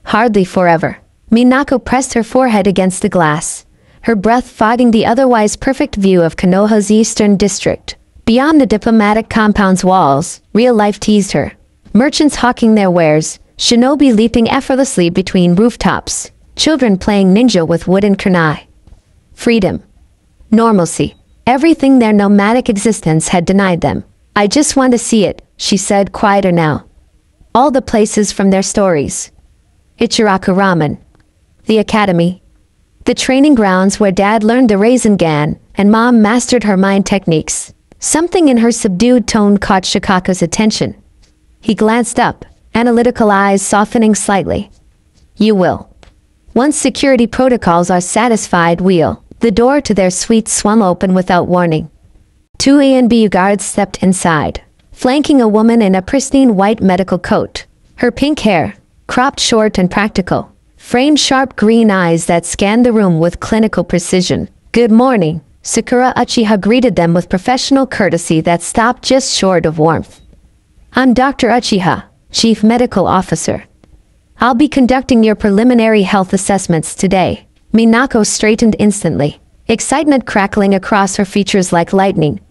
Hardly forever. Minako pressed her forehead against the glass, her breath fogging the otherwise perfect view of Konoha's eastern district. Beyond the diplomatic compound's walls, real life teased her. Merchants hawking their wares, shinobi leaping effortlessly between rooftops, Children playing ninja with wooden kunai. Freedom. Normalcy. Everything their nomadic existence had denied them. I just want to see it, she said, quieter now. All the places from their stories. Ichiraku Ramen. The academy. The training grounds where Dad learned the Rasengan and Mom mastered her mind techniques. Something in her subdued tone caught Shikaku's attention. He glanced up, analytical eyes softening slightly. You will. Once security protocols are satisfied, the door to their suite swung open without warning. 2 A&B guards stepped inside, flanking a woman in a pristine white medical coat. Her pink hair, cropped short and practical, framed sharp green eyes that scanned the room with clinical precision. Good morning, Sakura Uchiha greeted them with professional courtesy that stopped just short of warmth. I'm Dr. Uchiha, Chief Medical Officer. I'll be conducting your preliminary health assessments today. Minako straightened instantly, excitement crackling across her features like lightning.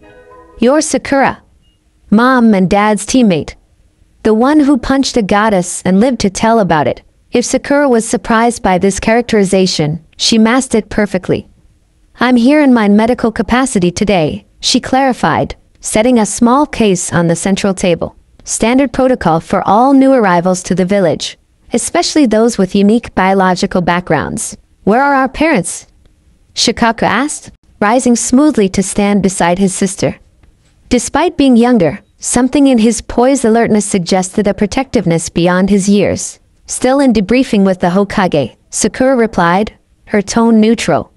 You're Sakura, Mom and Dad's teammate. The one who punched a goddess and lived to tell about it. If Sakura was surprised by this characterization, she masked it perfectly. I'm here in my medical capacity today, she clarified, setting a small case on the central table. Standard protocol for all new arrivals to the village, especially those with unique biological backgrounds. Where are our parents? Shikaku asked, rising smoothly to stand beside his sister. Despite being younger, something in his poised alertness suggested a protectiveness beyond his years. Still in debriefing with the Hokage, Sakura replied, her tone neutral.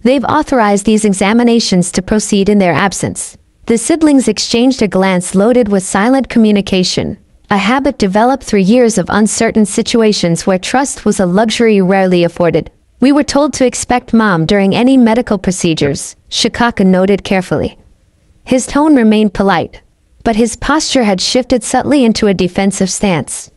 They've authorized these examinations to proceed in their absence. The siblings exchanged a glance loaded with silent communication, a habit developed through years of uncertain situations where trust was a luxury rarely afforded. We were told to expect Mom during any medical procedures, Shikaku noted carefully. His tone remained polite, but his posture had shifted subtly into a defensive stance.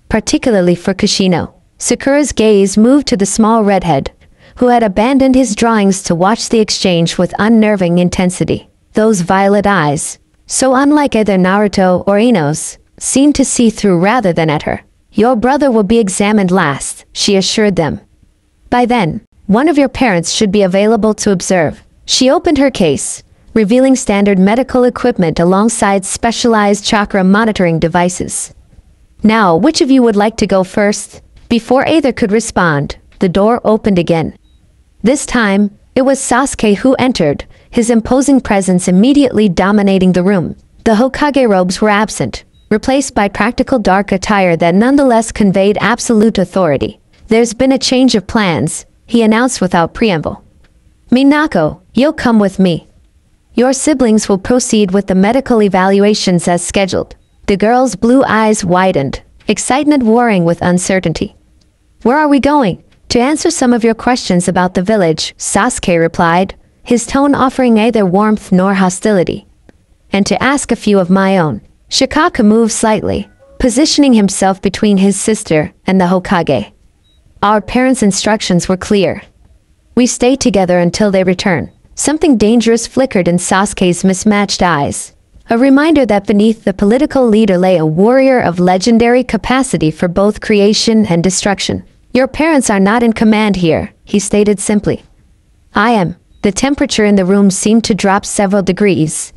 Particularly for Kushino, Sakura's gaze moved to the small redhead, who had abandoned his drawings to watch the exchange with unnerving intensity. Those violet eyes, so unlike either Naruto or Ino's, seemed to see through rather than at her. Your brother will be examined last, she assured them. By then, one of your parents should be available to observe. She opened her case, revealing standard medical equipment alongside specialized chakra monitoring devices. Now, which of you would like to go first? Before either could respond, the door opened again. This time, it was Sasuke who entered, his imposing presence immediately dominating the room. The Hokage robes were absent, replaced by practical dark attire that nonetheless conveyed absolute authority. There's been a change of plans, he announced without preamble. Minako, you'll come with me. Your siblings will proceed with the medical evaluations as scheduled. The girl's blue eyes widened, excitement warring with uncertainty. Where are we going? To answer some of your questions about the village, Sasuke replied, his tone offering neither warmth nor hostility. And to ask a few of my own. Shikaku moved slightly, positioning himself between his sister and the Hokage. Our parents' instructions were clear. We stay together until they return. Something dangerous flickered in Sasuke's mismatched eyes. A reminder that beneath the political leader lay a warrior of legendary capacity for both creation and destruction. Your parents are not in command here, he stated simply. I am. The temperature in the room seemed to drop several degrees.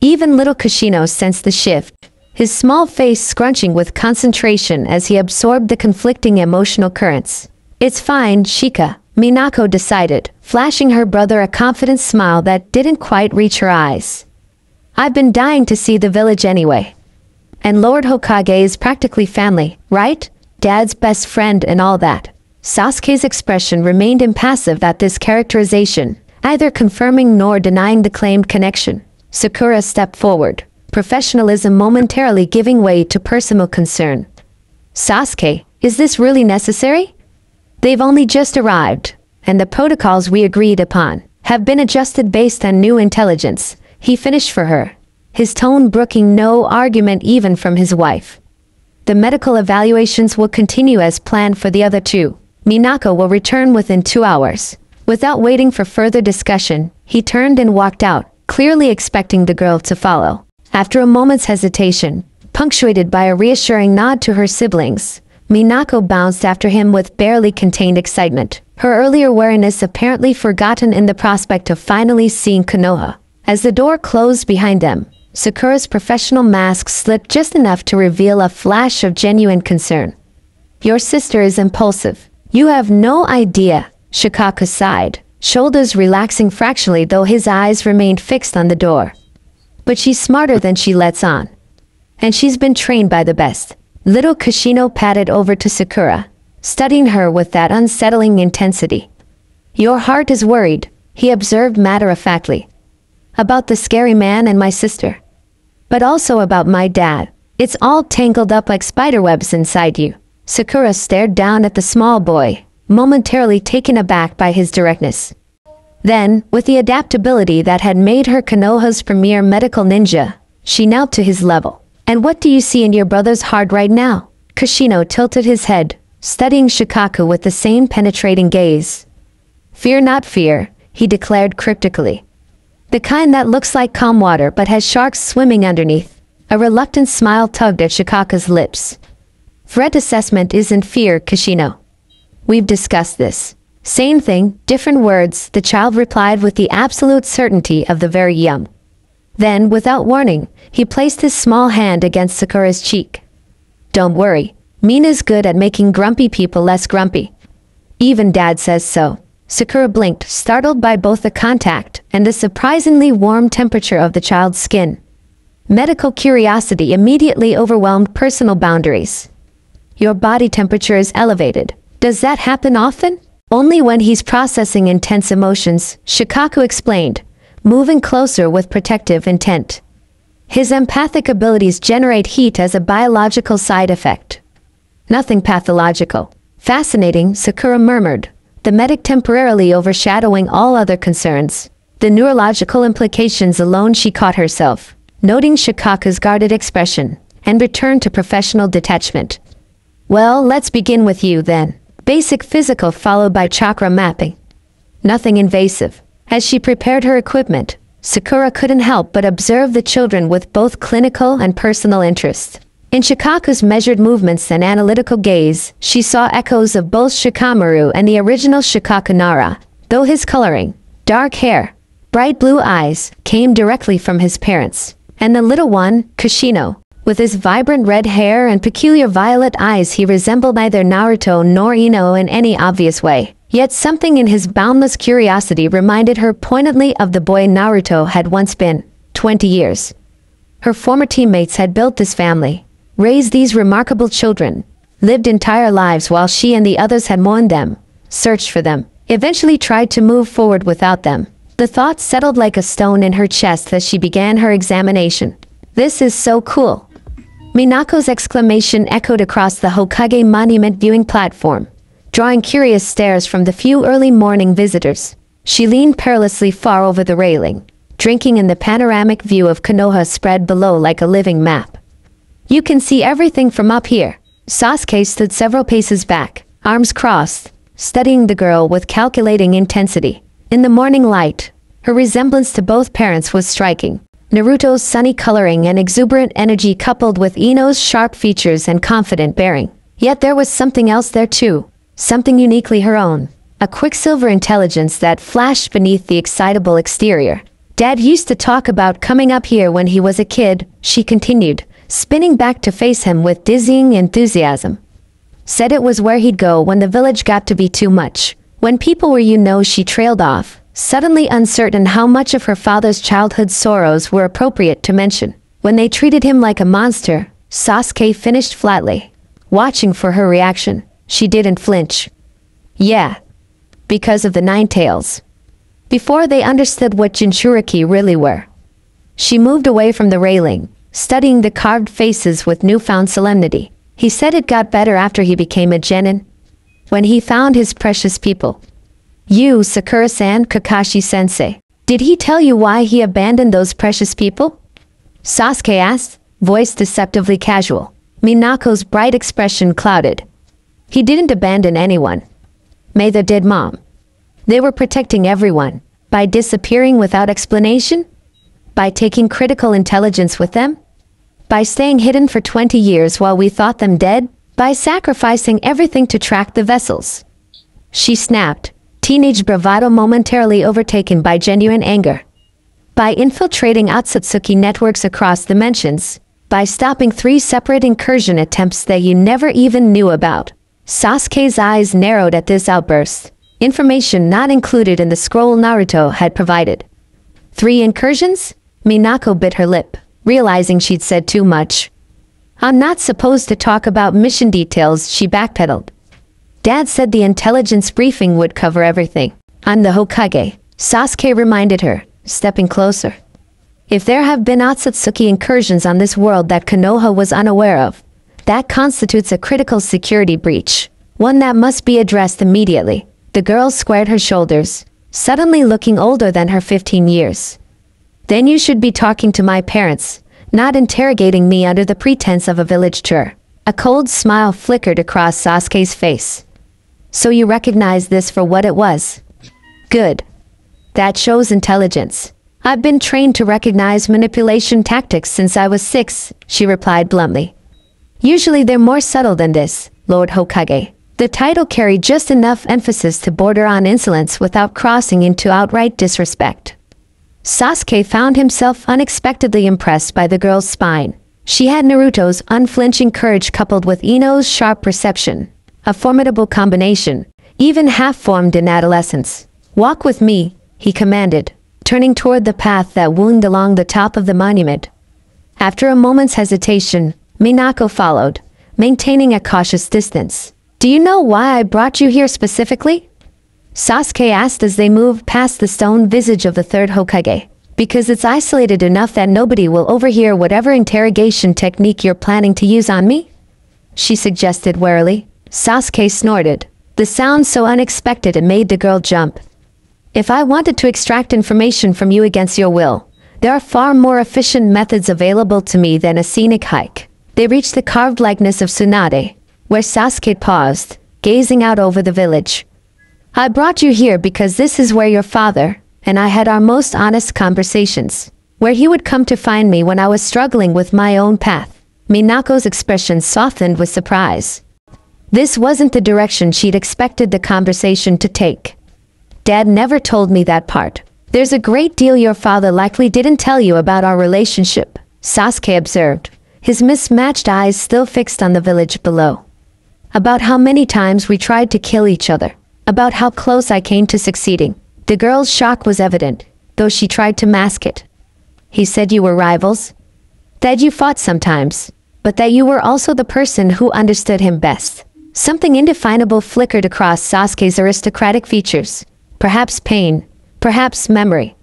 Even little Kushino sensed the shift, his small face scrunching with concentration as he absorbed the conflicting emotional currents. It's fine, Shika, Minako decided, flashing her brother a confident smile that didn't quite reach her eyes. I've been dying to see the village anyway. And Lord Hokage is practically family, right? Dad's best friend and all that. Sasuke's expression remained impassive at this characterization, either confirming nor denying the claimed connection. Sakura stepped forward, professionalism momentarily giving way to personal concern. Sasuke, is this really necessary? They've only just arrived, and the protocols we agreed upon have been adjusted based on new intelligence, he finished for her, his tone brooking no argument even from his wife. The medical evaluations will continue as planned for the other two. Minako will return within 2 hours. Without waiting for further discussion, he turned and walked out, clearly expecting the girl to follow. After a moment's hesitation, punctuated by a reassuring nod to her siblings, Minako bounced after him with barely contained excitement, her earlier wariness apparently forgotten in the prospect of finally seeing Konoha. As the door closed behind them, Sakura's professional mask slipped just enough to reveal a flash of genuine concern. "Your sister is impulsive. You have no idea," Shikaku sighed, shoulders relaxing fractionally though his eyes remained fixed on the door. "But she's smarter than she lets on. And she's been trained by the best." Little Kashino padded over to Sakura, studying her with that unsettling intensity. "Your heart is worried," he observed matter-of-factly. "About the scary man and my sister. But also about my dad. It's all tangled up like spiderwebs inside you." Sakura stared down at the small boy, momentarily taken aback by his directness. Then, with the adaptability that had made her Konoha's premier medical ninja, she knelt to his level. "And what do you see in your brother's heart right now?" Kashino tilted his head, studying Shikaku with the same penetrating gaze. "Fear not fear," he declared cryptically. "The kind that looks like calm water but has sharks swimming underneath." A reluctant smile tugged at Shikaku's lips. "Threat assessment isn't fear, Kashino. We've discussed this." "Same thing, different words," the child replied with the absolute certainty of the very young. Then, without warning, he placed his small hand against Sakura's cheek. "Don't worry, Mina's good at making grumpy people less grumpy. Even Dad says so." Sakura blinked, startled by both the contact and the surprisingly warm temperature of the child's skin. Medical curiosity immediately overwhelmed personal boundaries. "Your body temperature is elevated. Does that happen often?" "Only when he's processing intense emotions," Shikaku explained, moving closer with protective intent. "His empathic abilities generate heat as a biological side effect. Nothing pathological." "Fascinating," Sakura murmured, the medic temporarily overshadowing all other concerns. The neurological implications alone. She caught herself, noting Shikaku's guarded expression, and returned to professional detachment. "Well, let's begin with you then." Basic physical followed by chakra mapping. Nothing invasive. As she prepared her equipment, Sakura couldn't help but observe the children with both clinical and personal interest. In Shikaku's measured movements and analytical gaze, she saw echoes of both Shikamaru and the original Shikaku Nara, though his coloring, dark hair, bright blue eyes, came directly from his parents. And the little one, Kashino, with his vibrant red hair and peculiar violet eyes, he resembled neither Naruto nor Ino in any obvious way. Yet something in his boundless curiosity reminded her poignantly of the boy Naruto had once been. 20 years. Her former teammates had built this family, raised these remarkable children, lived entire lives while she and the others had mourned them, searched for them, eventually tried to move forward without them. The thought settled like a stone in her chest as she began her examination. "This is so cool." Minako's exclamation echoed across the Hokage Monument viewing platform, drawing curious stares from the few early morning visitors. She leaned perilously far over the railing, drinking in the panoramic view of Konoha spread below like a living map. "You can see everything from up here." Sasuke stood several paces back, arms crossed, studying the girl with calculating intensity. In the morning light, her resemblance to both parents was striking. Naruto's sunny coloring and exuberant energy coupled with Ino's sharp features and confident bearing. Yet there was something else there too, something uniquely her own. A quicksilver intelligence that flashed beneath the excitable exterior. "Dad used to talk about coming up here when he was a kid," she continued, spinning back to face him with dizzying enthusiasm. "Said it was where he'd go when the village got to be too much. When people were she trailed off, suddenly uncertain how much of her father's childhood sorrows were appropriate to mention. When they treated him like a monster," Sasuke finished flatly, watching for her reaction. She didn't flinch. "Yeah. Because of the Nine Tails. Before they understood what Jinchuriki really were." She moved away from the railing, studying the carved faces with newfound solemnity. "He said it got better after he became a genin. When he found his precious people." "You, Sakura-san, Kakashi-sensei. Did he tell you why he abandoned those precious people?" Sasuke asked, voice deceptively casual. Minako's bright expression clouded. "He didn't abandon anyone. Neither did Mom. They were protecting everyone. By disappearing without explanation? By taking critical intelligence with them? By staying hidden for 20 years while we thought them dead?" By sacrificing everything to track the vessels. She snapped, teenage bravado momentarily overtaken by genuine anger. By infiltrating Otsutsuki networks across dimensions. By stopping 3 separate incursion attempts that you never even knew about. Sasuke's eyes narrowed at this outburst. Information not included in the scroll Naruto had provided. 3 incursions? Minako bit her lip, realizing she'd said too much. I'm not supposed to talk about mission details, she backpedaled. Dad said the intelligence briefing would cover everything. I'm the Hokage, Sasuke reminded her, stepping closer. If there have been Otsutsuki incursions on this world that Konoha was unaware of, that constitutes a critical security breach, one that must be addressed immediately. The girl squared her shoulders, suddenly looking older than her 15 years. Then you should be talking to my parents, not interrogating me under the pretense of a village tour. A cold smile flickered across Sasuke's face. So you recognize this for what it was? Good. That shows intelligence. I've been trained to recognize manipulation tactics since I was 6, she replied bluntly. Usually they're more subtle than this, Lord Hokage. The title carried just enough emphasis to border on insolence without crossing into outright disrespect. Sasuke found himself unexpectedly impressed by the girl's spine. She had Naruto's unflinching courage coupled with Ino's sharp perception. A formidable combination, even half-formed in adolescence. Walk with me, he commanded, turning toward the path that wound along the top of the monument. After a moment's hesitation, Minako followed, maintaining a cautious distance. Do you know why I brought you here specifically? Sasuke asked as they moved past the stone visage of the 3rd Hokage. Because it's isolated enough that nobody will overhear whatever interrogation technique you're planning to use on me? She suggested warily. Sasuke snorted. The sound so unexpected it made the girl jump. If I wanted to extract information from you against your will, there are far more efficient methods available to me than a scenic hike. They reached the carved likeness of Tsunade, where Sasuke paused, gazing out over the village. I brought you here because this is where your father and I had our most honest conversations, where he would come to find me when I was struggling with my own path. Minako's expression softened with surprise. This wasn't the direction she'd expected the conversation to take. Dad never told me that part. There's a great deal your father likely didn't tell you about our relationship, Sasuke observed, his mismatched eyes still fixed on the village below. About how many times we tried to kill each other. About how close I came to succeeding. The girl's shock was evident, though she tried to mask it. He said you were rivals? That you fought sometimes, but that you were also the person who understood him best. Something indefinable flickered across Sasuke's aristocratic features. Perhaps pain, perhaps memory.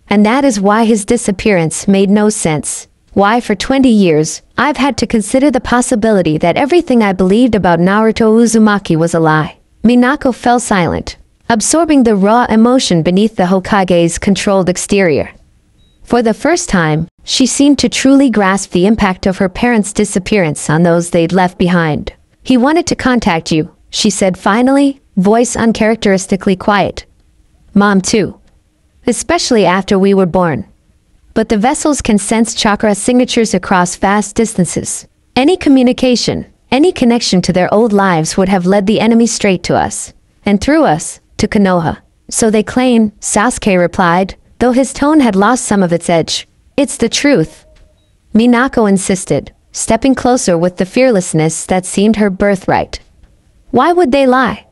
And that is why his disappearance made no sense. Why for 20 years, I've had to consider the possibility that everything I believed about Naruto Uzumaki was a lie. Minako fell silent, absorbing the raw emotion beneath the Hokage's controlled exterior. For the first time, she seemed to truly grasp the impact of her parents' disappearance on those they'd left behind. He wanted to contact you, she said finally, voice uncharacteristically quiet. Mom too. Especially after we were born. But the vessels can sense chakra signatures across vast distances. Any communication, any connection to their old lives would have led the enemy straight to us. And through us, to Konoha. So they claim, Sasuke replied, though his tone had lost some of its edge. It's the truth. Minako insisted, stepping closer with the fearlessness that seemed her birthright. Why would they lie?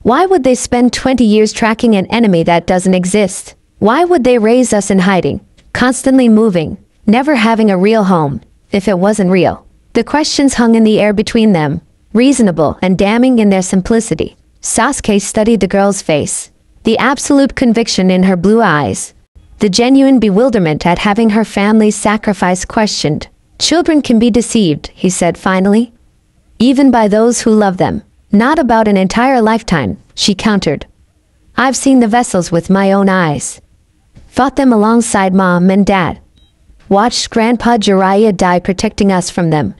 Why would they spend 20 years tracking an enemy that doesn't exist? Why would they raise us in hiding, constantly moving, never having a real home, if it wasn't real? The questions hung in the air between them, reasonable and damning in their simplicity. Sasuke studied the girl's face, the absolute conviction in her blue eyes, the genuine bewilderment at having her family's sacrifice questioned. Children can be deceived, he said finally. Even by those who love them. Not about an entire lifetime, she countered. I've seen the vessels with my own eyes. Fought them alongside Mom and Dad. Watched Grandpa Jiraiya die protecting us from them.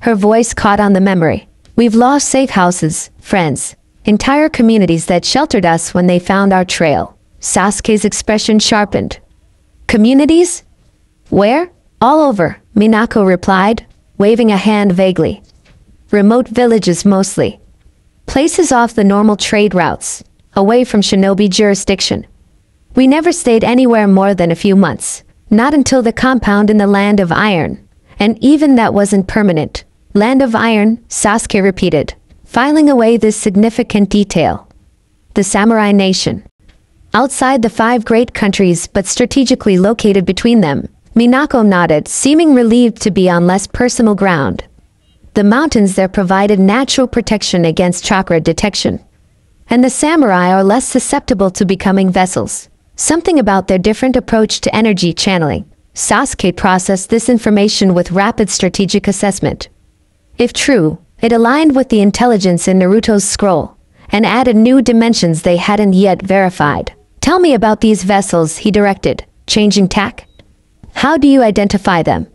Her voice caught on the memory. We've lost safe houses, friends, entire communities that sheltered us when they found our trail. Sasuke's expression sharpened. Communities? Where? All over, Minako replied, waving a hand vaguely. remote villages mostly. Places off the normal trade routes, away from shinobi jurisdiction. We never stayed anywhere more than a few months, not until the compound in the Land of Iron. And even that wasn't permanent. Land of Iron, Sasuke repeated, filing away this significant detail. The Samurai Nation. Outside the 5 great countries but strategically located between them, Minako nodded, seeming relieved to be on less personal ground. The mountains there provided natural protection against chakra detection. And the samurai are less susceptible to becoming vessels. Something about their different approach to energy channeling. Sasuke processed this information with rapid strategic assessment. If true, it aligned with the intelligence in Naruto's scroll, and added new dimensions they hadn't yet verified. Tell me about these vessels, he directed, changing tack. How do you identify them?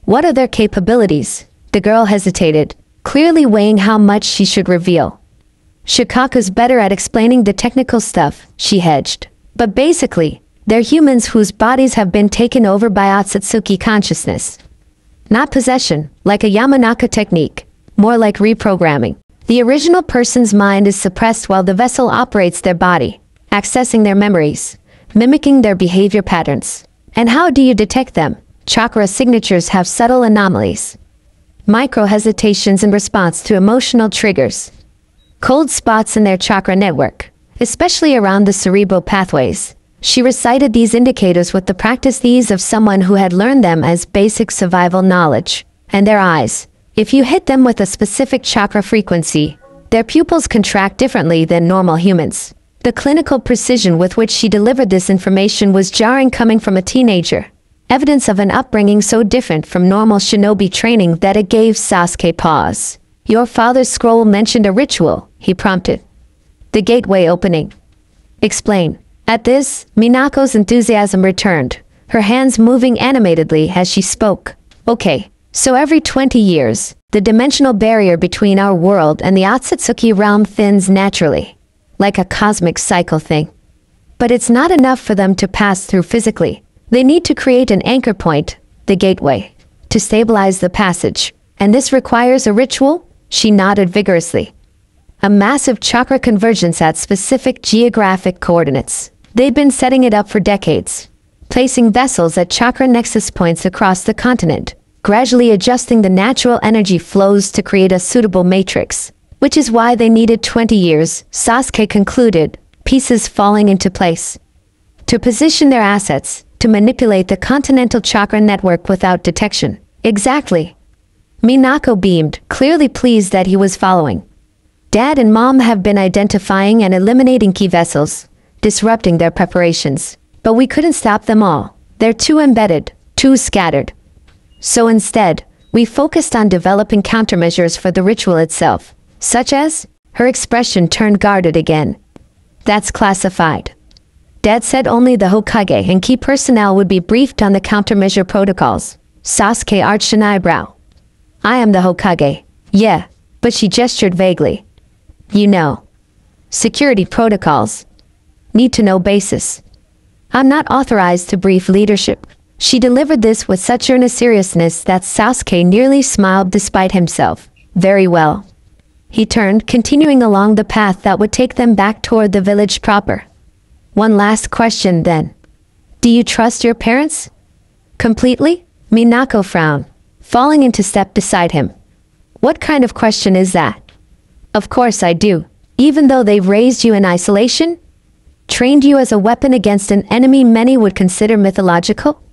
What are their capabilities? The girl hesitated, clearly weighing how much she should reveal. Shikaku's better at explaining the technical stuff, she hedged. But basically, they're humans whose bodies have been taken over by Otsutsuki consciousness. Not possession, like a Yamanaka technique, more like reprogramming. The original person's mind is suppressed while the vessel operates their body, accessing their memories, mimicking their behavior patterns. And how do you detect them? Chakra signatures have subtle anomalies. Micro-hesitations in response to emotional triggers. Cold spots in their chakra network, especially around the cerebral pathways. She recited these indicators with the practiced ease of someone who had learned them as basic survival knowledge. And their eyes. If you hit them with a specific chakra frequency, their pupils contract differently than normal humans. The clinical precision with which she delivered this information was jarring coming from a teenager. Evidence of an upbringing so different from normal shinobi training that it gave Sasuke pause. Your father's scroll mentioned a ritual, he prompted. The gateway opening. Explain. At this, Minako's enthusiasm returned, her hands moving animatedly as she spoke. Okay, so every 20 years, the dimensional barrier between our world and the Otsutsuki realm thins naturally, like a cosmic cycle thing. But it's not enough for them to pass through physically. They need to create an anchor point, the gateway, to stabilize the passage. And this requires a ritual? She nodded vigorously. A massive chakra convergence at specific geographic coordinates. They'd been setting it up for decades, placing vessels at chakra nexus points across the continent, gradually adjusting the natural energy flows to create a suitable matrix. Which is why they needed 20 years, Sasuke concluded, pieces falling into place. To position their assets, to manipulate the continental chakra network without detection. Exactly. Minako beamed, clearly pleased that he was following. Dad and Mom have been identifying and eliminating key vessels, disrupting their preparations. But we couldn't stop them all. They're too embedded, too scattered. So instead, we focused on developing countermeasures for the ritual itself. Such as? Her expression turned guarded again. That's classified. Dad said only the Hokage and key personnel would be briefed on the countermeasure protocols. Sasuke arched an eyebrow. I am the Hokage. Yeah, but she gestured vaguely. You know. Security protocols. Need to know basis. I'm not authorized to brief leadership. She delivered this with such earnest seriousness that Sasuke nearly smiled despite himself. Very well. He turned, continuing along the path that would take them back toward the village proper. One last question then. Do you trust your parents? Completely? Minako frowned, falling into step beside him. What kind of question is that? Of course I do. Even though they've raised you in isolation? Trained you as a weapon against an enemy many would consider mythological?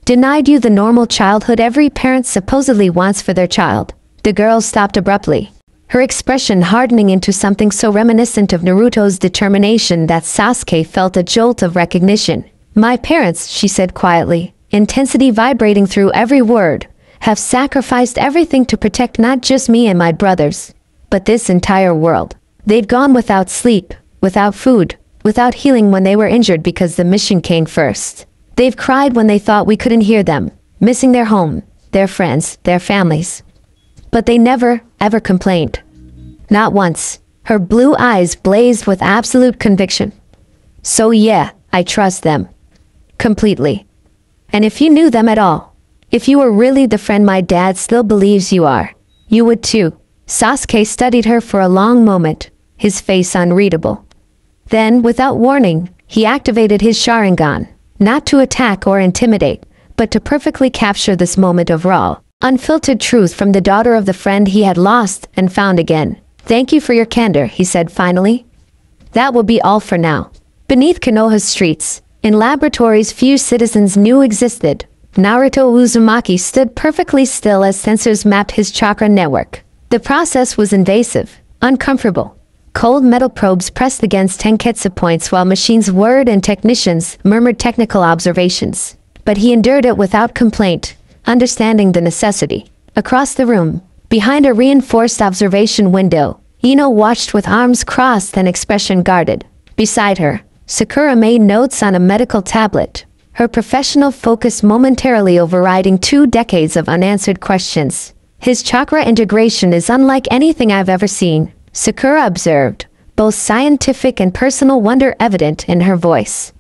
Denied you the normal childhood every parent supposedly wants for their child? The girl stopped abruptly, her expression hardening into something so reminiscent of Naruto's determination that Sasuke felt a jolt of recognition. My parents, she said quietly, intensity vibrating through every word, have sacrificed everything to protect not just me and my brothers, but this entire world. They've gone without sleep, without food, without healing when they were injured because the mission came first. They've cried when they thought we couldn't hear them, missing their home, their friends, their families. But they never, ever complained. Not once. Her blue eyes blazed with absolute conviction. So yeah, I trust them. Completely. And if you knew them at all, if you were really the friend my dad still believes you are, you would too. Sasuke studied her for a long moment, his face unreadable. Then, without warning, he activated his Sharingan, not to attack or intimidate, but to perfectly capture this moment of raw, unfiltered truth from the daughter of the friend he had lost and found again. "Thank you for your candor," he said finally. "That will be all for now." Beneath Konoha's streets, in laboratories few citizens knew existed, Naruto Uzumaki stood perfectly still as sensors mapped his chakra network. The process was invasive, uncomfortable. Cold metal probes pressed against Tenketsu points while machines whirred and technicians murmured technical observations. But he endured it without complaint, understanding the necessity. Across the room, behind a reinforced observation window, Ino watched with arms crossed and expression guarded. Beside her, Sakura made notes on a medical tablet, her professional focus momentarily overriding 2 decades of unanswered questions. "His chakra integration is unlike anything I've ever seen," Sakura observed, both scientific and personal wonder evident in her voice.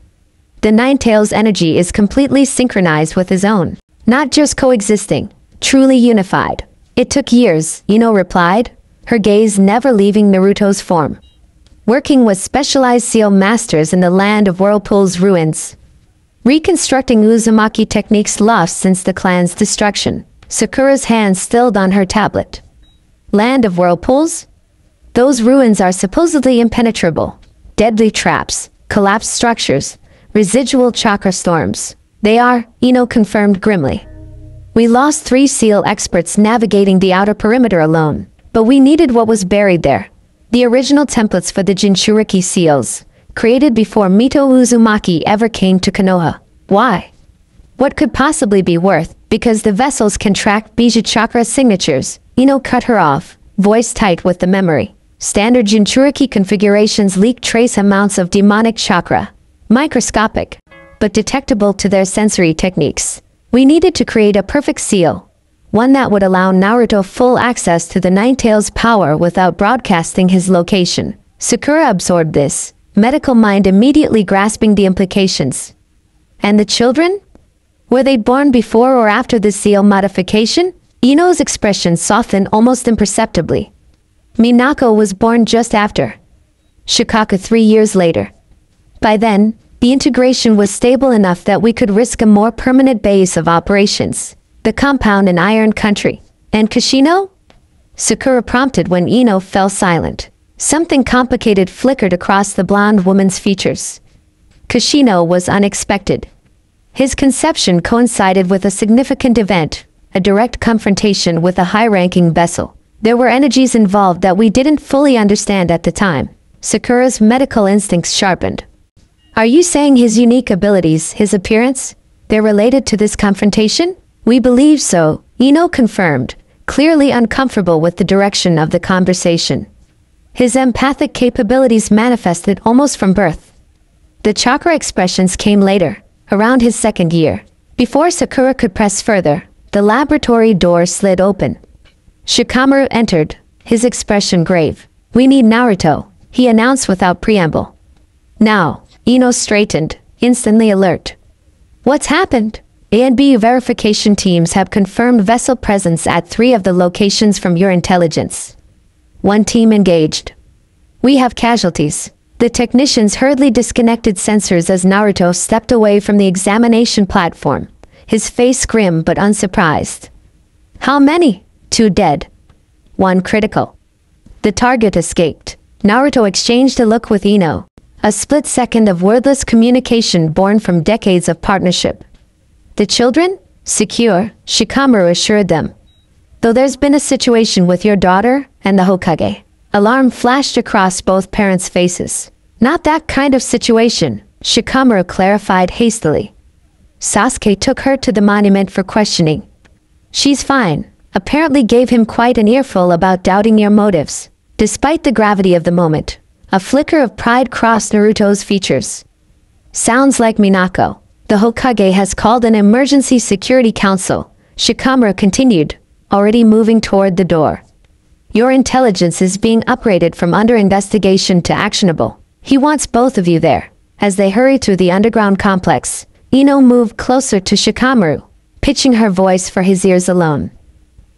"The Ninetales' energy is completely synchronized with his own, not just coexisting, truly unified." "It took years," Ino replied, her gaze never leaving Naruto's form. "Working with specialized seal masters in the land of Whirlpool's ruins, reconstructing Uzumaki techniques lost since the clan's destruction." Sakura's hand stilled on her tablet. "Land of Whirlpools? Those ruins are supposedly impenetrable. Deadly traps, collapsed structures, residual chakra storms." "They are," Ino confirmed grimly. "We lost 3 seal experts navigating the outer perimeter alone, but we needed what was buried there. The original templates for the Jinchuriki seals, created before Mito Uzumaki ever came to Konoha. Why? What could possibly be worth? Because the vessels can track Bija chakra signatures." Ino cut her off, voice tight with the memory. "Standard Jinchuriki configurations leak trace amounts of demonic chakra. Microscopic, but detectable to their sensory techniques. We needed to create a perfect seal, one that would allow Naruto full access to the Ninetales' power without broadcasting his location." Sakura absorbed this, medical mind immediately grasping the implications. "And the children? Were they born before or after the seal modification?" Ino's expression softened almost imperceptibly. "Minako was born just after. Shikaka 3 years later. By then, the integration was stable enough that we could risk a more permanent base of operations. The compound in Iron Country. And Kashino?" Sakura prompted when Ino fell silent. Something complicated flickered across the blonde woman's features. Kashino was unexpected. His conception coincided with a significant event, a direct confrontation with a high-ranking vessel. There were energies involved that we didn't fully understand at the time. Sakura's medical instincts sharpened. "Are you saying his unique abilities, his appearance, they're related to this confrontation?" "We believe so," Ino confirmed, clearly uncomfortable with the direction of the conversation. "His empathic capabilities manifested almost from birth. The chakra expressions came later, around his 2nd year." Before Sakura could press further, the laboratory door slid open. Shikamaru entered, his expression grave. "We need Naruto," he announced without preamble. "Now." Ino straightened, instantly alert. "What's happened?" "A and B verification teams have confirmed vessel presence at 3 of the locations from your intelligence. 1 team engaged. We have casualties." The technicians hurriedly disconnected sensors as Naruto stepped away from the examination platform, his face grim but unsurprised. "How many?" "2 dead. 1 critical." The target escaped. Naruto exchanged a look with Ino, a split second of wordless communication born from decades of partnership. "The children? Secure," Shikamaru assured them. "Though there's been a situation with your daughter and the Hokage." Alarm flashed across both parents' faces. "Not that kind of situation," Shikamaru clarified hastily. "Sasuke took her to the monument for questioning. She's fine," apparently gave him quite an earful about doubting your motives. Despite the gravity of the moment, a flicker of pride crossed Naruto's features. "Sounds like Minako. The Hokage has called an emergency security council," Shikamaru continued, already moving toward the door. "Your intelligence is being upgraded from under investigation to actionable. He wants both of you there." As they hurried through the underground complex, Ino moved closer to Shikamaru, pitching her voice for his ears alone.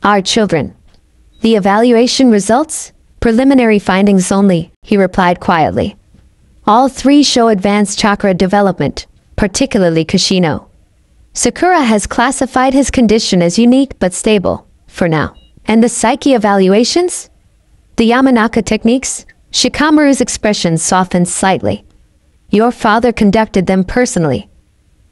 "Our children. The evaluation results? Preliminary findings only, he replied quietly. All three show advanced chakra development, particularly Kushino. Sakura has classified his condition as unique but stable, for now. And the psyche evaluations? The Yamanaka techniques? Shikamaru's expression softened slightly. Your father conducted them personally.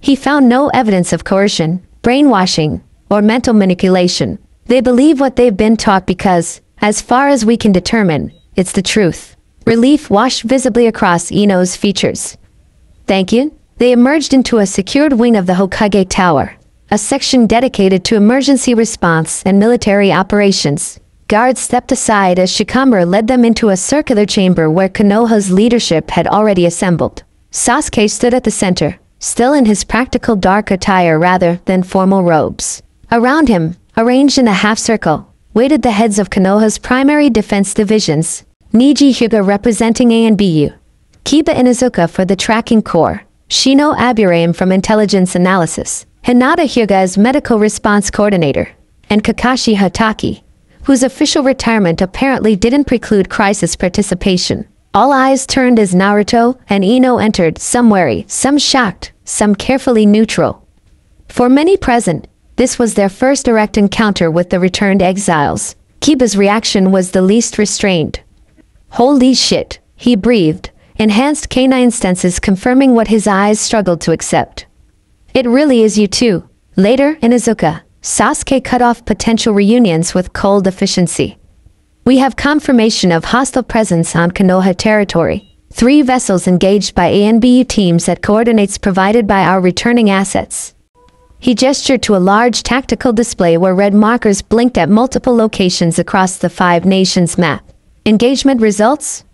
He found no evidence of coercion, brainwashing, or mental manipulation. They believe what they've been taught because, as far as we can determine, it's the truth. Relief washed visibly across Ino's features. Thank you. They emerged into a secured wing of the Hokage Tower, a section dedicated to emergency response and military operations. Guards stepped aside as Shikamaru led them into a circular chamber where Konoha's leadership had already assembled. Sasuke stood at the center, still in his practical dark attire rather than formal robes. Around him, arranged in a half-circle, waited the heads of Konoha's primary defense divisions, Niji Hyuga representing A and BU, Kiba Inuzuka for the tracking corps, Shino Aburame from intelligence analysis, Hinata Hyuga as medical response coordinator, and Kakashi Hatake, whose official retirement apparently didn't preclude crisis participation. All eyes turned as Naruto and Ino entered, some wary, some shocked, some carefully neutral. For many present, this was their first direct encounter with the returned exiles. Kiba's reaction was the least restrained. Holy shit, he breathed, enhanced canine senses confirming what his eyes struggled to accept. It really is you two. Later, Inuzuka, Sasuke cut off potential reunions with cold efficiency. We have confirmation of hostile presence on Konoha territory. 3 vessels engaged by ANBU teams at coordinates provided by our returning assets. He gestured to a large tactical display where red markers blinked at multiple locations across the 5 nations map. Engagement results?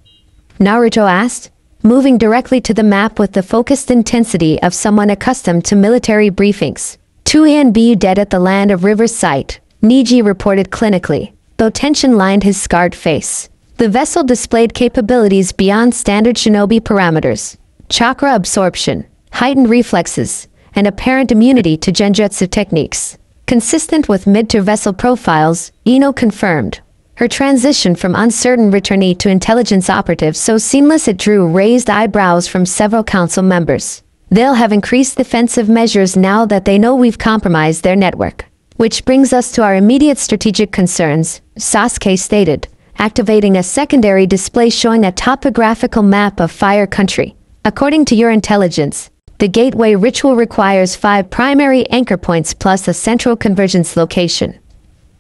Naruto asked, moving directly to the map with the focused intensity of someone accustomed to military briefings. 2 ANBU dead at the Land of Rivers site, Niji reported clinically, though tension lined his scarred face. The vessel displayed capabilities beyond standard shinobi parameters. Chakra absorption, heightened reflexes, and apparent immunity to genjutsu techniques. Consistent with mid-to-vessel profiles, Ino confirmed. Her transition from uncertain returnee to intelligence operative so seamless it drew raised eyebrows from several council members. They'll have increased defensive measures now that they know we've compromised their network. Which brings us to our immediate strategic concerns, Sasuke stated, activating a secondary display showing a topographical map of Fire Country. According to your intelligence, the gateway ritual requires 5 primary anchor points plus a central convergence location.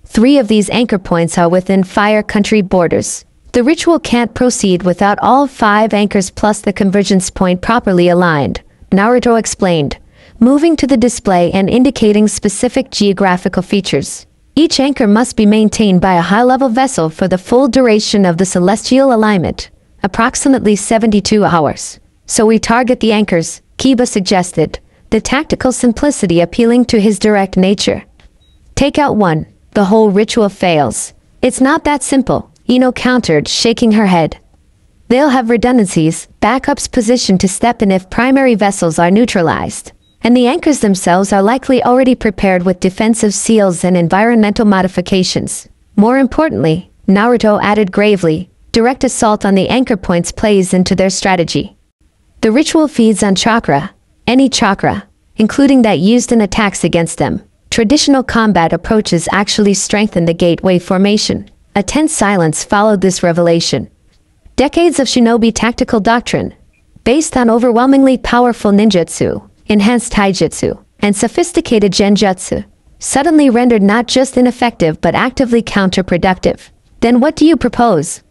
3 of these anchor points are within Fire Country borders. The ritual can't proceed without all 5 anchors plus the convergence point properly aligned, Naruto explained, moving to the display and indicating specific geographical features. Each anchor must be maintained by a high-level vessel for the full duration of the celestial alignment, approximately 72 hours. So we target the anchors, Kiba suggested, the tactical simplicity appealing to his direct nature. Take out one, the whole ritual fails. It's not that simple, Ino countered, shaking her head. They'll have redundancies, backups positioned to step in if primary vessels are neutralized. And the anchors themselves are likely already prepared with defensive seals and environmental modifications. More importantly, Naruto added gravely, direct assault on the anchor points plays into their strategy. The ritual feeds on chakra, any chakra, including that used in attacks against them. Traditional combat approaches actually strengthen the gateway formation. A tense silence followed this revelation. Decades of shinobi tactical doctrine, based on overwhelmingly powerful ninjutsu, enhanced taijutsu, and sophisticated genjutsu, suddenly rendered not just ineffective but actively counterproductive. Then what do you propose?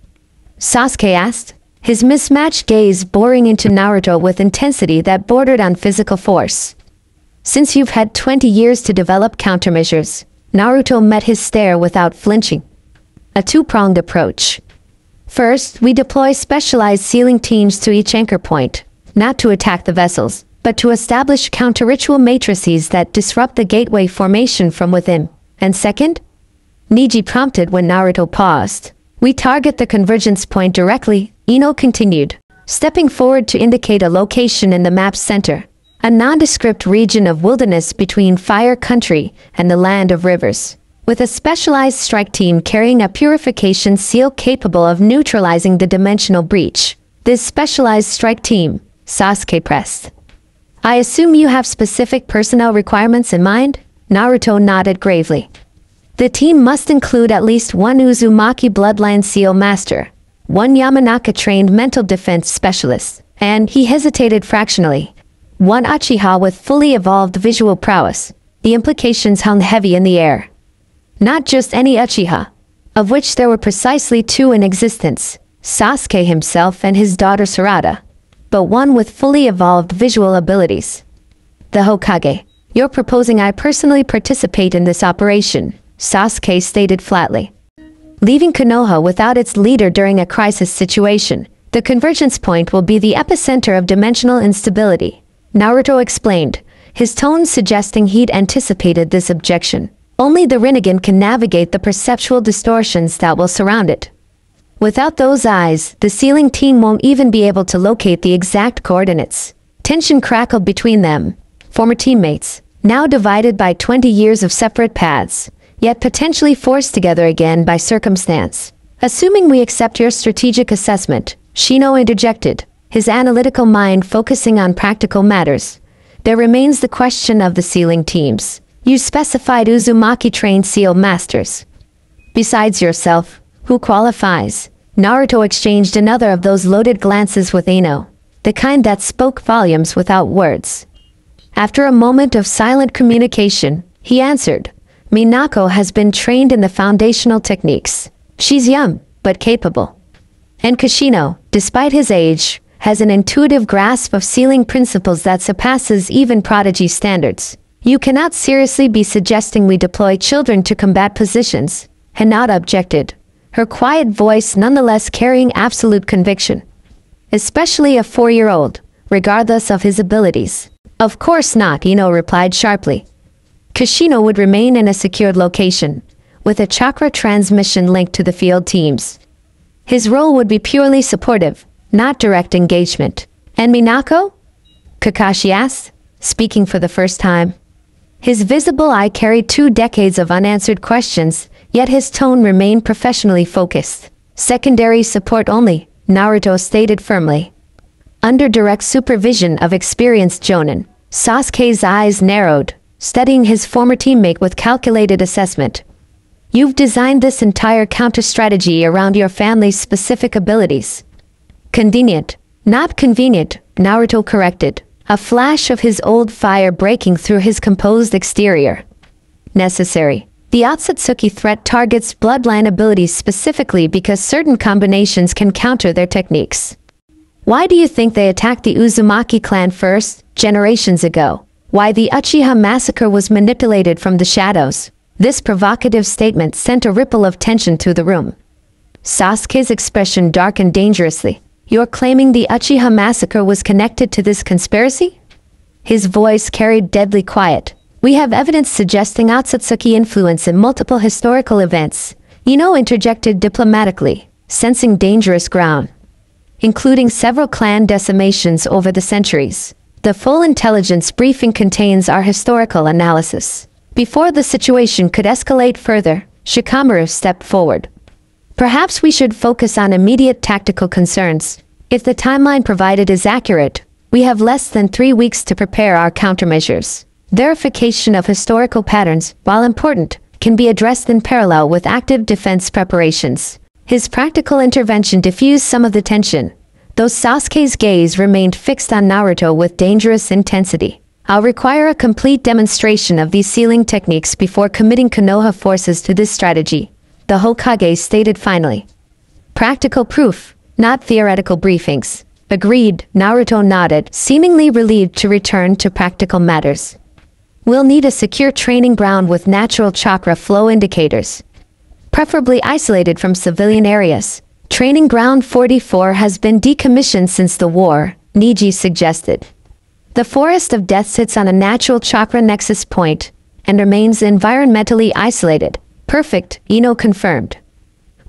Sasuke asked, his mismatched gaze boring into Naruto with intensity that bordered on physical force. Since you've had 20 years to develop countermeasures, Naruto met his stare without flinching. A 2-pronged approach. First, we deploy specialized sealing teams to each anchor point, not to attack the vessels, but to establish counter-ritual matrices that disrupt the gateway formation from within. And second? Niji prompted when Naruto paused. We target the convergence point directly, Ino continued, stepping forward to indicate a location in the map's center, a nondescript region of wilderness between Fire Country and the Land of Rivers. with a specialized strike team carrying a purification seal capable of neutralizing the dimensional breach. This specialized strike team, Sasuke pressed. I assume you have specific personnel requirements in mind? Naruto nodded gravely. The team must include at least one Uzumaki bloodline seal master, one Yamanaka-trained mental defense specialist, and he hesitated fractionally, one Uchiha with fully evolved visual prowess. The implications hung heavy in the air. Not just any Uchiha, of which there were precisely two in existence, Sasuke himself and his daughter Sarada, but one with fully evolved visual abilities. The Hokage. You're proposing I personally participate in this operation, Sasuke stated flatly. Leaving Konoha without its leader during a crisis situation, the convergence point will be the epicenter of dimensional instability, Naruto explained, his tone suggesting he'd anticipated this objection. Only the Rinnegan can navigate the perceptual distortions that will surround it. Without those eyes, the sealing team won't even be able to locate the exact coordinates. Tension crackled between them, former teammates, now divided by 20 years of separate paths, yet potentially forced together again by circumstance. Assuming we accept your strategic assessment, Shino interjected, his analytical mind focusing on practical matters. There remains the question of the sealing teams. You specified Uzumaki-trained seal masters. Besides yourself, who qualifies? Naruto exchanged another of those loaded glances with Ino, the kind that spoke volumes without words. After a moment of silent communication, he answered, Minako has been trained in the foundational techniques. She's young, but capable. And Kashino, despite his age, has an intuitive grasp of sealing principles that surpasses even prodigy standards. You cannot seriously be suggesting we deploy children to combat positions, Hinata objected, her quiet voice nonetheless carrying absolute conviction. Especially a 4-year-old, regardless of his abilities. Of course not, Ino replied sharply. Kashino would remain in a secured location, with a chakra transmission linked to the field teams. His role would be purely supportive, not direct engagement. And Minako? Kakashi asked, speaking for the first time. His visible eye carried 2 decades of unanswered questions, yet his tone remained professionally focused. Secondary support only, Naruto stated firmly. Under direct supervision of experienced jonin, Sasuke's eyes narrowed, studying his former teammate with calculated assessment. You've designed this entire counter-strategy around your family's specific abilities. Convenient, not convenient, Naruto corrected, a flash of his old fire breaking through his composed exterior. Necessary. The Otsutsuki threat targets bloodline abilities specifically because certain combinations can counter their techniques. Why do you think they attacked the Uzumaki clan first, generations ago? Why the Uchiha massacre was manipulated from the shadows? This provocative statement sent a ripple of tension through the room. Sasuke's expression darkened dangerously. You're claiming the Uchiha massacre was connected to this conspiracy? His voice carried deadly quiet. We have evidence suggesting Otsutsuki influence in multiple historical events. Ino interjected diplomatically, sensing dangerous ground, including several clan decimations over the centuries. The full intelligence briefing contains our historical analysis. Before the situation could escalate further, Shikamaru stepped forward. Perhaps we should focus on immediate tactical concerns. If the timeline provided is accurate, we have less than 3 weeks to prepare our countermeasures. Verification of historical patterns, while important, can be addressed in parallel with active defense preparations. His practical intervention diffused some of the tension, though Sasuke's gaze remained fixed on Naruto with dangerous intensity. I'll require a complete demonstration of these sealing techniques before committing Konoha forces to this strategy, the Hokage stated finally. Practical proof, not theoretical briefings. Agreed, Naruto nodded, seemingly relieved to return to practical matters. We'll need a secure training ground with natural chakra flow indicators, preferably isolated from civilian areas. Training Ground 44 has been decommissioned since the war, Niji suggested. The Forest of Death sits on a natural chakra nexus point and remains environmentally isolated. Perfect, Ino confirmed.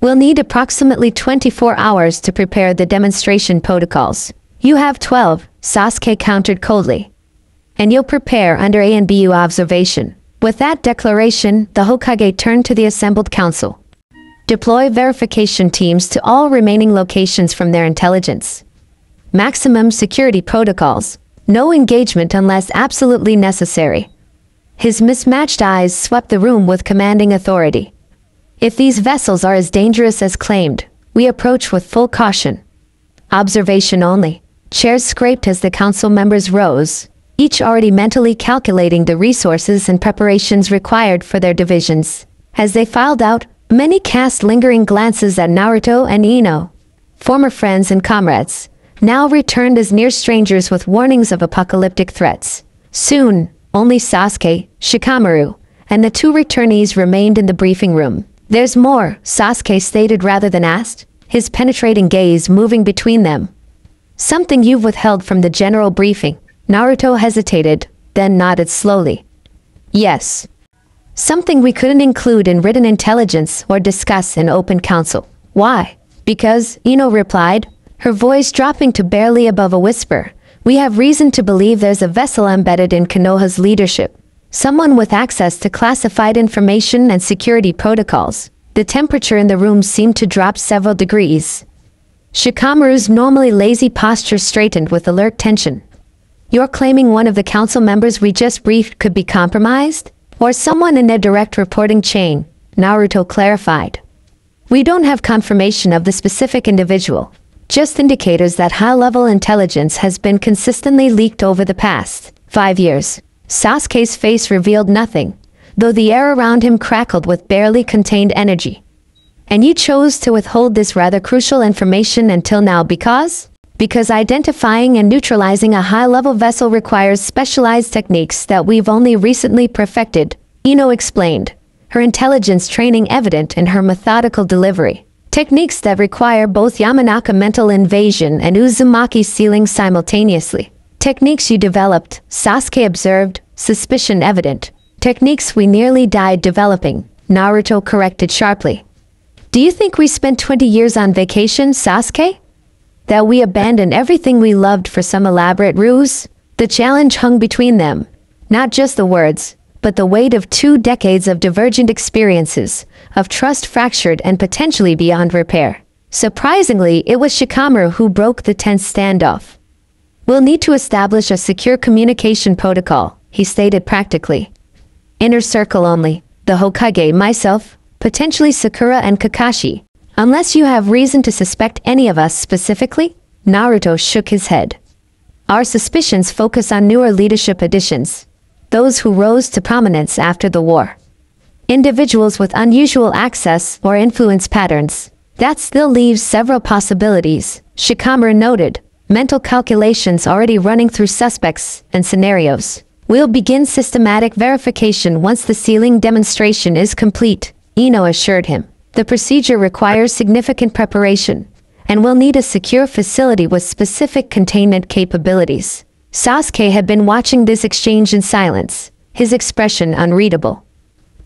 We'll need approximately 24 hours to prepare the demonstration protocols. You have 12, Sasuke countered coldly. And you'll prepare under A and BU observation. With that declaration, the Hokage turned to the assembled council. Deploy verification teams to all remaining locations from their intelligence. Maximum security protocols. No engagement unless absolutely necessary. His mismatched eyes swept the room with commanding authority. If these vessels are as dangerous as claimed, we approach with full caution. Observation only. Chairs scraped as the council members rose, each already mentally calculating the resources and preparations required for their divisions. As they filed out, many cast lingering glances at Naruto and Ino, former friends and comrades, now returned as near strangers with warnings of apocalyptic threats. Soon, only Sasuke, Shikamaru, and the two returnees remained in the briefing room. There's more, Sasuke stated rather than asked, his penetrating gaze moving between them. Something you've withheld from the general briefing. Naruto hesitated, then nodded slowly. Yes. Something we couldn't include in written intelligence or discuss in open council. Why? Because, Ino replied, her voice dropping to barely above a whisper. We have reason to believe there's a vessel embedded in Konoha's leadership. Someone with access to classified information and security protocols. The temperature in the room seemed to drop several degrees. Shikamaru's normally lazy posture straightened with alert tension. You're claiming one of the council members we just briefed could be compromised? Or someone in their direct reporting chain, Naruto clarified. We don't have confirmation of the specific individual, just indicators that high-level intelligence has been consistently leaked over the past 5 years. Sasuke's face revealed nothing, though the air around him crackled with barely contained energy. And you chose to withhold this rather crucial information until now because? Because identifying and neutralizing a high-level vessel requires specialized techniques that we've only recently perfected, Ino explained, her intelligence training evident in her methodical delivery. Techniques that require both Yamanaka mental invasion and Uzumaki sealing simultaneously. Techniques you developed, Sasuke observed, suspicion evident. Techniques we nearly died developing, Naruto corrected sharply. Do you think we spent 20 years on vacation, Sasuke? That we abandoned everything we loved for some elaborate ruse? The challenge hung between them. Not just the words, but the weight of 2 decades of divergent experiences, of trust fractured and potentially beyond repair. Surprisingly, it was Shikamaru who broke the tense standoff. We'll need to establish a secure communication protocol, he stated practically. Inner circle only, the Hokage, myself, potentially Sakura and Kakashi. Unless you have reason to suspect any of us specifically, Naruto shook his head. Our suspicions focus on newer leadership additions, those who rose to prominence after the war. Individuals with unusual access or influence patterns. That still leaves several possibilities, Shikamaru noted, mental calculations already running through suspects and scenarios. We'll begin systematic verification once the sealing demonstration is complete, Ino assured him. The procedure requires significant preparation, and we'll need a secure facility with specific containment capabilities. Sasuke had been watching this exchange in silence, his expression unreadable.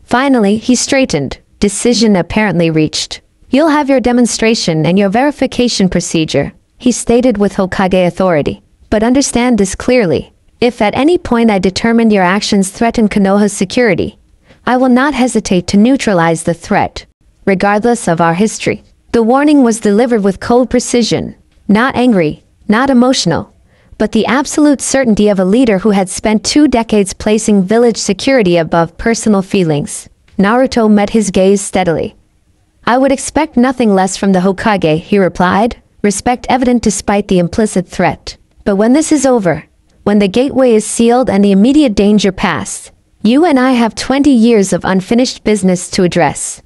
Finally, he straightened, decision apparently reached. You'll have your demonstration and your verification procedure, he stated with Hokage authority. But understand this clearly. If at any point I determine your actions threaten Konoha's security, I will not hesitate to neutralize the threat, regardless of our history. The warning was delivered with cold precision, not angry, not emotional, but the absolute certainty of a leader who had spent 2 decades placing village security above personal feelings. Naruto met his gaze steadily. I would expect nothing less from the Hokage, he replied, respect evident despite the implicit threat. But when this is over, when the gateway is sealed and the immediate danger past, you and I have 20 years of unfinished business to address.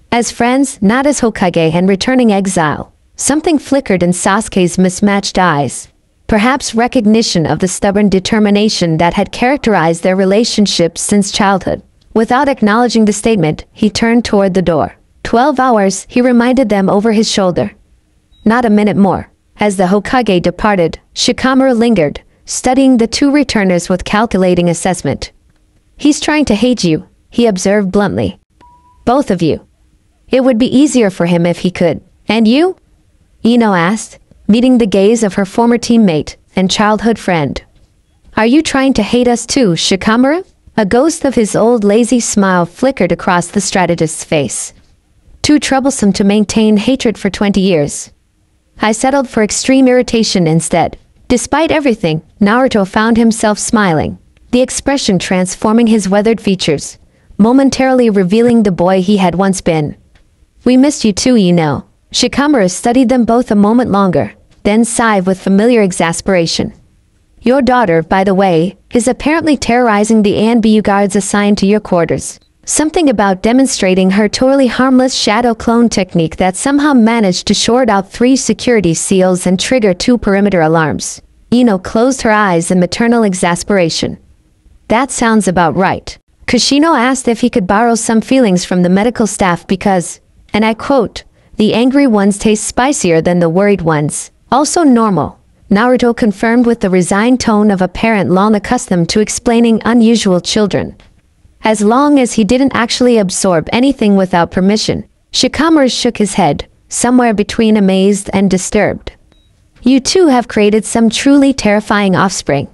As friends, not as Hokage and returning exile. Something flickered in Sasuke's mismatched eyes. Perhaps recognition of the stubborn determination that had characterized their relationship since childhood. Without acknowledging the statement, he turned toward the door. 12 hours, he reminded them over his shoulder. Not a minute more. As the Hokage departed, Shikamaru lingered, studying the 2 returners with calculating assessment. He's trying to hate you, he observed bluntly. Both of you. It would be easier for him if he could. And you? Ino asked, meeting the gaze of her former teammate and childhood friend. Are you trying to hate us too, Shikamaru? A ghost of his old lazy smile flickered across the strategist's face. Too troublesome to maintain hatred for 20 years. I settled for extreme irritation instead. Despite everything, Naruto found himself smiling, the expression transforming his weathered features, momentarily revealing the boy he had once been. We missed you too, you know. Shikamaru studied them both a moment longer, then sighed with familiar exasperation. Your daughter, by the way, is apparently terrorizing the ANBU guards assigned to your quarters. Something about demonstrating her totally harmless shadow clone technique that somehow managed to short out 3 security seals and trigger 2 perimeter alarms. Ino closed her eyes in maternal exasperation. That sounds about right. Kushino asked if he could borrow some feelings from the medical staff because, and I quote, the angry ones taste spicier than the worried ones. Also normal, Naruto confirmed with the resigned tone of a parent long accustomed to explaining unusual children. As long as he didn't actually absorb anything without permission, Shikamaru shook his head, somewhere between amazed and disturbed. You two have created some truly terrifying offspring.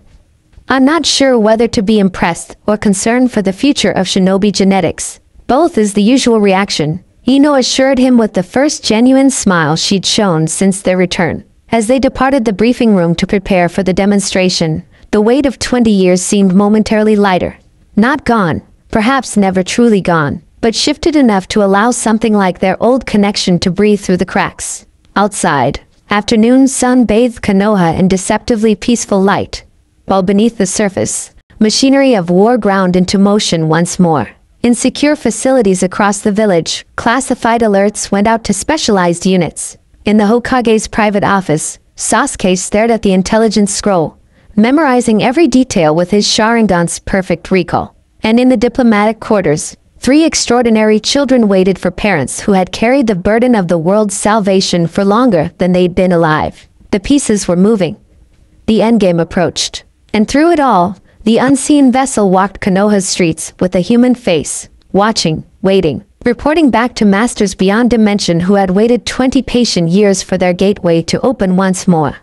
I'm not sure whether to be impressed or concerned for the future of shinobi genetics. Both is the usual reaction, Ino assured him with the first genuine smile she'd shown since their return. As they departed the briefing room to prepare for the demonstration, the weight of 20 years seemed momentarily lighter. Not gone. Perhaps never truly gone, but shifted enough to allow something like their old connection to breathe through the cracks. Outside, afternoon sun bathed Konoha in deceptively peaceful light, while beneath the surface, machinery of war ground into motion once more. In secure facilities across the village, classified alerts went out to specialized units. In the Hokage's private office, Sasuke stared at the intelligence scroll, memorizing every detail with his Sharingan's perfect recall. And in the diplomatic quarters, 3 extraordinary children waited for parents who had carried the burden of the world's salvation for longer than they'd been alive. The pieces were moving. The endgame approached. And through it all, the unseen vessel walked Konoha's streets with a human face, watching, waiting, reporting back to masters beyond dimension who had waited 20 patient years for their gateway to open once more.